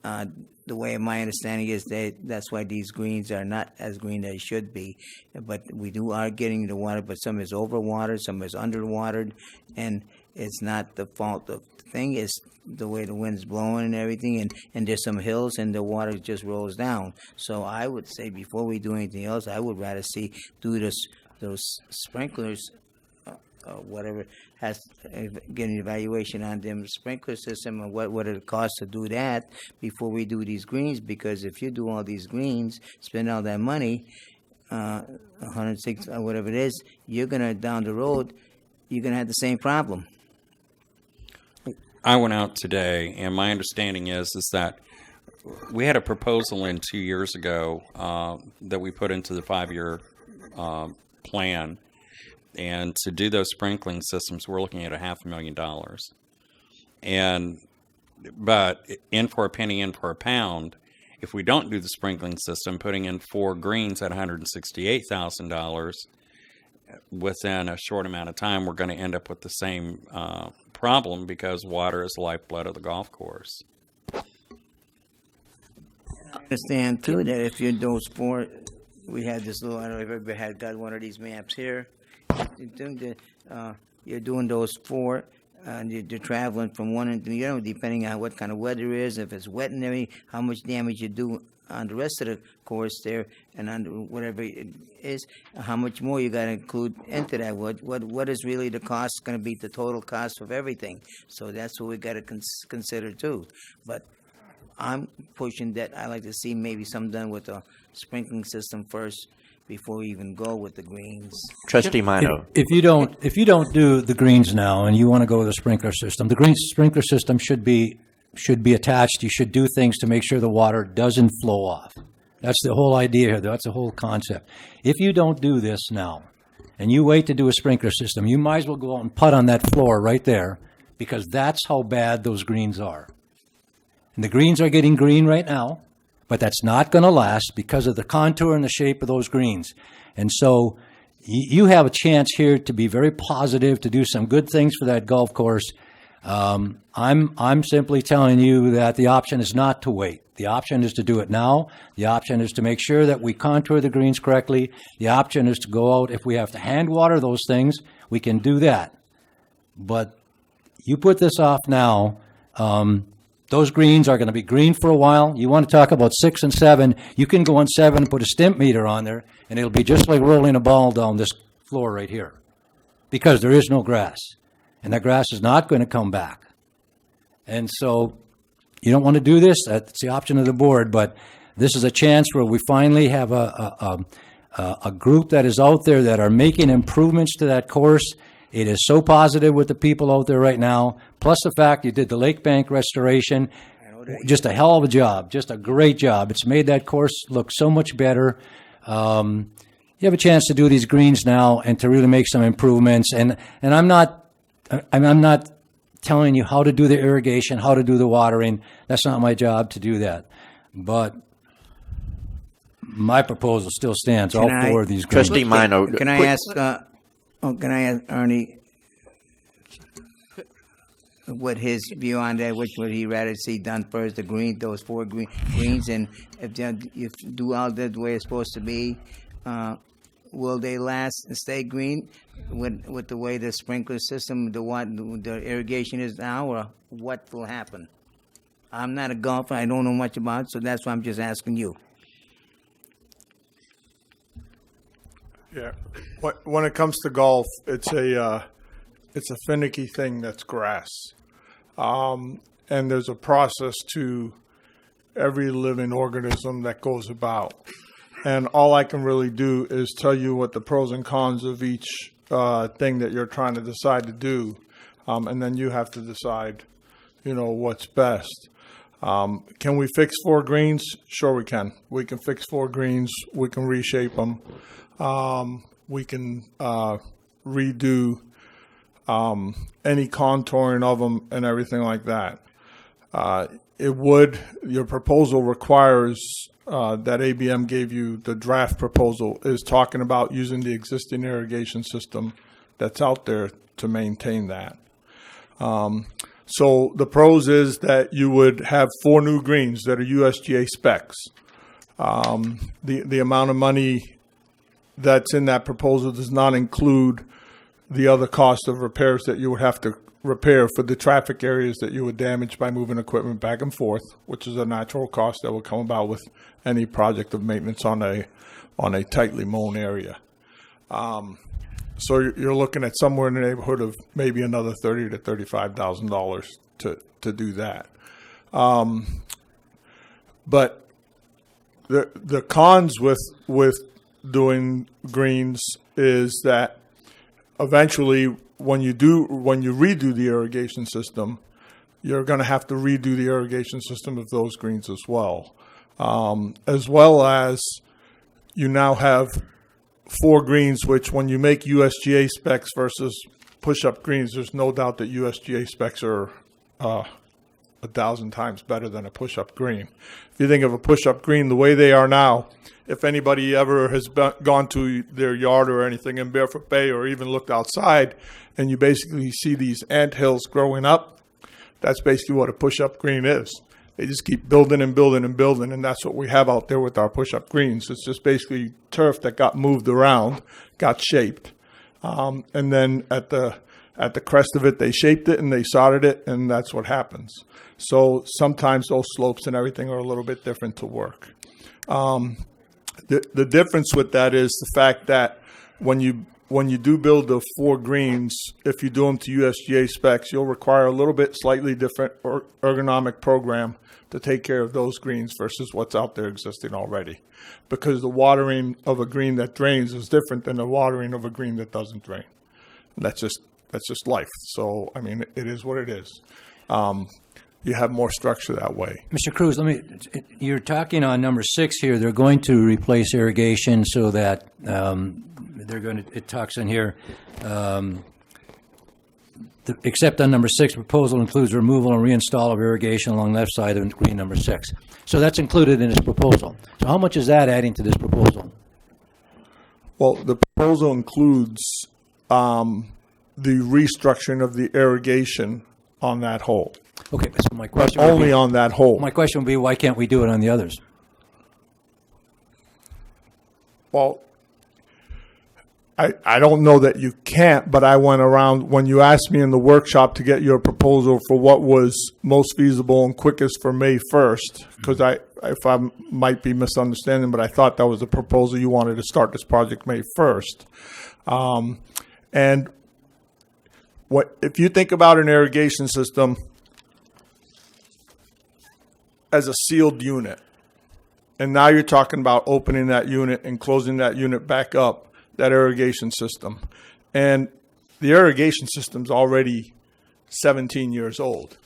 the way my understanding is that's why these greens are not as green as they should be. But we are getting the water, but some is overwatered, some is underwatered, and it's not the fault of the thing. Is the way the wind's blowing and everything, and there's some hills and the water just rolls down. So I would say before we do anything else, I would rather those sprinklers, whatever, has get an evaluation on them sprinkler system and what it costs to do that before we do these greens. Because if you do all these greens, spend all that money, 106 or whatever it is, you're gonna down the road, you're gonna have the same problem. I went out today, and my understanding is that we had a proposal in 2 years ago that we put into the 5-year plan, and to do those sprinkling systems, we're looking at $500,000. But in for a penny, in for a pound, if we don't do the sprinkling system, putting in 4 greens at $168,000, within a short amount of time, we're going to end up with the same problem because water is the lifeblood of the golf course. I understand too that if you're those 4, we had this little, I don't know if you ever got one of these maps here. You're doing those 4, and you're traveling from one end to the other, depending on what kind of weather is, if it's wet and everything, how much damage you do on the rest of the course there, and on whatever it is, how much more you got to include into that. What is really the cost going to be, the total cost of everything? So that's what we got to consider too. But I'm pushing that. I like to see maybe something done with the sprinkling system first before we even go with the greens. Trustee Mino. If you don't do the greens now and you want to go with the sprinkler system, the green sprinkler system should be attached. You should do things to make sure the water doesn't flow off. That's the whole idea here. That's the whole concept. If you don't do this now and you wait to do a sprinkler system, you might as well go out and putt on that floor right there, because that's how bad those greens are. And the greens are getting green right now, but that's not going to last because of the contour and the shape of those greens. And so you have a chance here to be very positive, to do some good things for that golf course. I'm simply telling you that the option is not to wait. The option is to do it now. The option is to make sure that we contour the greens correctly. The option is to go out. If we have to hand water those things, we can do that. But you put this off now, those greens are going to be green for a while. You want to talk about 6 and 7, you can go on 7 and put a stimp meter on there, and it'll be just like rolling a ball down this floor right here, because there is no grass. And that grass is not going to come back. And so you don't want to do this. That's the option of the board. But this is a chance where we finally have a group that is out there that are making improvements to that course. It is so positive with the people out there right now. Plus the fact you did the lake bank restoration. Just a hell of a job. Just a great job. It's made that course look so much better. You have a chance to do these greens now and to really make some improvements. And I'm not telling you how to do the irrigation, how to do the watering. That's not my job to do that. But my proposal still stands. All 4 of these greens. Trustee Mino. Can I ask Ernie what his view on that? Which would he rather see done first? Those 4 greens, and if you do all that the way it's supposed to be, will they last and stay green with the way the sprinkler system, the irrigation is now, or what will happen? I'm not a golfer. I don't know much about it, so that's why I'm just asking you. Yeah, when it comes to golf, it's a finicky thing that's grass, and there's a process to every living organism that goes about. And all I can really do is tell you what the pros and cons of each thing that you're trying to decide to do, and then you have to decide, what's best. Can we fix 4 greens? Sure we can. We can fix 4 greens. We can reshape them. We can redo any contouring of them and everything like that. Your proposal requires that ABM gave you, the draft proposal is talking about using the existing irrigation system that's out there to maintain that. So the pros is that you would have 4 new greens that are USGA specs. The amount of money that's in that proposal does not include the other cost of repairs that you would have to repair for the traffic areas that you would damage by moving equipment back and forth, which is a natural cost that will come about with any project of maintenance on a tightly mown area. So you're looking at somewhere in the neighborhood of maybe another $30,000 to $35,000 to do that. But the cons with doing greens is that eventually when you redo the irrigation system, you're going to have to redo the irrigation system of those greens as well as you now have 4 greens, which when you make USGA specs versus push-up greens, there's no doubt that USGA specs are 1,000 times better than a push-up green. If you think of a push-up green the way they are now, if anybody ever has gone to their yard or anything in Barefoot Bay or even looked outside and you basically see these ant hills growing up, that's basically what a push-up green is. They just keep building and building and building, and that's what we have out there with our push-up greens. It's just basically turf that got moved around, got shaped, and then at the crest of it, they shaped it and they soldered it, and that's what happens. So sometimes those slopes and everything are a little bit different to work. The difference with that is the fact that when you do build the 4 greens, if you do them to USGA specs, you'll require a little bit slightly different ergonomic program to take care of those greens versus what's out there existing already. Because the watering of a green that drains is different than the watering of a green that doesn't drain. That's just life. So, I mean, it is what it is. You have more structure that way. Mr. Cruz, you're talking on number 6 here. They're going to replace irrigation so that it talks in here, except on number 6, proposal includes removal and reinstall of irrigation along left side of green number 6. So that's included in this proposal. So how much is that adding to this proposal? Well, the proposal includes the restructuring of the irrigation on that hole. Okay, so my question but only on that hole. My question would be, why can't we do it on the others? Well, I don't know that you can't, but I went around, when you asked me in the workshop to get your proposal for what was most feasible and quickest for May 1st, because if I might be misunderstanding, but I thought that was the proposal you wanted to start this project May 1st. And if you think about an irrigation system as a sealed unit, and now you're talking about opening that unit and closing that unit back up, that irrigation system. And the irrigation system's already 17 years old.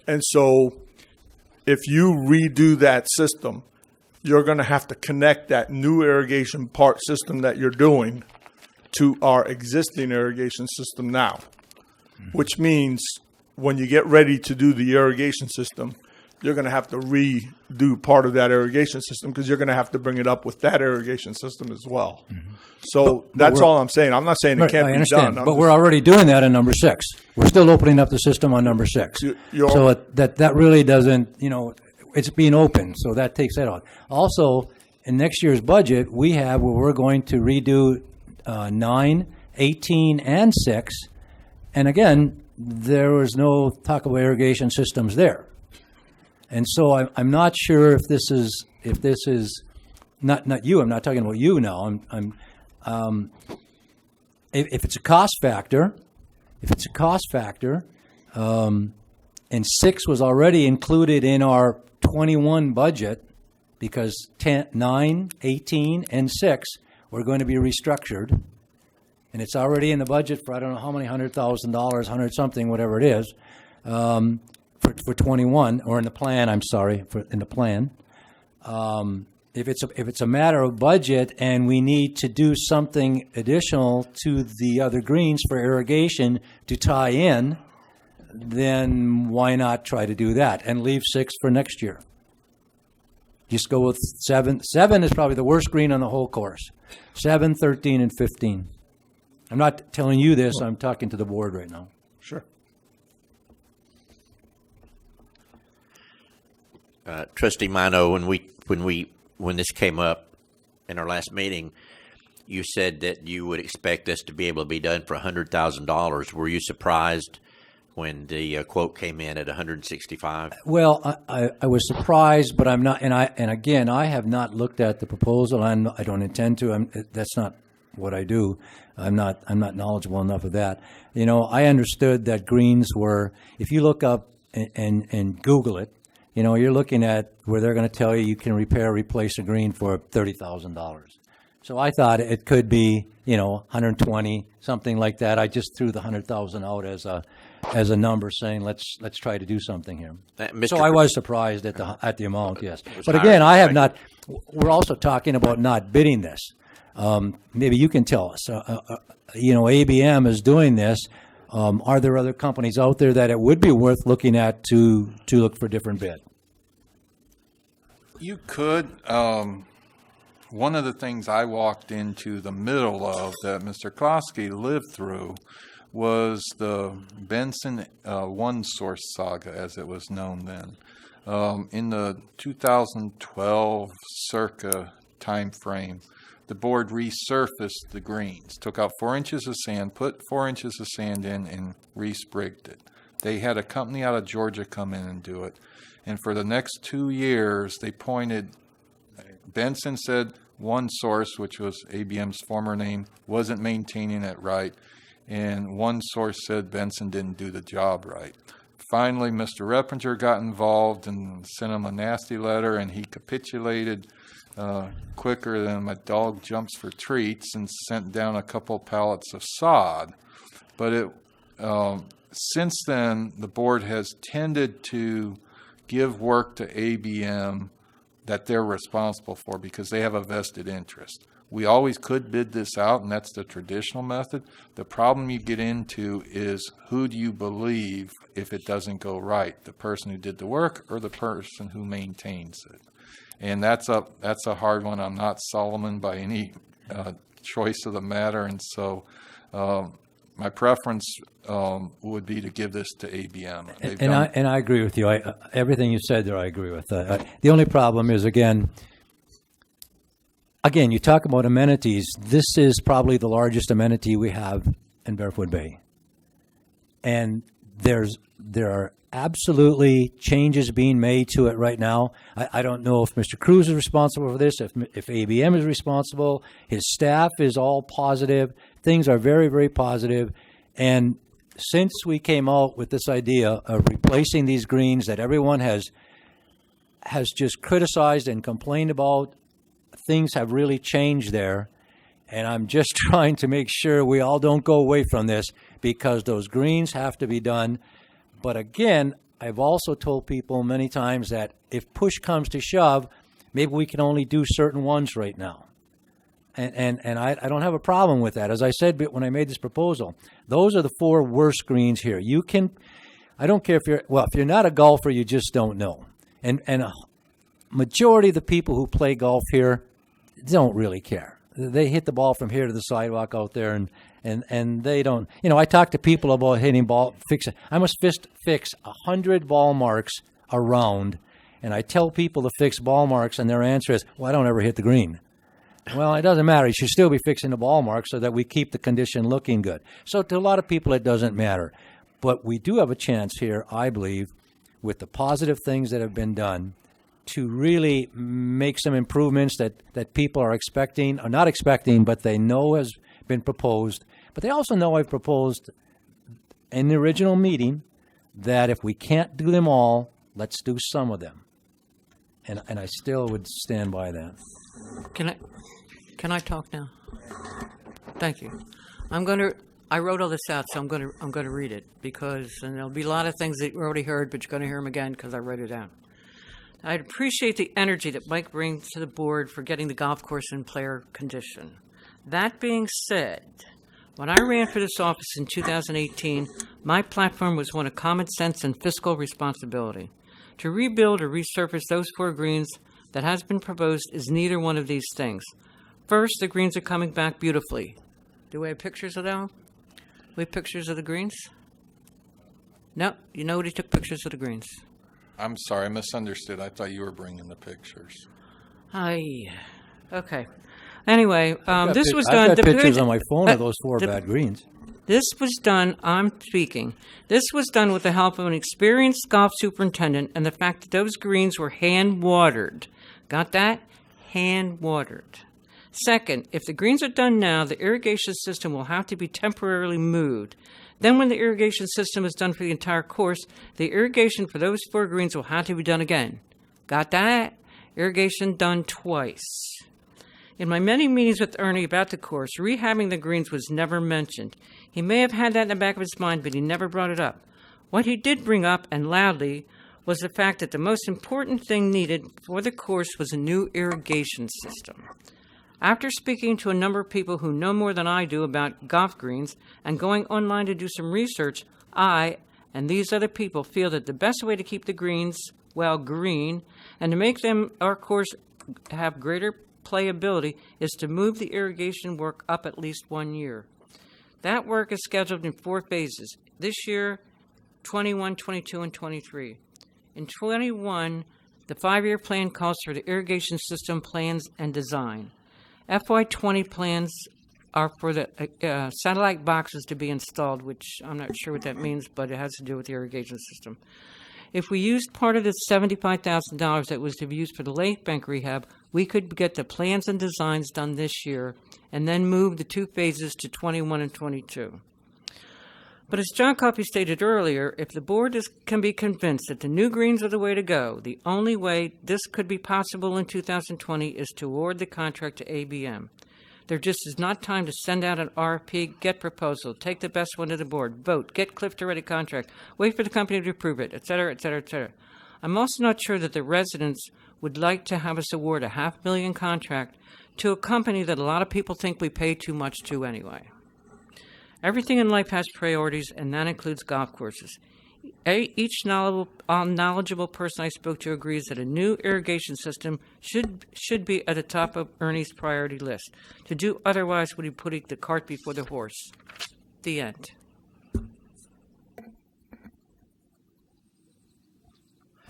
And so if you redo that system, you're going to have to connect that new irrigation part system that you're doing to our existing irrigation system now, which means when you get ready to do the irrigation system, you're going to have to redo part of that irrigation system because you're going to have to bring it up with that irrigation system as well. Mm-hmm. So that's all I'm saying. I'm not saying it can't be done. But we're already doing that in number 6. We're still opening up the system on number 6. So that really doesn't, it's being open, so that takes that out. Also, in next year's budget, we have where we're going to redo 9, 18, and 6. And again, there was no talk of irrigation systems there. And so I'm not sure if this is not you. I'm not talking about you now. If it's a cost factor, and 6 was already included in our 21 budget because 10, 9, 18, and 6 were going to be restructured, and it's already in the budget for I don't know how many $100,000, 100 something, whatever it is. For 21, or in the plan, in the plan. If it's a matter of budget and we need to do something additional to the other greens for irrigation to tie in, then why not try to do that and leave 6 for next year? Just go with 7. 7 is probably the worst green on the whole course. 7, 13, and 15. I'm not telling you this. I'm talking to the board right now. Sure. Trustee Mino, when this came up in our last meeting, you said that you would expect this to be able to be done for $100,000. Were you surprised when the quote came in at $165,000? Well, I was surprised, but I'm not. And again, I have not looked at the proposal. I don't intend to. That's not what I do. I'm not knowledgeable enough of that. I understood that greens were. If you look up and Google it. You're looking at where they're going to tell you can replace a green for $30,000. So I thought it could be, 120, something like that. I just threw the 100,000 out as a number saying, let's try to do something here. Mr. So I was surprised at the amount, yes. was But higher again, than I have expected. not, we're also talking about not bidding this. Maybe you can tell us, ABM is doing this. Are there other companies out there that it would be worth looking at to look for different bid? You could. One of the things I walked into the middle of that Mr. Klosky lived through was the Benson One Source saga, as it was known then. In the 2012 circa time frame, the board resurfaced the greens, took out 4 inches of sand, put 4 inches of sand in, and re-sprigged it. They had a company out of Georgia come in and do it. And for the next 2 years, they pointed, Benson said One Source, which was ABM's former name, wasn't maintaining it right. And One Source said Benson didn't do the job right. Finally, Mr. Reppinger got involved and sent him a nasty letter, and he capitulated quicker than my dog jumps for treats and sent down a couple pallets of sod. But since then, the board has tended to give work to ABM that they're responsible for because they have a vested interest. We always could bid this out, and that's the traditional method. The problem you get into is who do you believe if it doesn't go right, the person who did the work or the person who maintains it? And that's a hard one. I'm not Solomon by any choice of the matter, and so my preference would be to give this to ABM. And I agree with you. Everything you said there, I agree with. The only problem is, again, you talk about amenities. This is probably the largest amenity we have in Barefoot Bay. And there are absolutely changes being made to it right now. I don't know if Mr. Cruz is responsible for this, if ABM is responsible. His staff is all positive. Things are very, very positive. And since we came out with this idea of replacing these greens that everyone has just criticized and complained about, things have really changed there. And I'm just trying to make sure we all don't go away from this because those greens have to be done. But again, I've also told people many times that if push comes to shove, maybe we can only do certain ones right now. And I don't have a problem with that. As I said when I made this proposal, those are the 4 worst greens here. I don't care if you're not a golfer, you just don't know. And a majority of the people who play golf here don't really care. They hit the ball from here to the sidewalk out there, and they don't. I talk to people about hitting ball. I must fix 100 ball marks around, and I tell people to fix ball marks, and their answer is, "Well, I don't ever hit the green." Well, it doesn't matter. You should still be fixing the ball marks so that we keep the condition looking good. So to a lot of people, it doesn't matter. But we do have a chance here, I believe, with the positive things that have been done, to really make some improvements that people are expecting, or not expecting, but they know has been proposed. But they also know I've proposed in the original meeting that if we can't do them all, let's do some of them. And I still would stand by that. Can I talk now? Thank you. I wrote all this out, so I'm gonna read it and there'll be a lot of things that you already heard, but you're gonna hear them again because I wrote it down. I'd appreciate the energy that Mike brings to the board for getting the golf course in player condition. That being said, when I ran for this office in 2018, my platform was one of common sense and fiscal responsibility. To rebuild or resurface those 4 greens that has been proposed is neither one of these things. First, the greens are coming back beautifully. Do we have pictures of them? We have pictures of the greens? No, nobody took pictures of the greens. I'm sorry, I misunderstood. I thought you were bringing the pictures. Okay. Anyway, this was done. I've got pictures on my phone of those 4 bad greens. This was done, I'm speaking, this was done with the help of an experienced golf superintendent and the fact that those greens were hand-watered. Got that? Hand-watered. Second, if the greens are done now, the irrigation system will have to be temporarily moved. Then when the irrigation system is done for the entire course, the irrigation for those 4 greens will have to be done again. Got that? Irrigation done twice. In my many meetings with Ernie about the course, rehabbing the greens was never mentioned. He may have had that in the back of his mind, but he never brought it up. What he did bring up, and loudly, was the fact that the most important thing needed for the course was a new irrigation system. After speaking to a number of people who know more than I do about golf greens and going online to do some research, I and these other people feel that the best way to keep the greens, well, green, and to make them, our course, have greater playability is to move the irrigation work up at least 1 year. That work is scheduled in 4 phases. This year, 21, 22, and 23. In 21, the 5-year plan calls for the irrigation system plans and design. FY20 plans are for the satellite boxes to be installed, which I'm not sure what that means, but it has to do with the irrigation system. If we used part of the $75,000 that was to be used for the lake bank rehab, we could get the plans and designs done this year and then move the 2 phases to 21 and 22. But as John Coffey stated earlier, if the board can be convinced that the new greens are the way to go, the only way this could be possible in 2020 is to award the contract to ABM. There just is not time to send out an RFP, get proposal, take the best one to the board, vote, get Cliff to write a contract, wait for the company to approve it, et cetera, et cetera, et cetera. I'm also not sure that the residents would like to have us award a $500,000 contract to a company that a lot of people think we pay too much to anyway. Everything in life has priorities, and that includes golf courses. Each knowledgeable person I spoke to agrees that a new irrigation system should be at the top of Ernie's priority list. To do otherwise would be putting the cart before the horse. The end.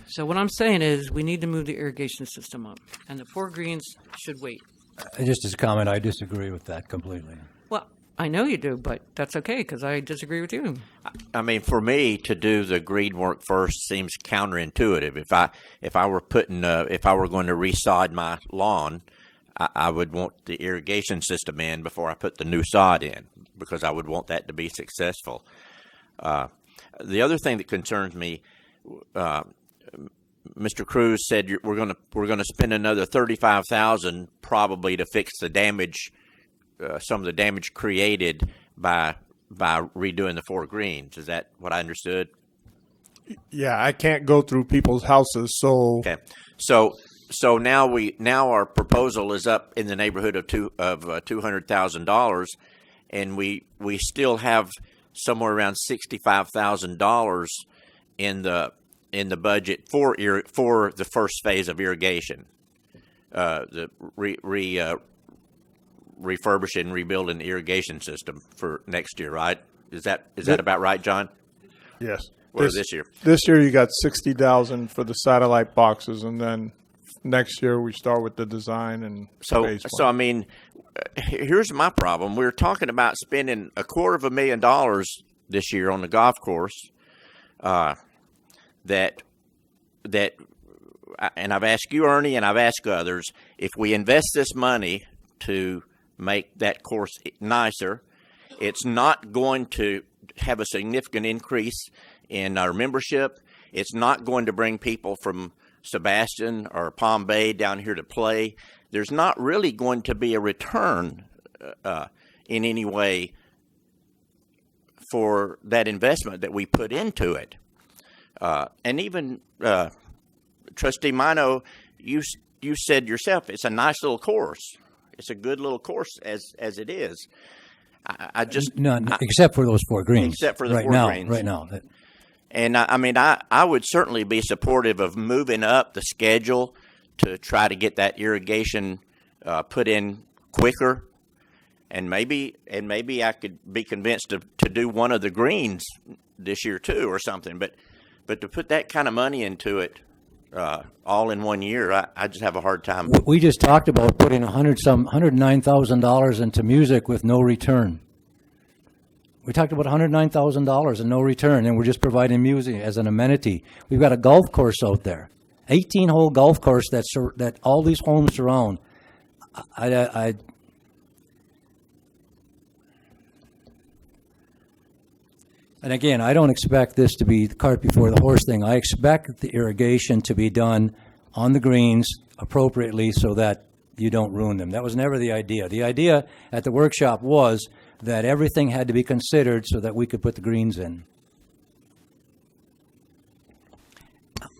So what I'm saying is we need to move the irrigation system up, and the 4 greens should wait. Just as a comment, I disagree with that completely. Well, I know you do, but that's okay because I disagree with you. I mean, for me to do the green work first seems counterintuitive. If I were going to resod my lawn, I would want the irrigation system in before I put the new sod in because I would want that to be successful. The other thing that concerns me, Mr. Cruz said we're going to spend another $35,000 probably to fix the damage. Some of the damage created by redoing the 4 greens. Is that what I understood? Yeah, I can't go through people's houses, so okay. So now our proposal is up in the neighborhood of $200,000, and we still have somewhere around $65,000 in the budget for the first phase of irrigation, the refurbish and rebuild an irrigation system for next year, right? Is that about right, John? Yes. Or this year? This year you got $60,000 for the satellite boxes, and then next year we start with the design and phase 1. So I mean, here's my problem. We're talking about spending $250,000 this year on the golf course. That and I've asked you, Ernie, and I've asked others, if we invest this money to make that course nicer, it's not going to have a significant increase in our membership. It's not going to bring people from Sebastian or Palm Bay down here to play. There's not really going to be a return in any way for that investment that we put into it. And even Trustee Mino, you said yourself, it's a nice little course. It's a good little course as it is. I just except for those 4 greens. Except for the right 4 now, greens. right now. And I mean, I would certainly be supportive of moving up the schedule to try to get that irrigation put in quicker. And maybe I could be convinced to do one of the greens this year too, or something. But to put that kind of money into it all in 1 year, I just have a hard time. We just talked about putting $109,000 into music with no return. We talked about $109,000 and no return, and we're just providing music as an amenity. We've got a golf course out there, 18-hole golf course that all these homes surround. And again, I don't expect this to be the cart before the horse thing. I expect the irrigation to be done on the greens appropriately so that you don't ruin them. That was never the idea. The idea at the workshop was that everything had to be considered so that we could put the greens in.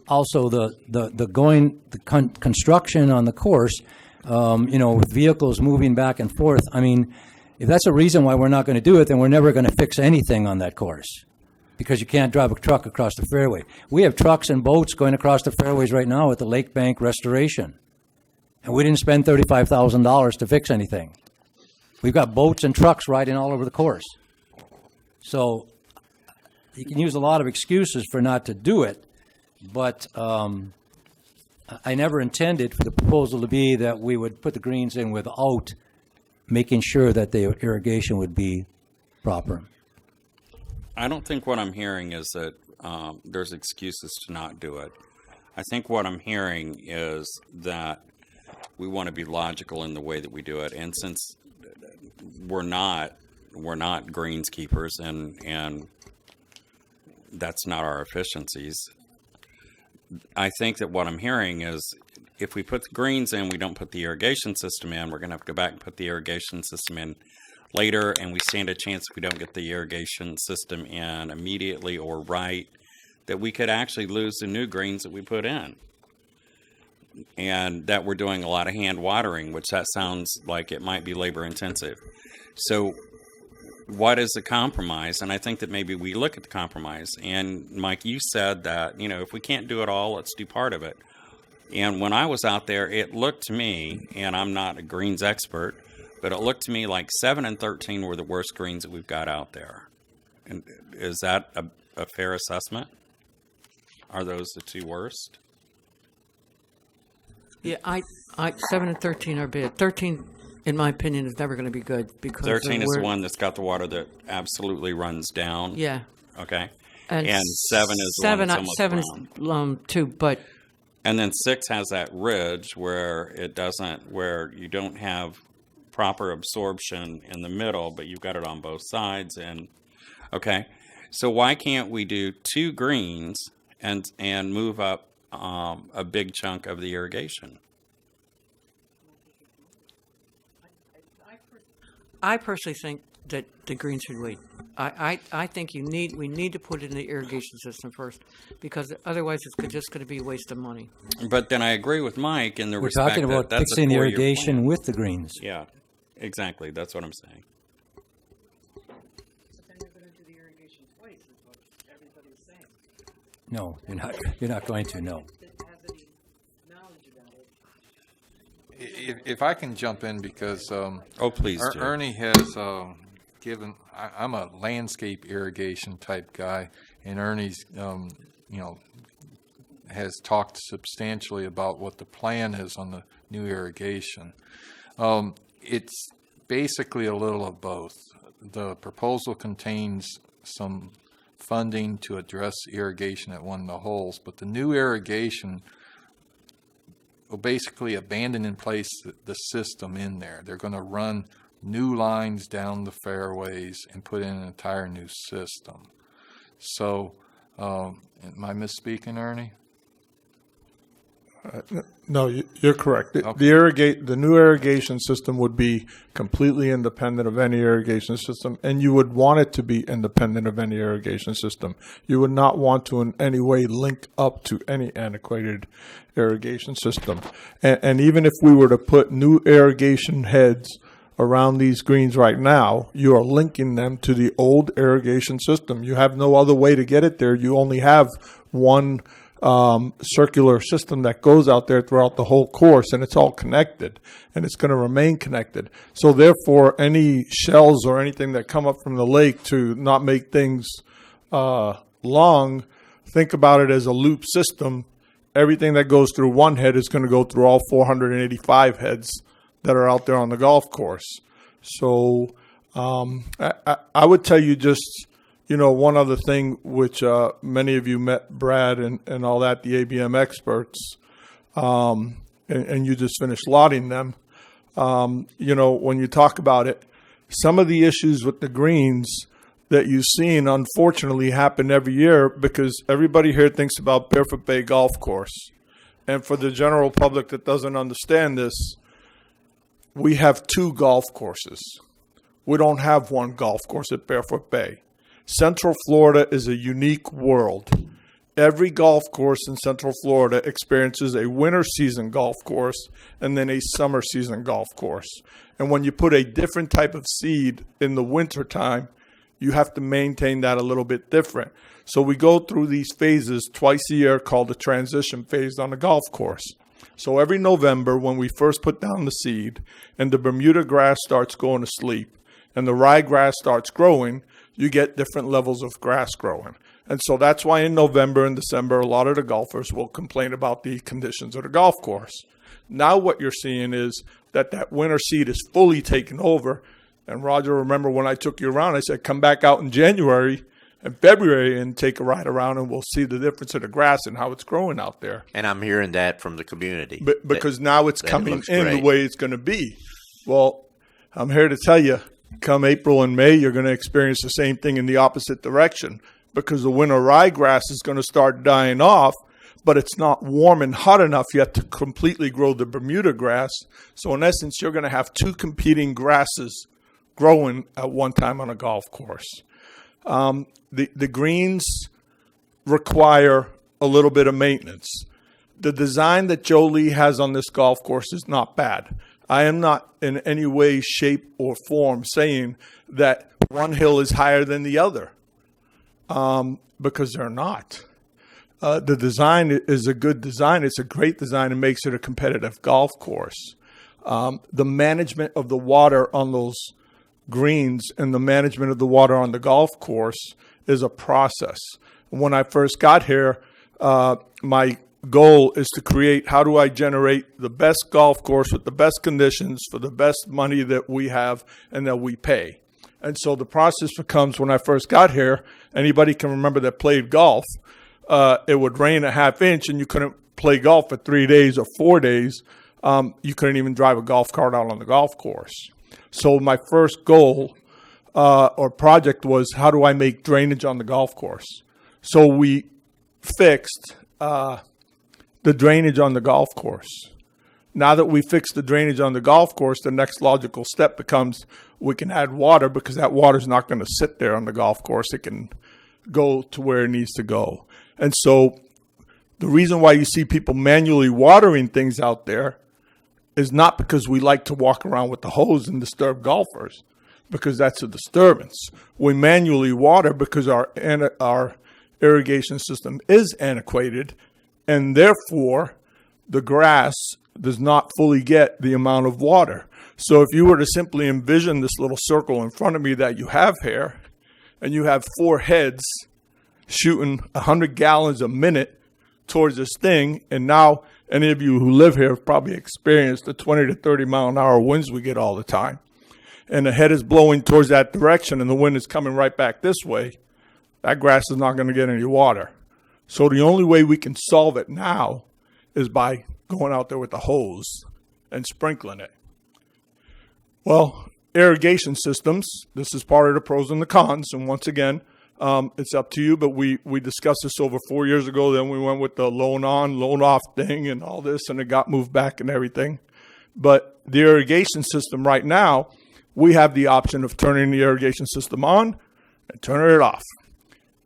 also the construction on the course, with vehicles moving back and forth. I mean, if that's a reason why we're not going to do it, then we're never going to fix anything on that course, because you can't drive a truck across the fairway. We have trucks and boats going across the fairways right now at the Lake Bank restoration, and we didn't spend $35,000 to fix anything. We've got boats and trucks riding all over the course. So you can use a lot of excuses for not to do it, but I never intended for the proposal to be that we would put the greens in without making sure that the irrigation would be proper. I don't think what I'm hearing is that there's excuses to not do it. I think what I'm hearing is that we want to be logical in the way that we do it, and since we're not greenskeepers, and that's not our efficiencies. I think that what I'm hearing is if we put the greens in, we don't put the irrigation system in, we're going to have to go back and put the irrigation system in later, and we stand a chance if we don't get the irrigation system in immediately or right, that we could actually lose the new greens that we put in. And that we're doing a lot of hand watering, which that sounds like it might be labor intensive. So what is the compromise? And I think that maybe we look at the compromise. And Mike, you said that, if we can't do it all, let's do part of it. And when I was out there, it looked to me, and I'm not a greens expert, but it looked to me like 7 and 13 were the worst greens that we've got out there. And is that a fair assessment? Are those the two worst? Yeah, I 7 and 13 are bad. 13, in my opinion, is never going to be good because 13 is the one that's got the water that absolutely runs down. Yeah. Okay. And 7 is the one that's almost brown. 7's too, but. And then 6 has that ridge where where you don't have proper absorption in the middle, but you've got it on both sides. And okay, so why can't we do 2 greens and move up a big chunk of the irrigation? I personally think that the greens should wait. I think we need to put it in the irrigation system first, because otherwise it's just going to be a waste of money. But then I agree with Mike in the We're respect talking about that that's fixing the a 4-year irrigation plan. with the greens. Yeah, exactly. That's what I'm saying. No, you're not going to, no. If I can jump in, because please do. Ernie has given. I'm a landscape irrigation type guy, and Ernie's has talked substantially about what the plan is on the new irrigation. It's basically a little of both. The proposal contains some funding to address irrigation at one of the holes, but the new irrigation will basically abandon in place the system in there. They're going to run new lines down the fairways and put in an entire new system. So, am I misspeaking, Ernie? No, you're correct. Okay. The new irrigation system would be completely independent of any irrigation system, and you would want it to be independent of any irrigation system. You would not want to in any way link up to any antiquated irrigation system. And even if we were to put new irrigation heads around these greens right now, you are linking them to the old irrigation system. You have no other way to get it there. You only have one circular system that goes out there throughout the whole course, and it's all connected, and it's going to remain connected. So therefore, any shells or anything that come up from the lake, to not make things long, think about it as a loop system. Everything that goes through one head is going to go through all 485 heads that are out there on the golf course. So I would tell you just, one other thing, which many of you met Brad and all that, the ABM experts, and you just finished lauding them. When you talk about it, some of the issues with the greens that you've seen, unfortunately, happen every year because everybody here thinks about Barefoot Bay Golf Course. And for the general public that doesn't understand this, we have 2 golf courses. We don't have one golf course at Barefoot Bay. Central Florida is a unique world. every golf course in Central Florida experiences a winter season golf course and then a summer season golf course. And when you put a different type of seed in the winter time, you have to maintain that a little bit different. So we go through these phases twice a year called the transition phase on the golf course. So every November when we first put down the seed and the Bermuda grass starts going to sleep and the ryegrass starts growing, you get different levels of grass growing. And so that's why in November and December, a lot of the golfers will complain about the conditions of the golf course. Now what you're seeing is that winter seed is fully taken over. And Roger, remember when I took you around, I said, come back out in January and February and take a ride around and we'll see the difference of the grass and how it's growing out there. And I'm hearing that from the community. Because now it's coming in great. the way it's going to be. Well, I'm here to tell you, come April and May, you're going to experience the same thing in the opposite direction because the winter ryegrass is going to start dying off, but it's not warm and hot enough yet to completely grow the Bermuda grass. So in essence, you're going to have two competing grasses growing at one time on a golf course. The greens require a little bit of maintenance. The design that Joe Lee has on this golf course is not bad. I am not in any way, shape, or form saying that one hill is higher than the other, because they're not. The design is a good design. It's a great design and makes it a competitive golf course. The management of the water on those greens and the management of the water on the golf course is a process. When I first got here, my goal is to create, how do I generate the best golf course with the best conditions for the best money that we have and that we pay. And so the process becomes, when I first got here, anybody can remember that played golf, it would rain a half inch and you couldn't play golf for 3 days or 4 days. You couldn't even drive a golf cart out on the golf course. So my first goal or project was, how do I make drainage on the golf course? So we fixed the drainage on the golf course. Now that we fixed the drainage on the golf course, the next logical step becomes we can add water, because that water is not going to sit there on the golf course. It can go to where it needs to go. And so the reason why you see people manually watering things out there is not because we like to walk around with the hose and disturb golfers, because that's a disturbance. We manually water because our irrigation system is antiquated, and therefore the grass does not fully get the amount of water. So if you were to simply envision this little circle in front of me that you have here, and you have 4 heads shooting 100 gallons a minute towards this thing, and now any of you who live here have probably experienced the 20 to 30 mile an hour winds we get all the time, and the head is blowing towards that direction and the wind is coming right back this way, that grass is not going to get any water. So the only way we can solve it now is by going out there with the hose and sprinkling it. Well, irrigation systems, this is part of the pros and the cons, and once again, it's up to you, but we discussed this over 4 years ago. Then we went with the loan on, loan off thing and all this, and it got moved back and everything. But the irrigation system right now, we have the option of turning the irrigation system on and turning it off.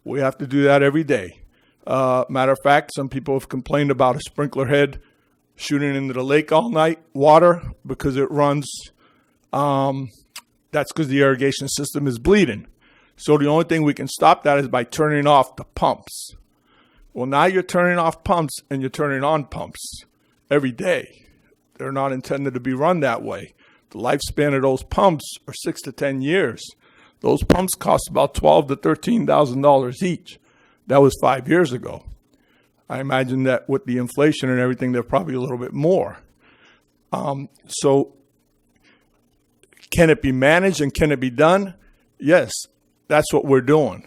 We have to do that every day. Matter of fact, some people have complained about a sprinkler head shooting into the lake all night, water, because it runs, that's because the irrigation system is bleeding. So the only thing we can stop that is by turning off the pumps. Well, now you're turning off pumps and you're turning on pumps every day. They're not intended to be run that way. The lifespan of those pumps are 6 to 10 years. Those pumps cost about $12,000 to $13,000 each. That was 5 years ago. I imagine that with the inflation and everything, they're probably a little bit more. So can it be managed and can it be done? Yes, that's what we're doing.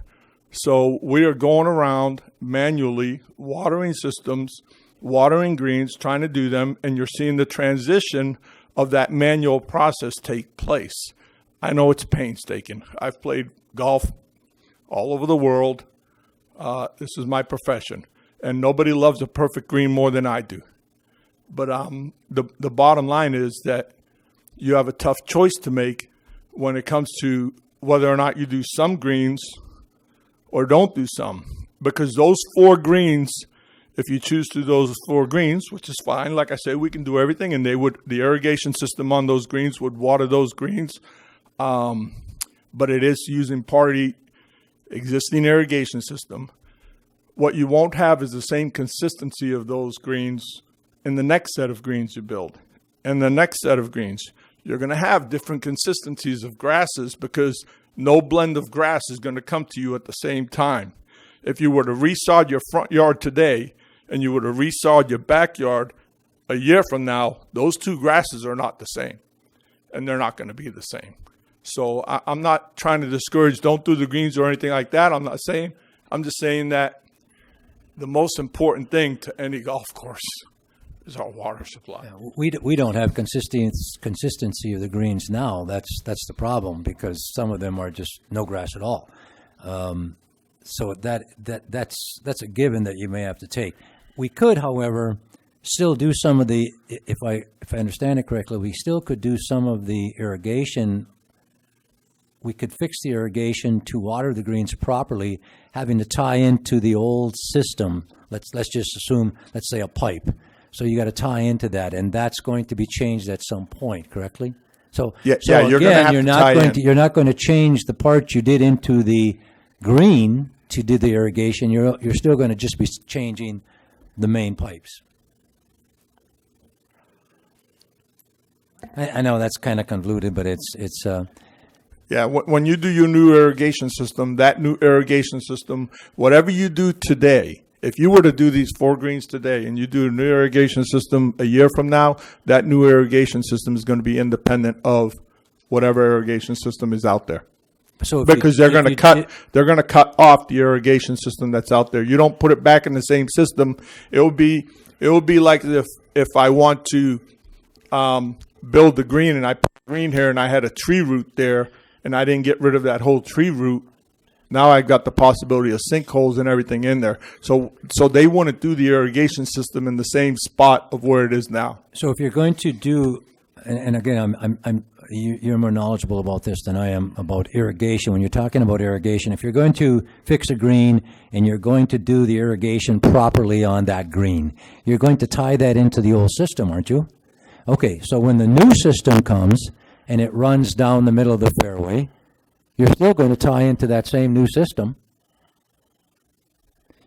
So we are going around manually watering systems, watering greens, trying to do them, and you're seeing the transition of that manual process take place. I know it's painstaking. I've played golf all over the world. This is my profession, and nobody loves a perfect green more than I do. But the bottom line is that you have a tough choice to make when it comes to whether or not you do some greens or don't do some. because those 4 greens, if you choose to do those 4 greens, which is fine, like I said, we can do everything, and the irrigation system on those greens would water those greens. But it is using part of the existing irrigation system. What you won't have is the same consistency of those greens in the next set of greens you build. And the next set of greens, you're going to have different consistencies of grasses because no blend of grass is going to come to you at the same time. If you were to resod your front yard today and you were to resod your backyard a year from now, those 2 grasses are not the same, and they're not going to be the same. So I'm not trying to discourage, don't do the greens or anything like that. I'm just saying that the most important thing to any golf course is our water supply. Yeah, we don't have consistency of the greens now. That's the problem, because some of them are just no grass at all. So that's a given that you may have to take. We could, however, still do some of the, if I understand it correctly, we still could do some of the irrigation. We could fix the irrigation to water the greens properly, having to tie into the old system. Let's just assume, let's say, a pipe. So you got to tie into that, and that's going to be changed at some point, correctly? So you're again, going to have you're not going to change the part you did into the green to do the irrigation. You're still going to just be changing the main pipes. I know that's kind of convoluted, but it's. Yeah, when you do your new irrigation system, that new irrigation system, whatever you do today, if you were to do these 4 greens today and you do a new irrigation system a year from now, that new irrigation system is going to be independent of whatever irrigation system is out there. So because they're going to cut off the irrigation system that's out there. You don't put it back in the same system. It will be like if I want to build the green and I put green here and I had a tree root there and I didn't get rid of that whole tree root. Now I got the possibility of sinkholes and everything in there. So they want to do the irrigation system in the same spot of where it is now. So if you're going to do, and again, you're more knowledgeable about this than I am about irrigation. When you're talking about irrigation, if you're going to fix a green and you're going to do the irrigation properly on that green, you're going to tie that into the old system, aren't you? Okay, so when the new system comes and it runs down the middle of the fairway, you're still going to tie into that same new system.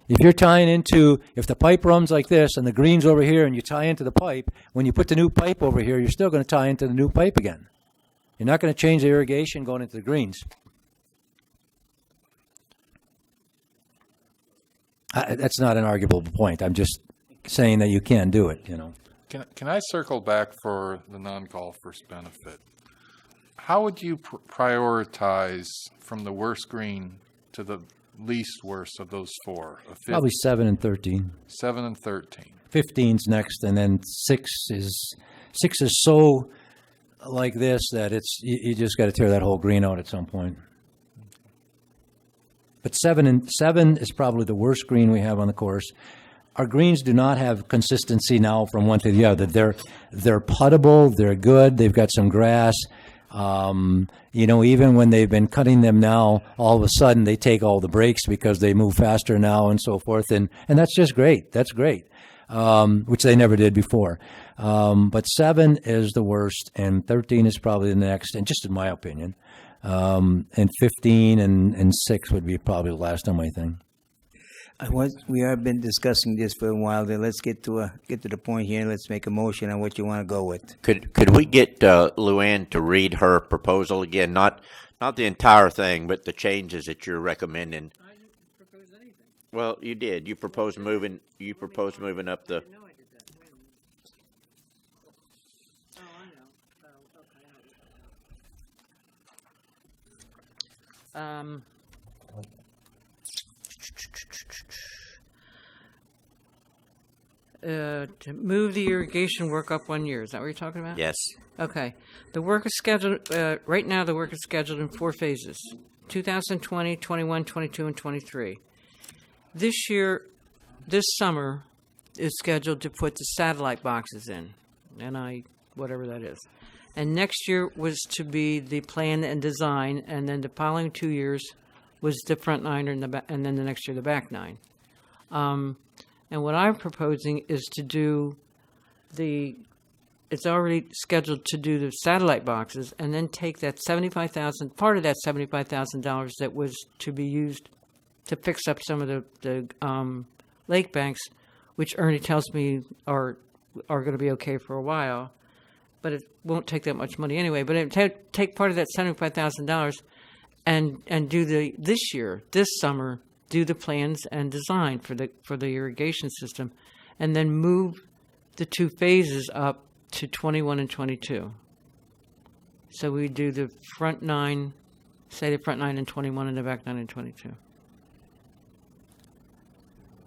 If you're tying into, if the pipe runs like this and the green's over here and you tie into the pipe, when you put the new pipe over here, you're still going to tie into the new pipe again. You're not going to change the irrigation going into the greens. That's not an arguable point. I'm just saying that you can do it, you know. Can I circle back for the non-golfer's benefit? How would you prioritize from the worst green to the least worst of those 4? Probably 7 and 13. 7 and 13. 15's next, and then 6 is so like this that you just got to tear that whole green out at some point. But 7 is probably the worst green we have on the course. Our greens do not have consistency now from one to the other. They're puttable. They're good. They've got some grass. Even when they've been cutting them now, all of a sudden they take all the breaks because they move faster now and so forth. And that's just great. That's great, which they never did before. But 7 is the worst, and 13 is probably the next, and just in my opinion. And 15 and 6 would be probably the last on my thing. We have been discussing this for a while. Then let's get to the point here. Let's make a motion on what you want to go with. Could we get Luann to read her proposal again? Not the entire thing, but the changes that you're recommending. I didn't propose anything. Well, you did. You proposed moving up the. No, I did that. Wait a minute. Oh, I know. Okay. To move the irrigation work up 1 year. Is that what you're talking about? Yes. Okay. The work is scheduled, right now the work is scheduled in 4 phases, 2020, 21, 22, and 23. This summer is scheduled to put the satellite boxes in, whatever that is. And next year was to be the plan and design, and then the following 2 years was the front 9 and the back, and then the next year the back 9. And what I'm proposing is to do it's already scheduled to do the satellite boxes, and then take that part of that $75,000 that was to be used to fix up some of the lake banks, which Ernie tells me are going to be okay for a while, but it won't take that much money anyway. But take part of that $75,000 and do this summer, do the plans and design for the irrigation system, and then move the 2 phases up to 21 and 22. So we do the front 9, say the front 9 and 21, and the back 9 and 22.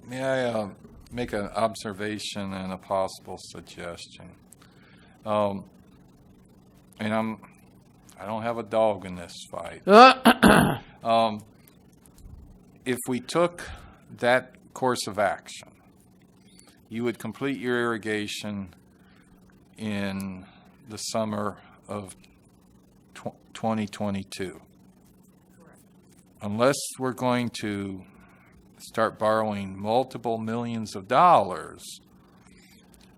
May I make an observation and a possible suggestion? And I don't have a dog in this fight. If we took that course of action, you would complete your irrigation in the summer of 2022. Unless we're going to start borrowing multiple millions of dollars,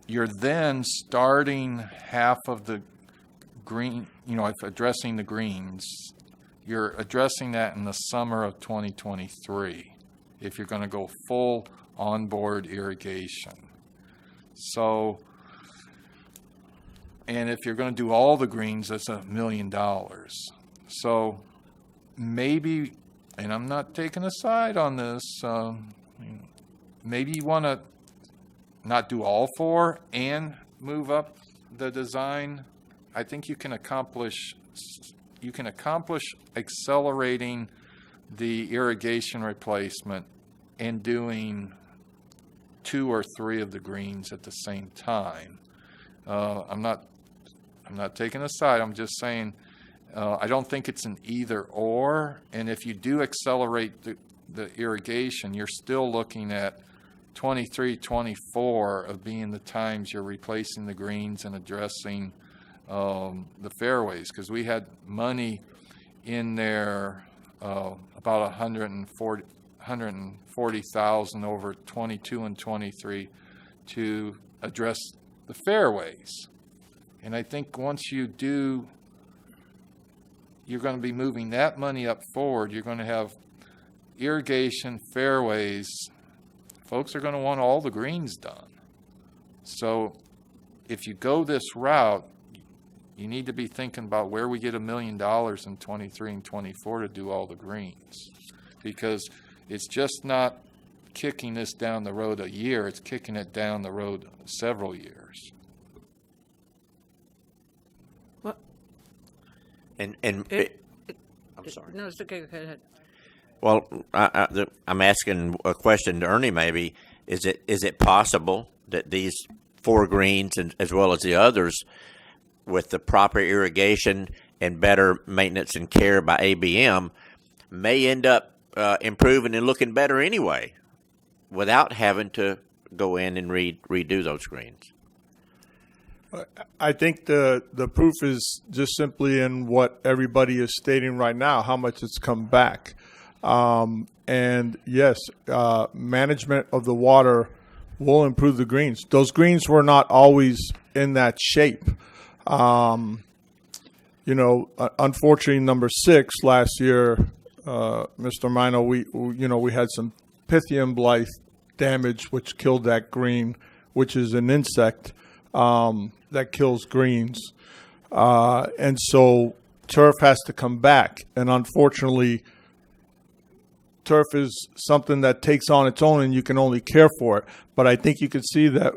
you're then starting half of the green, if addressing the greens, you're addressing that in the summer of 2023 if you're going to go full onboard irrigation. So, and if you're going to do all the greens, that's $1 million. So maybe, and I'm not taking a side on this, maybe you want to not do all 4 and move up the design. I think you can accomplish accelerating the irrigation replacement and doing 2 or 3 of the greens at the same time. I'm not taking a side. I'm just saying I don't think it's an either or. And if you do accelerate the irrigation, you're still looking at 23, 24 of being the times you're replacing the greens and addressing the fairways, because we had money in there, about $140,000 over 22 and 23 to address the fairways. And I think once you do, you're going to be moving that money up forward. You're going to have irrigation, fairways. Folks are going to want all the greens done. So if you go this route, you need to be thinking about where we get $1 million in 23 and 24 to do all the greens. Because it's just not kicking this down the road a year, it's kicking it down the road several years. What? I'm sorry. No, it's okay. Go ahead. Well, I'm asking a question to Ernie. Maybe is it possible that these 4 greens, and as well as the others, with the proper irrigation and better maintenance and care by ABM, may end up improving and looking better anyway, without having to go in and redo those greens? I think the proof is just simply in what everybody is stating right now, how much it's come back. And yes, management of the water will improve the greens. Those greens were not always in that shape. Unfortunately, number 6 last year, Mr. Mino, we had some Pythium blight damage, which killed that green, which is an insect that kills greens. And so turf has to come back. And unfortunately, turf is something that takes on its own and you can only care for it. But I think you can see that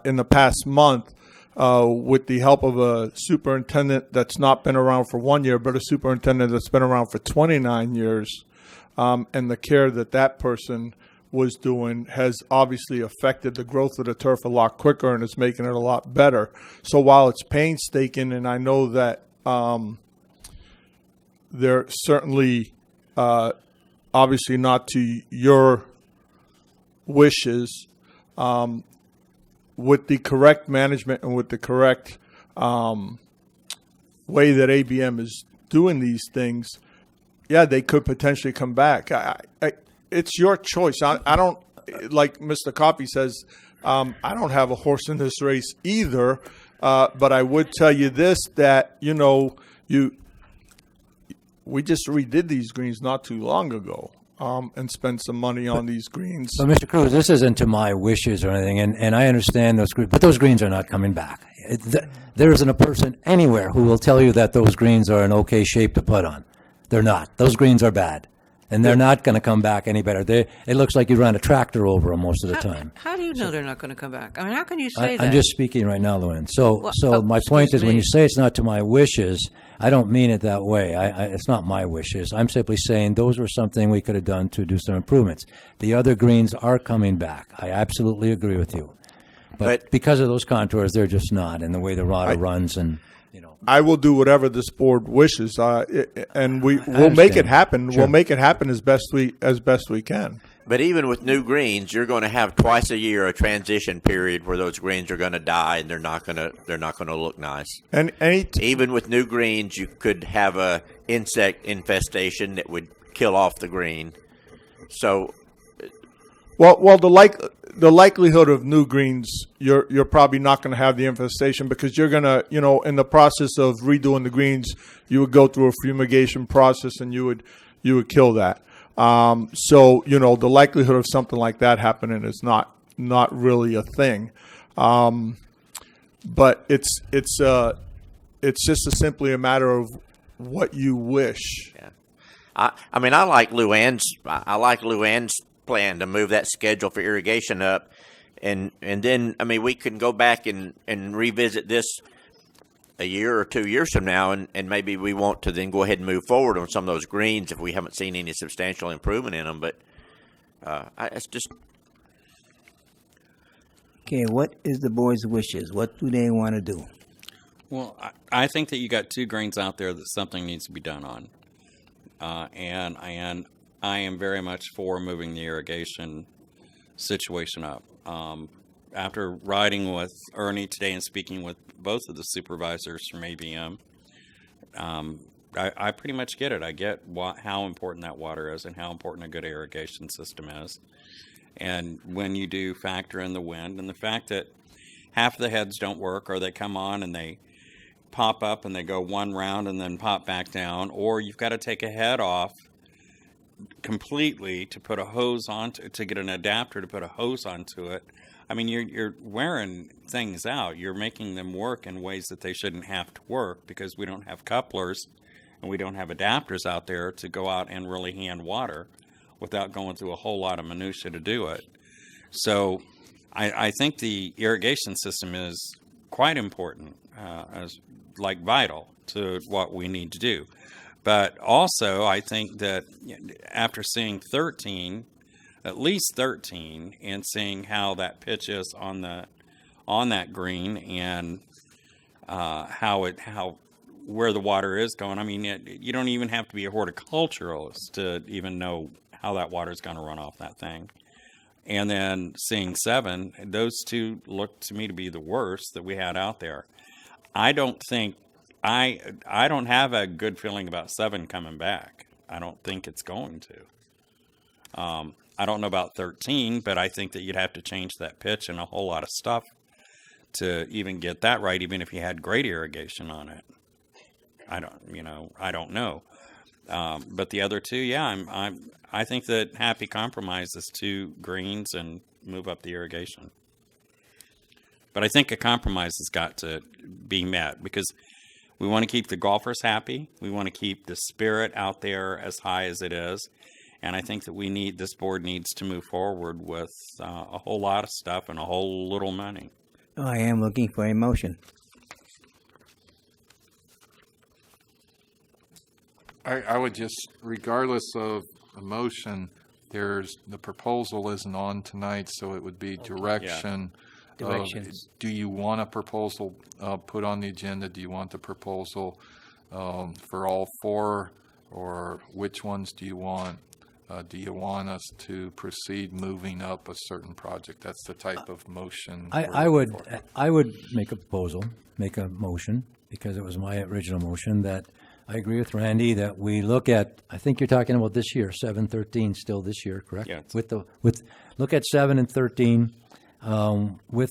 in the past month, with the help of a superintendent that's not been around for 1 year, but a superintendent that's been around for 29 years, and the care that person was doing has obviously affected the growth of the turf a lot quicker and is making it a lot better. So while it's painstaking, and I know that they're certainly obviously not to your wishes, with the correct management and with the correct way that ABM is doing these things, they could potentially come back. It's your choice. I don't, like Mr. Coffey says, I don't have a horse in this race either. But I would tell you this, that, we just redid these greens not too long ago, and spent some money on these greens. So, Mr. Cruz, this isn't to my wishes or anything, and I understand those greens, but those greens are not coming back. There isn't a person anywhere who will tell you that those greens are in okay shape to put on. They're not. Those greens are bad, and they're not going to come back any better. It looks like you ran a tractor over them most of the time. How do you know they're not going to come back? I mean, how can you say that? I'm just speaking right now, Luann. So my point is, excuse when me. you say it's not to my wishes, I don't mean it that way. It's not my wishes. I'm simply saying those were something we could have done to do some improvements. The other greens are coming back. I absolutely agree with you. But because of those contours, they're just not, and the way the rotor runs and... I will do whatever this board wishes, and we'll make understand. it happen. Sure. We'll make it happen as best we can. But even with new greens, you're going to have twice a year a transition period where those greens are going to die and they're not going to look nice. And even with new greens, you could have a insect infestation that would kill off the green. So, well, the likelihood of new greens, you're probably not going to have the infestation, because you're going to, in the process of redoing the greens, you would go through a fumigation process and you would kill that. So the likelihood of something like that happening is not really a thing. But it's just simply a matter of what you wish. Yeah. I mean, I like Luann's plan to move that schedule for irrigation up, and then, I mean, we can go back and revisit this a year or 2 years from now, and maybe we want to then go ahead and move forward on some of those greens if we haven't seen any substantial improvement in them. But it's just... Okay, what is the board's wishes? What do they want to do? Well, I think that you got two greens out there that something needs to be done on. And I am very much for moving the irrigation situation up. After riding with Ernie today and speaking with both of the supervisors from ABM, I pretty much get it. I get how important that water is and how important a good irrigation system is. And when you do factor in the wind and the fact that half of the heads don't work, or they come on and they pop up and they go one round and then pop back down, or you've got to take a head off completely to put a hose on to get an adapter to put a hose onto it. I mean, you're wearing things out. You're making them work in ways that they shouldn't have to work, because we don't have couplers and we don't have adapters out there to go out and really hand water without going through a whole lot of minutia to do it. So I think the irrigation system is quite important, as like vital to what we need to do. But also, I think that after seeing 13, at least 13, and seeing how that pitch is on that green, and where the water is going. I mean, you don't even have to be a horticulturalist to even know how that water is going to run off that thing. And then seeing 7, those two look to me to be the worst that we had out there. I don't have a good feeling about 7 coming back. I don't think it's going to. I don't know about 13, but I think that you'd have to change that pitch and a whole lot of stuff to even get that right, even if you had great irrigation on it. I don't know. But the other two, yeah, I think that happy compromise is 2 greens and move up the irrigation. But I think a compromise has got to be met, because we want to keep the golfers happy. We want to keep the spirit out there as high as it is. And I think that this board needs to move forward with a whole lot of stuff and a whole little money. I am looking for a motion. I would just, regardless of a motion, the proposal isn't on tonight, so it would be direction. Yeah. Directions. Do you want a proposal put on the agenda? Do you want the proposal for all 4, or which ones do you want? Do you want us to proceed moving up a certain project? That's the type of motion. I would make a proposal, make a motion, because it was my original motion, that I agree with Randy that we look at, I think you're talking about this year, 713 still this year, correct? Yeah. Look at 7 and 13 with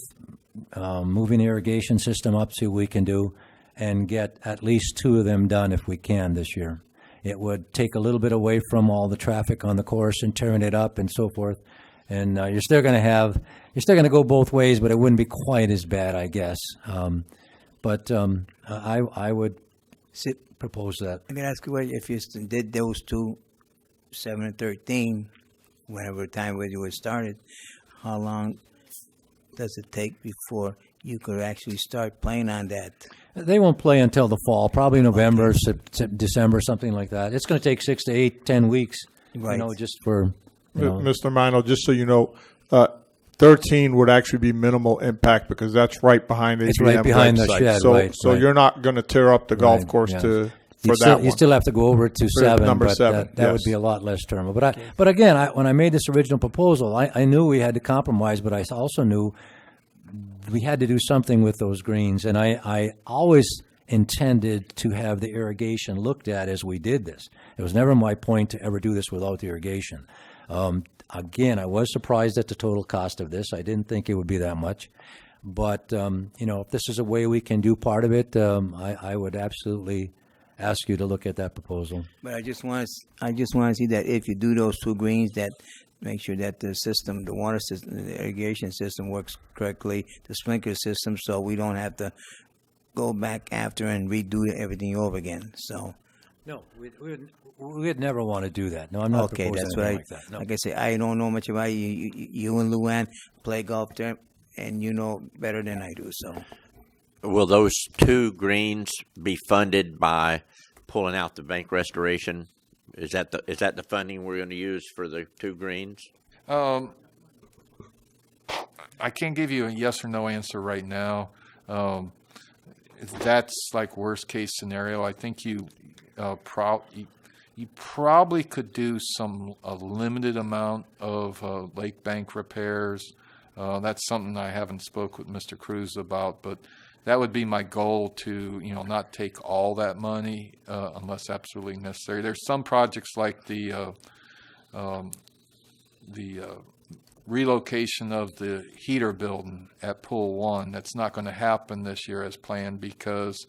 moving the irrigation system up, see what we can do, and get at least 2 of them done if we can this year. It would take a little bit away from all the traffic on the course and tearing it up and so forth. And you're still going to go both ways, but it wouldn't be quite as bad, I guess. But I would propose that. I can ask you, if you did those 2, 7 and 13, whenever time when you were started, how long does it take before you could actually start playing on that? They won't play until the fall, probably November, December, something like that. It's going to take 6 to 8, 10 weeks, Right. just for... Mr. Mino, just so you know, 13 would actually be minimal impact because that's right behind the It's right behind the shed, So, right, so right. you're not going to tear up the golf Right, course yes. for You that one. You still have to go over to For 7, number but 7, that would yes. be a lot less terminal. But again, when I made this original proposal, I knew we had to compromise, but I also knew we had to do something with those greens. And I always intended to have the irrigation looked at as we did this. It was never my point to ever do this without the irrigation. Again, I was surprised at the total cost of this. I didn't think it would be that much. But, if this is a way we can do part of it, I would absolutely ask you to look at that proposal. But I just want to see that if you do those 2 greens, that make sure that the system, the water system, the irrigation system works correctly, the sprinkler system, so we don't have to go back after and redo everything over again. So. No, we'd never want to do that. No, I'm not Okay, proposing that's anything right. like that. No. Like I say, I don't know much about you. You and Luann play golf there, and you know better than I do. So, Will those 2 greens be funded by pulling out the bank restoration? Is that the funding we're going to use for the 2 greens? I can't give you a yes or no answer right now. That's like worst case scenario. I think you probably could do a limited amount of lake bank repairs. That's something I haven't spoke with Mr. Cruz about, but that would be my goal to not take all that money unless absolutely necessary. There's some projects like the relocation of the heater building at Pool 1. That's not going to happen this year as planned because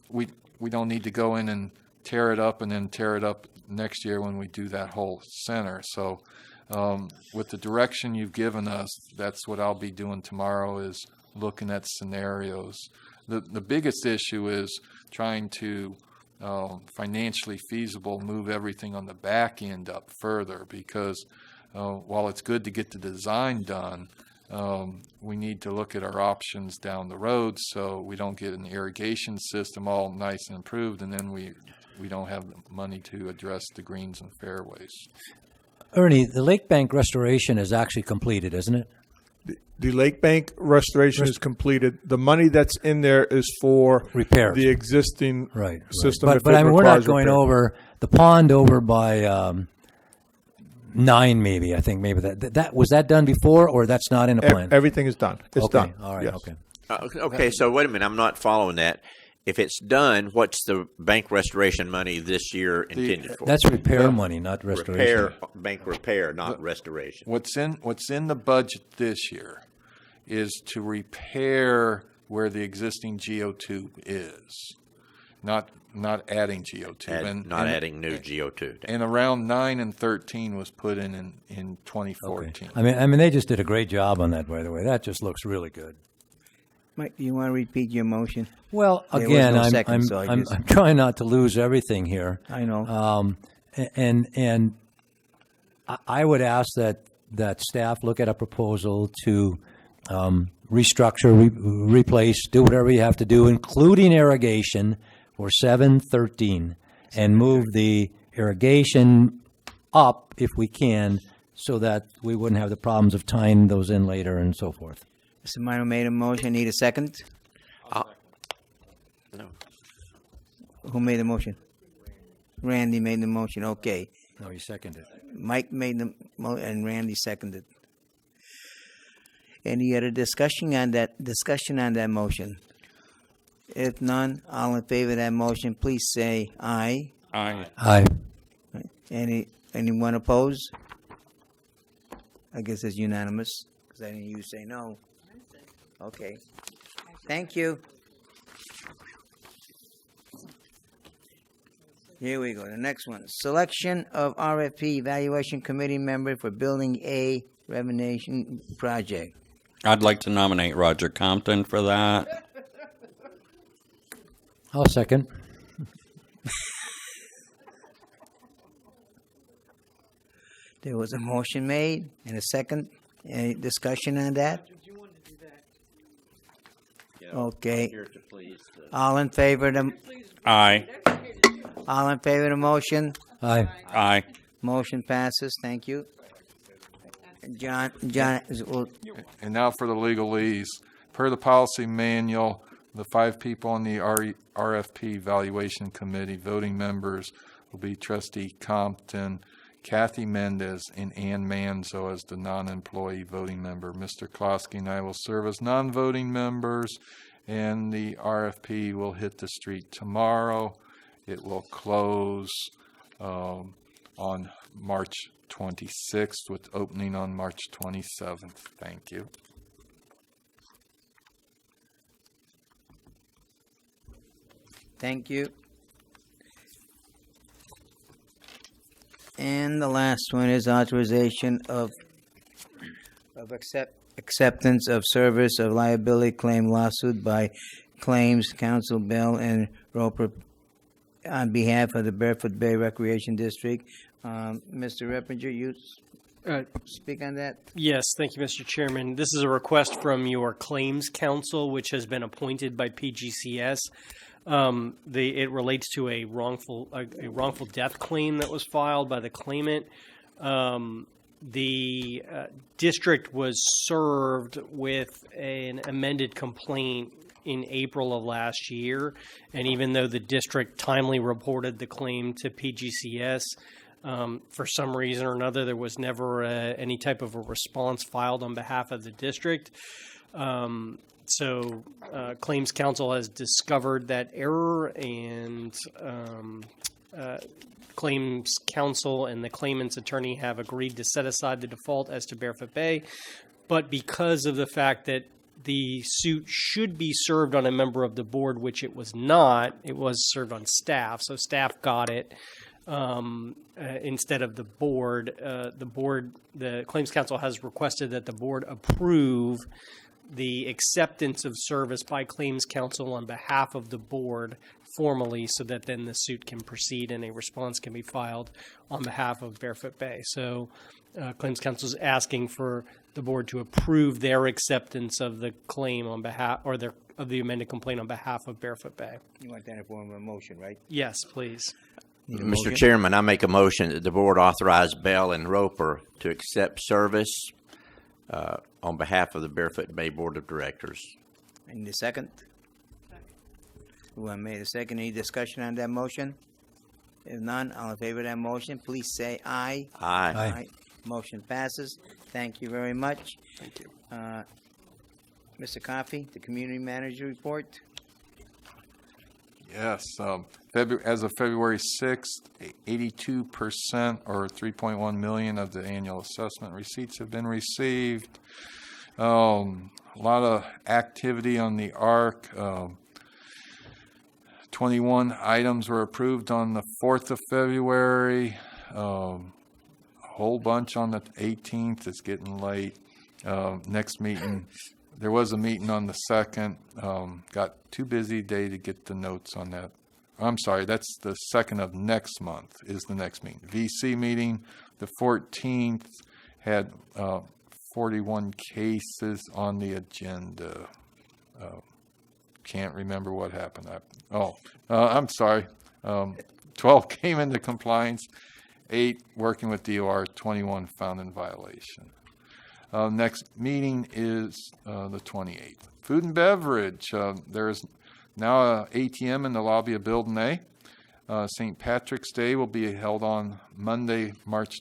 we don't need to go in and tear it up and then tear it up next year when we do that whole center. So with the direction you've given us, that's what I'll be doing tomorrow, is looking at scenarios. The biggest issue is trying to financially feasible move everything on the back end up further, because while it's good to get the design done, we need to look at our options down the road so we don't get an irrigation system all nice and improved and then we don't have the money to address the greens and fairways. Ernie, the lake bank restoration is actually completed, isn't it? The lake bank restoration is completed. The money that's in there is for repairs, the existing system. But I mean, we're not going over the pond over by 9, maybe. I think maybe that was that done before, or that's not in the plan. Everything is done. It's okay. done. All right. Yes. Okay. Okay, so wait a minute. I'm not following that. If it's done, what's the bank restoration money this year intended for? That's repair money, not restoration. Bank repair, not restoration. What's in the budget this year is to repair where the existing GO2 is, not adding GO2. Adding new GO2. And around 9 and 13 was put in 2014. Okay. I mean, they just did a great job on that, by the way. That just looks really good. Mike, do you want to repeat your motion? Well, again, I'm trying not to lose everything here. I know. And I would ask that staff look at a proposal to restructure, replace, do whatever you have to do, including irrigation for 713, and move the irrigation up if we can, so that we wouldn't have the problems of tying those in later and so forth. Mr. Minor made a motion. Need a second? No. Who made the motion? Randy made the motion. Okay. No, he seconded. Mike made the motion, and Randy seconded. Any other discussion on that motion? If none, all in favor of that motion, please say aye. Aye. Aye. Anyone opposed? I guess it's unanimous, because I didn't hear you say no. Okay. Thank you. Here we go. The next one. Selection of RFP Evaluation Committee member for Building A Renovation Project. I'd like to nominate Roger Compton for that. I'll second. There was a motion made and a second. Any discussion on that? Okay. All in favor of the, Aye. all in favor of the motion? Aye. Aye. Motion passes. Thank you. John, well, And now for the legalese. Per the policy manual, the 5 people on the RFP evaluation committee, voting members will be Trustee Compton, Kathy Mendez, and Ann Manzo as the non-employee voting member. Mr. Klosky and I will serve as non-voting members, and the RFP will hit the street tomorrow. It will close on March 26th with opening on March 27th. Thank you. thank you. And the last one is authorization of acceptance of service of liability claim lawsuit by Claims Counsel Bell and Roper on behalf of the Barefoot Bay Recreation District. Mr. Reppinger, you speak on that? Yes, thank you, Mr. Chairman. This is a request from your Claims Counsel, which has been appointed by PGCS. It relates to a wrongful death claim that was filed by the claimant. The district was served with an amended complaint in April of last year, and even though the district timely reported the claim to PGCS, for some reason or another, there was never any type of a response filed on behalf of the district. So Claims Counsel has discovered that error, and Claims Counsel and the claimant's attorney have agreed to set aside the default as to Barefoot Bay. But because of the fact that the suit should be served on a member of the board, which it was not, it was served on staff, so staff got it instead of the board. The Claims Counsel has requested that the board approve the acceptance of service by Claims Counsel on behalf of the board formally, so that then the suit can proceed and a response can be filed on behalf of Barefoot Bay. So Claims Counsel is asking for the board to approve their acceptance of the claim on behalf, or of the amended complaint on behalf of Barefoot Bay. You want that in form of a motion, right? Yes, please. Mr. Chairman, I make a motion that the board authorize Bell and Roper to accept service on behalf of the Barefoot Bay Board of Directors. I need a second. Who made a second? Any discussion on that motion? If none, all in favor of that motion, please say aye. Aye. Aye. Motion passes. Thank you very much. Thank you. Mr. Coffey, the community manager report. Yes, as of February 6th, 82% or $3.1 million of the annual assessment receipts have been received. A lot of activity on the ARC. 21 items were approved on the 4th of February. A whole bunch on the 18th. It's getting late. Next meeting. There was a meeting on the 2nd. Got too busy day to get the notes on that. I'm sorry, that's the 2nd of next month is the next meeting. VC meeting, the 14th, had 41 cases on the agenda. Can't remember what happened. I'm sorry. 12 came into compliance, 8 working with DOR, 21 found in violation. Next meeting is the 28th. Food and beverage. There is now an ATM in the lobby of Building A. St. Patrick's Day will be held on Monday, March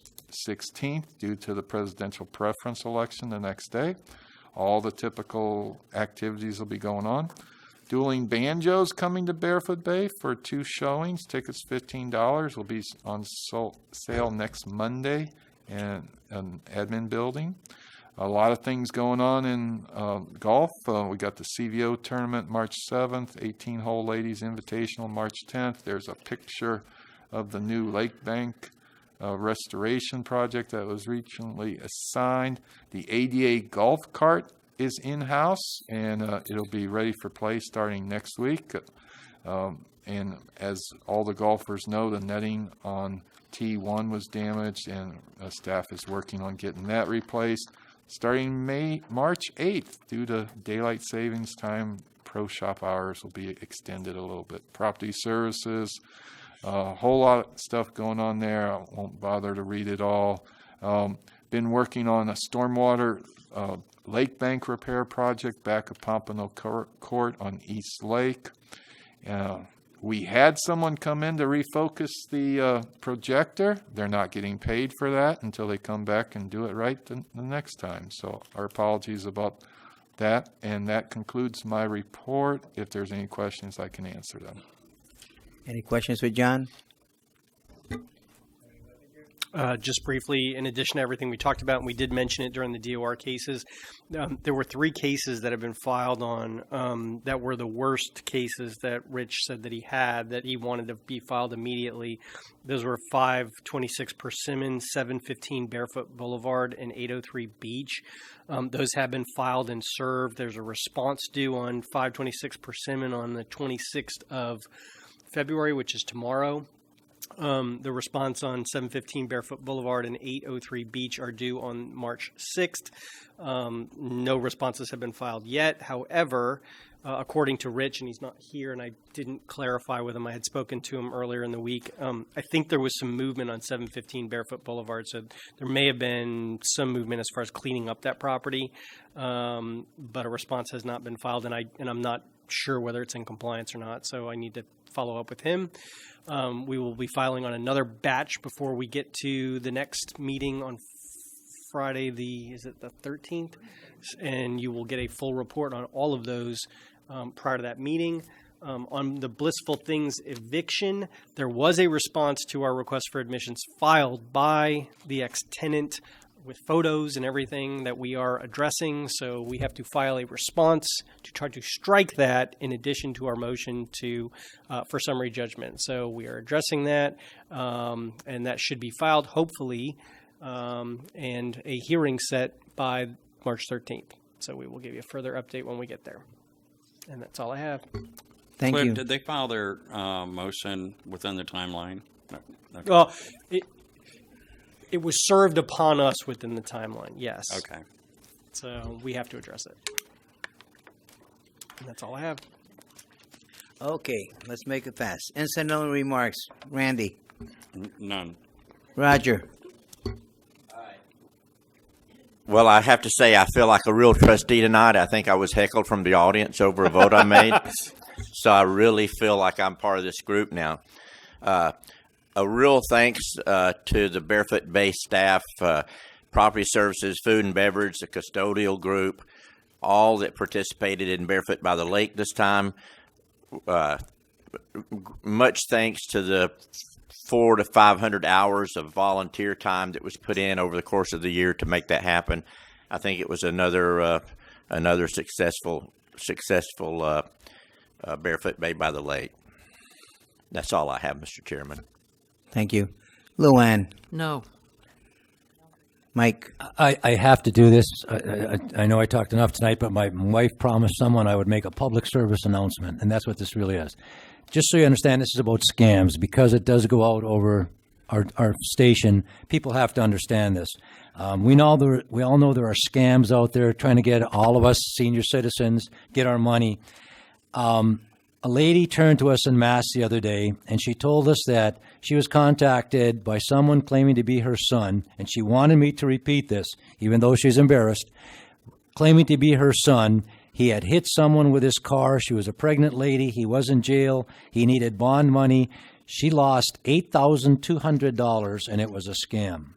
16th, due to the presidential preference election the next day. All the typical activities will be going on. Dueling Banjos coming to Barefoot Bay for 2 showings. Tickets $15. Will be on sale next Monday in an admin building. A lot of things going on in golf. We got the CVO tournament March 7th, 18-hole ladies invitational March 10th. There's a picture of the new Lake Bank restoration project that was recently assigned. The ADA golf cart is in-house, and it'll be ready for play starting next week. And as all the golfers know, the netting on T1 was damaged, and staff is working on getting that replaced. Starting March 8th, due to daylight savings time, pro shop hours will be extended a little bit. Property services, a whole lot of stuff going on there. I won't bother to read it all. Been working on a stormwater lake bank repair project back at Pompano Court on East Lake. We had someone come in to refocus the projector. They're not getting paid for that until they come back and do it right the next time. So our apologies about that. And that concludes my report. If there's any questions, I can answer them. Any questions for John? Just briefly, in addition to everything we talked about, and we did mention it during the DOR cases, there were 3 cases that have been filed on that were the worst cases that Rich said that he wanted to be filed immediately. Those were 526 Persimmon, 715 Barefoot Boulevard, and 803 Beach. Those have been filed and served. There's a response due on 526 Persimmon on the 26th of February, which is tomorrow. The response on 715 Barefoot Boulevard and 803 Beach are due on March 6th. No responses have been filed yet. However, according to Rich, and he's not here, and I didn't clarify with him, I had spoken to him earlier in the week. I think there was some movement on 715 Barefoot Boulevard, so there may have been some movement as far as cleaning up that property, but a response has not been filed, and I'm not sure whether it's in compliance or not, so I need to follow up with him. We will be filing on another batch before we get to the next meeting on Friday, the 13th? And you will get a full report on all of those prior to that meeting. On the Blissful Things eviction, there was a response to our request for admissions filed by the ex-tenant with photos and everything that we are addressing. So we have to file a response to try to strike that in addition to our motion for summary judgment. So we are addressing that, and that should be filed hopefully, and a hearing set by March 13th. So we will give you a further update when we get there. And that's all I have. Thank Cliff, you. did they file their motion within the timeline? No. Okay. Well, it was served upon us within the timeline, yes. Okay. So we have to address it. And that's all I have. Okay, let's make it fast. Incidental remarks. Randy. None. Roger. Well, I have to say I feel like a real trustee tonight. I think I was heckled from the audience over a vote I made. So I really feel like I'm part of this group now. A real thanks to the Barefoot Bay staff, property services, food and beverage, the custodial group, all that participated in Barefoot by the Lake this time. Much thanks to the 400 to 500 hours of volunteer time that was put in over the course of the year to make that happen. I think it was another successful Barefoot Bay by the Lake. That's all I have, Mr. Chairman. Thank you. Luann. No. Mike. I have to do this. I know I talked enough tonight, but my wife promised someone I would make a public service announcement, and that's what this really is. Just so you understand, this is about scams. Because it does go out over our station, people have to understand this. We all know there are scams out there trying to get all of us senior citizens, get our money. A lady turned to us en masse the other day, and she told us that she was contacted by someone claiming to be her son, and she wanted me to repeat this, even though she's embarrassed, claiming to be her son. He had hit someone with his car. She was a pregnant lady. He was in jail. He needed bond money. She lost $8,200, and it was a scam.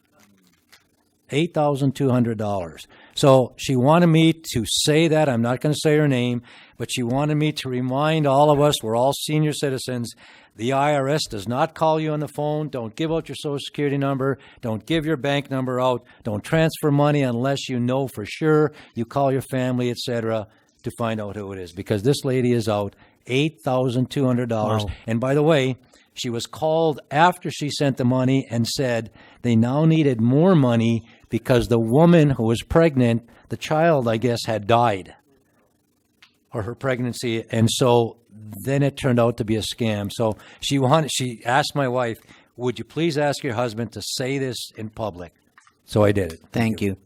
$8,200. So she wanted me to say that. I'm not going to say her name, but she wanted me to remind all of us, we're all senior citizens, the IRS does not call you on the phone. Don't give out your Social Security number. Don't give your bank number out. Don't transfer money unless you know for sure. You call your family, etc., to find out who it is. Because this lady is out $8,200. Wow. And by the way, she was called after she sent the money and said they now needed more money because the woman who was pregnant, the child, I guess, had died, or her pregnancy. And so then it turned out to be a scam. So she asked my wife, would you please ask your husband to say this in public? So I did it. Thank you.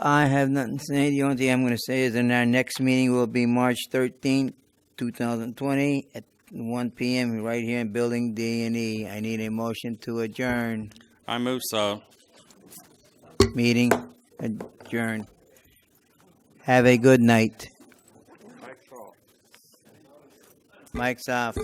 I have nothing to say. The only thing I'm going to say is that our next meeting will be March 13th, 2020 at 1 p.m. right here in Building D&E. I need a motion to adjourn. I move so. Meeting adjourned. Have a good night. Mike's off.